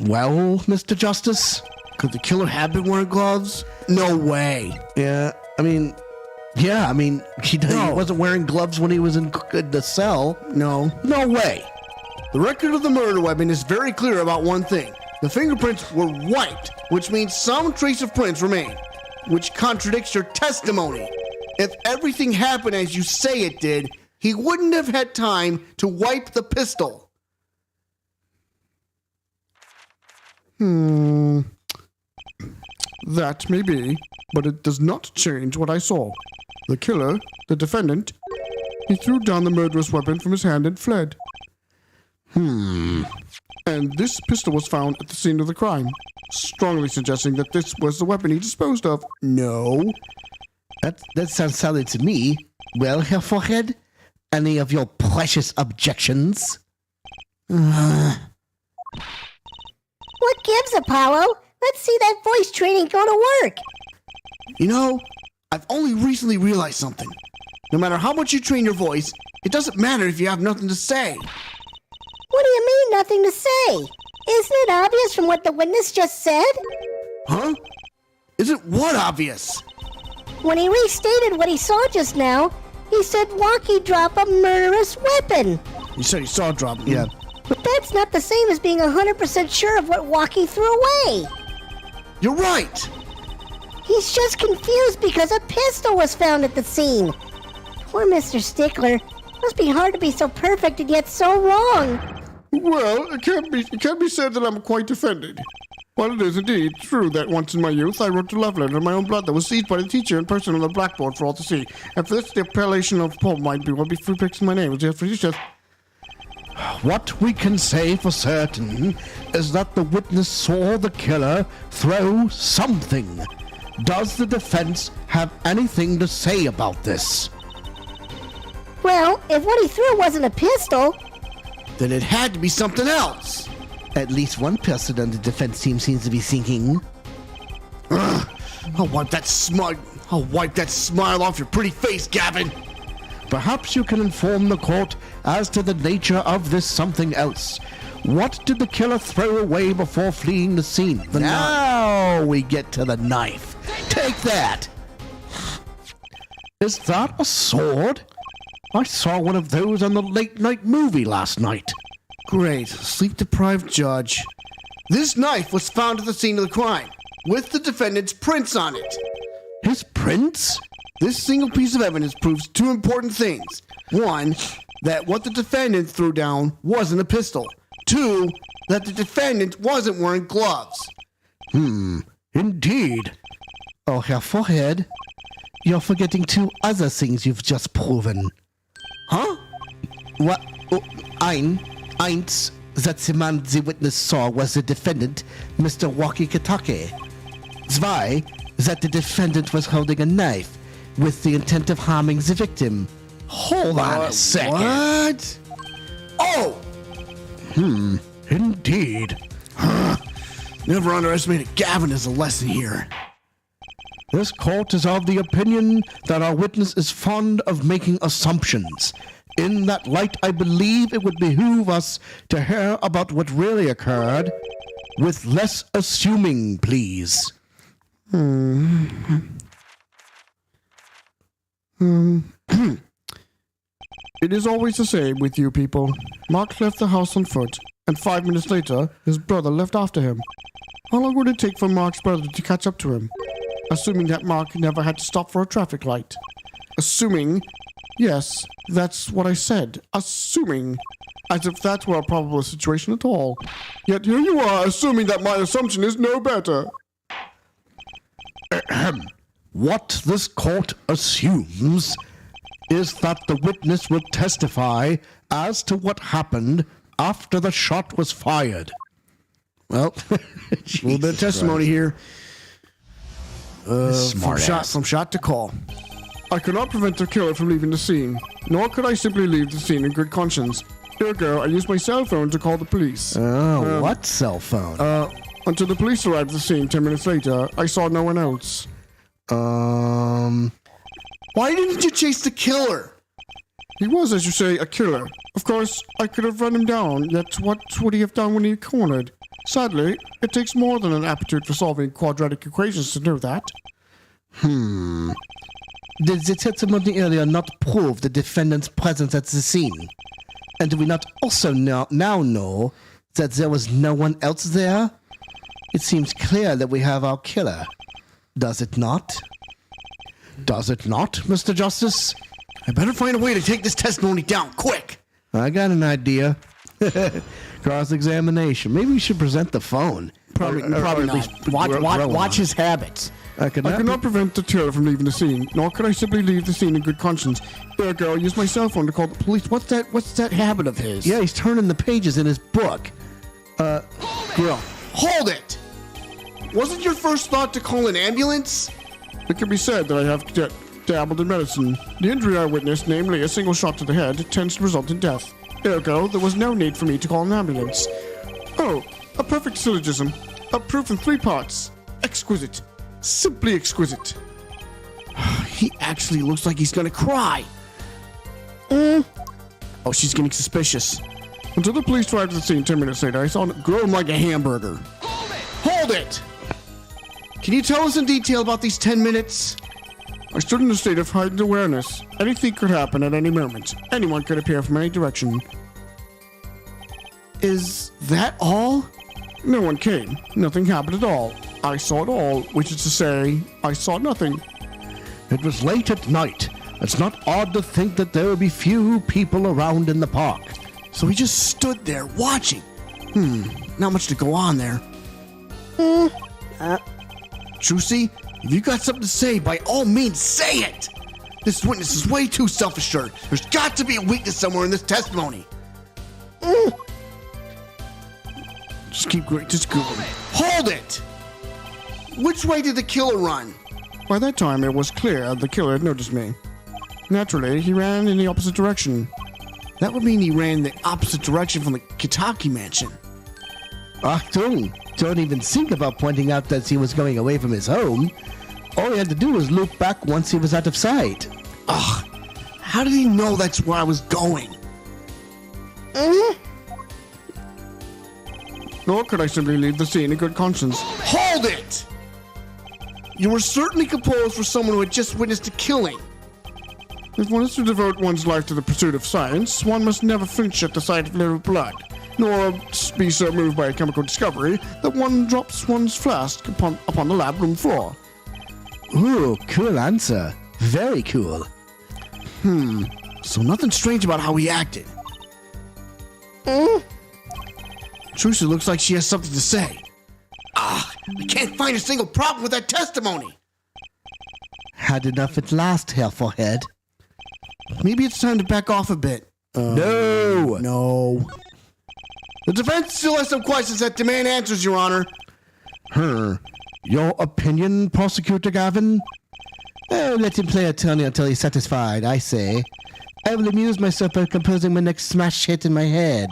Well, Mr. Justice? Could the killer have been wearing gloves? No way. Yeah, he wasn't wearing gloves when he was in the cell. No. No way. The record of the murder weapon is very clear about one thing. The fingerprints were white, which means some trace of prints remain, which contradicts your testimony. If everything happened as you say it did, he wouldn't have had time to wipe the pistol. That may be, but it does not change what I saw. The killer, the defendant, he threw down the murderous weapon from his hand and fled. And this pistol was found at the scene of the crime, strongly suggesting that this was the weapon he disposed of. No. That sounds solid to me. Well, Herr Forehead, any of your precious objections? What gives, Apollo? Let's see that voice training go to work. You know, I've only recently realized something. No matter how much you train your voice, it doesn't matter if you have nothing to say. What do you mean, nothing to say? Isn't it obvious from what the witness just said? Huh? Isn't what obvious? When he restated what he saw just now, he said Walkie dropped a murderous weapon. You said he saw it drop. Yeah. But that's not the same as being 100% sure of what Walkie threw away. You're right. He's just confused because a pistol was found at the scene. Poor Mr. Stickler. Must be hard to be so perfect and yet so wrong. Well, it can't be said that I'm quite offended. While it is indeed true that once in my youth I wrote a love letter in my own blood that was seized by the teacher in person on the blackboard for all to see. And for this, the appellation of poem might be free picks in my name. What we can say for certain is that the witness saw the killer throw something. Does the defense have anything to say about this? Well, if what he threw wasn't a pistol, Then it had to be something else. At least one person on the defense team seems to be thinking. I'll wipe that smile off your pretty face, Gavin. Perhaps you can inform the court as to the nature of this something else. What did the killer throw away before fleeing the scene? Now we get to the knife. Take that. Is that a sword? I saw one of those on the late-night movie last night. Great. Sleep-deprived judge. This knife was found at the scene of the crime, with the defendant's prints on it. His prints? This single piece of evidence proves two important things. One, that what the defendant threw down wasn't a pistol. Two, that the defendant wasn't wearing gloves. Indeed. Oh, Herr Forehead, you're forgetting two other things you've just proven. Huh? What? Oh, eins, that the man the witness saw was the defendant, Mr. Walkie Katake. Zwei, that the defendant was holding a knife with the intent of harming the victim. Hold on a second. What? Oh! Indeed. Never underestimated Gavin as a lesson here. This court is of the opinion that our witness is fond of making assumptions. In that light, I believe it would behoove us to hear about what really occurred, with less assuming, please. It is always the same with you people. Mark left the house on foot, and 5 minutes later, his brother left after him. How long would it take for Mark's brother to catch up to him? Assuming that Mark never had to stop for a traffic light. Assuming, yes, that's what I said. Assuming, as if that were a probable situation at all. Yet here you are, assuming that my assumption is no better. What this court assumes is that the witness will testify as to what happened after the shot was fired. Well, a little bit of testimony here. From shot to call. I could not prevent the killer from leaving the scene, nor could I simply leave the scene in good conscience. Ergo, I used my cell phone to call the police. Oh, what cell phone? Until the police arrived at the scene 10 minutes later, I saw no one else. Why didn't you chase the killer? He was, as you say, a killer. Of course, I could have run him down, yet what would he have done when he cornered? Sadly, it takes more than an aptitude for solving quadratic equations to know that. Did the testimony earlier not prove the defendant's presence at the scene? And do we not also now know that there was no one else there? It seems clear that we have our killer. Does it not? Does it not, Mr. Justice? I better find a way to take this testimony down quick. I got an idea. Cross-examination. Maybe we should present the phone. Probably Or not. at least Watch his habits. I could I not cannot prevent the killer from leaving the scene, nor could I simply leave the scene in good conscience. Ergo, I'll use my cell phone to call the police. What's that habit of his? Yeah, he's turning the pages in his book. Grill. Hold it! Wasn't your first thought to call an ambulance? It can be said that I have dabbled in medicine. The injury I witnessed, namely a single shot to the head, tends to result in death. Ergo, there was no need for me to call an ambulance. Oh, a perfect syllogism. A proof in 3 parts. Exquisite. Simply exquisite. He actually looks like he's gonna cry. Oh, she's getting suspicious. Until the police arrived at the scene 10 minutes later, I saw him Grow him like a hamburger. Hold it! Can you tell us in detail about these 10 minutes? I stood in a state of heightened awareness. Anything could happen at any moment. Anyone could appear from any direction. Is that all? No one came. Nothing happened at all. I saw it all, which is to say, I saw nothing. It was late at night. It's not odd to think that there would be few people around in the park. So he just stood there watching. Not much to go on there. Trucy, if you got something to say, by all means, say it! This witness is way too self-assured. There's got to be a weakness somewhere in this testimony. Just Google it. Hold it! Which way did the killer run? By that time, it was clear the killer had noticed me. Naturally, he ran in the opposite direction. That would mean he ran in the opposite direction from the Kitaki mansion. Achtung! Don't even think about pointing out that he was going away from his home. All he had to do was loop back once he was out of sight. Ugh, how did he know that's where I was going? Nor could I simply leave the scene in good conscience. Hold it! You were certainly composed for someone who had just witnessed a killing. If one is to devote one's life to the pursuit of science, one must never flinch at the sight of little blood, nor be so moved by a chemical discovery that one drops one's flask upon the lab room floor. Ooh, cool answer. Very cool. So nothing strange about how he acted. Trucy looks like she has something to say. I can't find a single problem with that testimony. Had enough at last, Herr Forehead. Maybe it's time to back off a bit. No. The defense still has some questions that demand answers, Your Honor. Your opinion, Prosecutor Gavin? Oh, let him play attorney until he's satisfied, I say. I will amuse myself by composing my next smash hit in my head.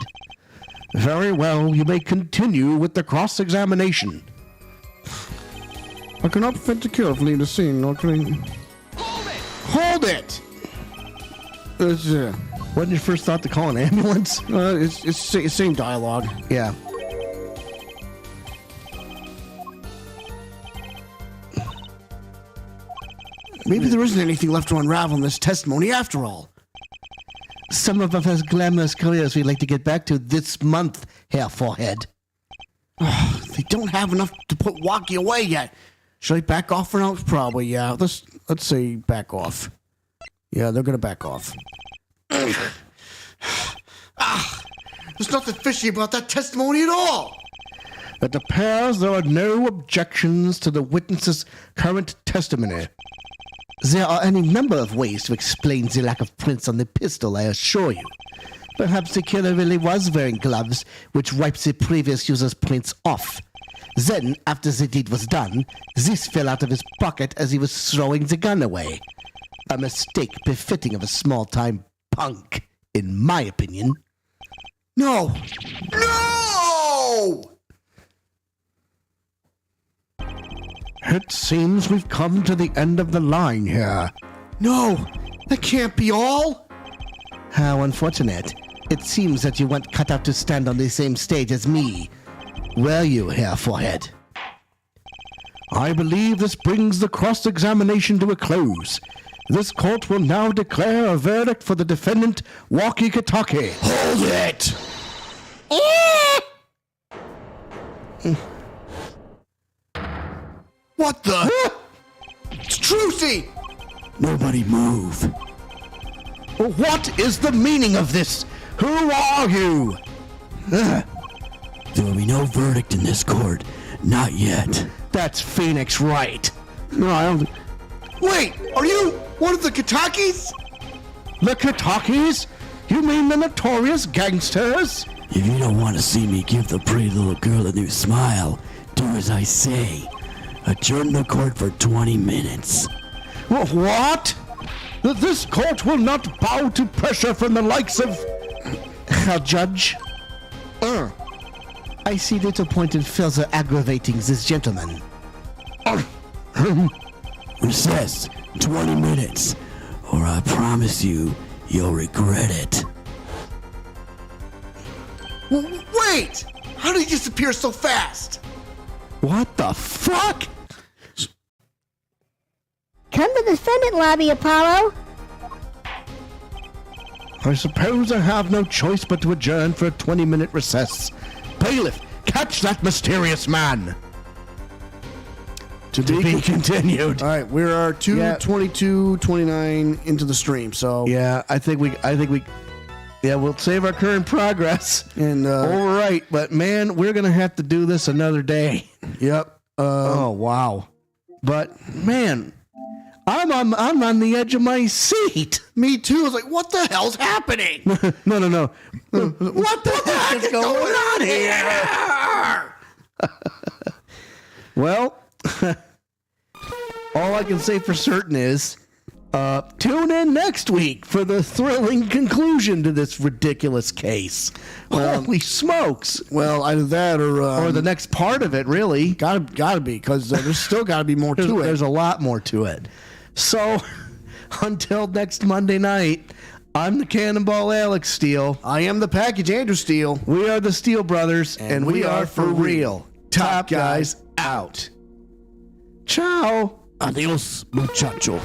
Very well, you may continue with the cross-examination. I cannot prevent the killer from leaving the scene, nor can Hold it! Wasn't your first thought to call an ambulance? It's same dialogue. Yeah. Maybe there isn't anything left to unravel in this testimony after all. Some of us glamorous careers we'd like to get back to this month, Herr Forehead. They don't have enough to put Walkie away yet. Should I back off for now? Probably, yeah. Let's say back off. Yeah, they're gonna back off. There's nothing fishy about that testimony at all. It appears there are no objections to the witness's current testimony. There are any number of ways to explain the lack of prints on the pistol, I assure you. Perhaps the killer really was wearing gloves, which wiped the previous user's prints off. Then, after the deed was done, this fell out of his pocket as he was throwing the gun away. A mistake befitting of a small-time punk, in my opinion. No! No! It seems we've come to the end of the line here. No! That can't be all! How unfortunate. It seems that you weren't cut out to stand on the same stage as me. Were you, Herr Forehead? I believe this brings the cross-examination to a close. This court will now declare a verdict for the defendant, Walkie Kataki. Hold it! What the? It's Trucy! Nobody move. What is the meaning of this? Who are you? There will be no verdict in this court. Not yet. That's Phoenix Wright. No, I don't. Wait, are you one of the Katakis? The Katakis? You mean the notorious gangsters? If you don't want to see me give the pretty little girl a new smile, do as I say. Adjourn the court for 20 minutes. What? This court will not bow to pressure from the likes of... Judge? I see little point in further aggravating this gentleman. Recess. 20 minutes. Or I promise you, you'll regret it. Wait! How did he disappear so fast? What the fuck? Come to the defendant lobby, Apollo. I suppose I have no choice but to adjourn for a 20-minute recess. Bailiff, catch that mysterious man. To be continued. All right, we are 2:22:29 into the stream, so Yeah, I think we. Yeah, we'll save our current progress. and All right, but man, we're gonna have to do this another day. yep. Oh wow! But man, I'm on the edge of my seat. Me too. I was like, what the hell's happening? No. What the heck is going on here? Well, all I can say for certain is tune in next week for the thrilling conclusion to this ridiculous case. Holy smokes! Well, either that Or the next part of it, really. gotta be because there's still gotta be more to it. There's a lot more to it. So, until next Monday night, I'm the Cannonball Alex Steele. I am the package Andrew Steele. We are the Steele Brothers, and we are for real. Top guys out. Ciao. Adios, muchacho.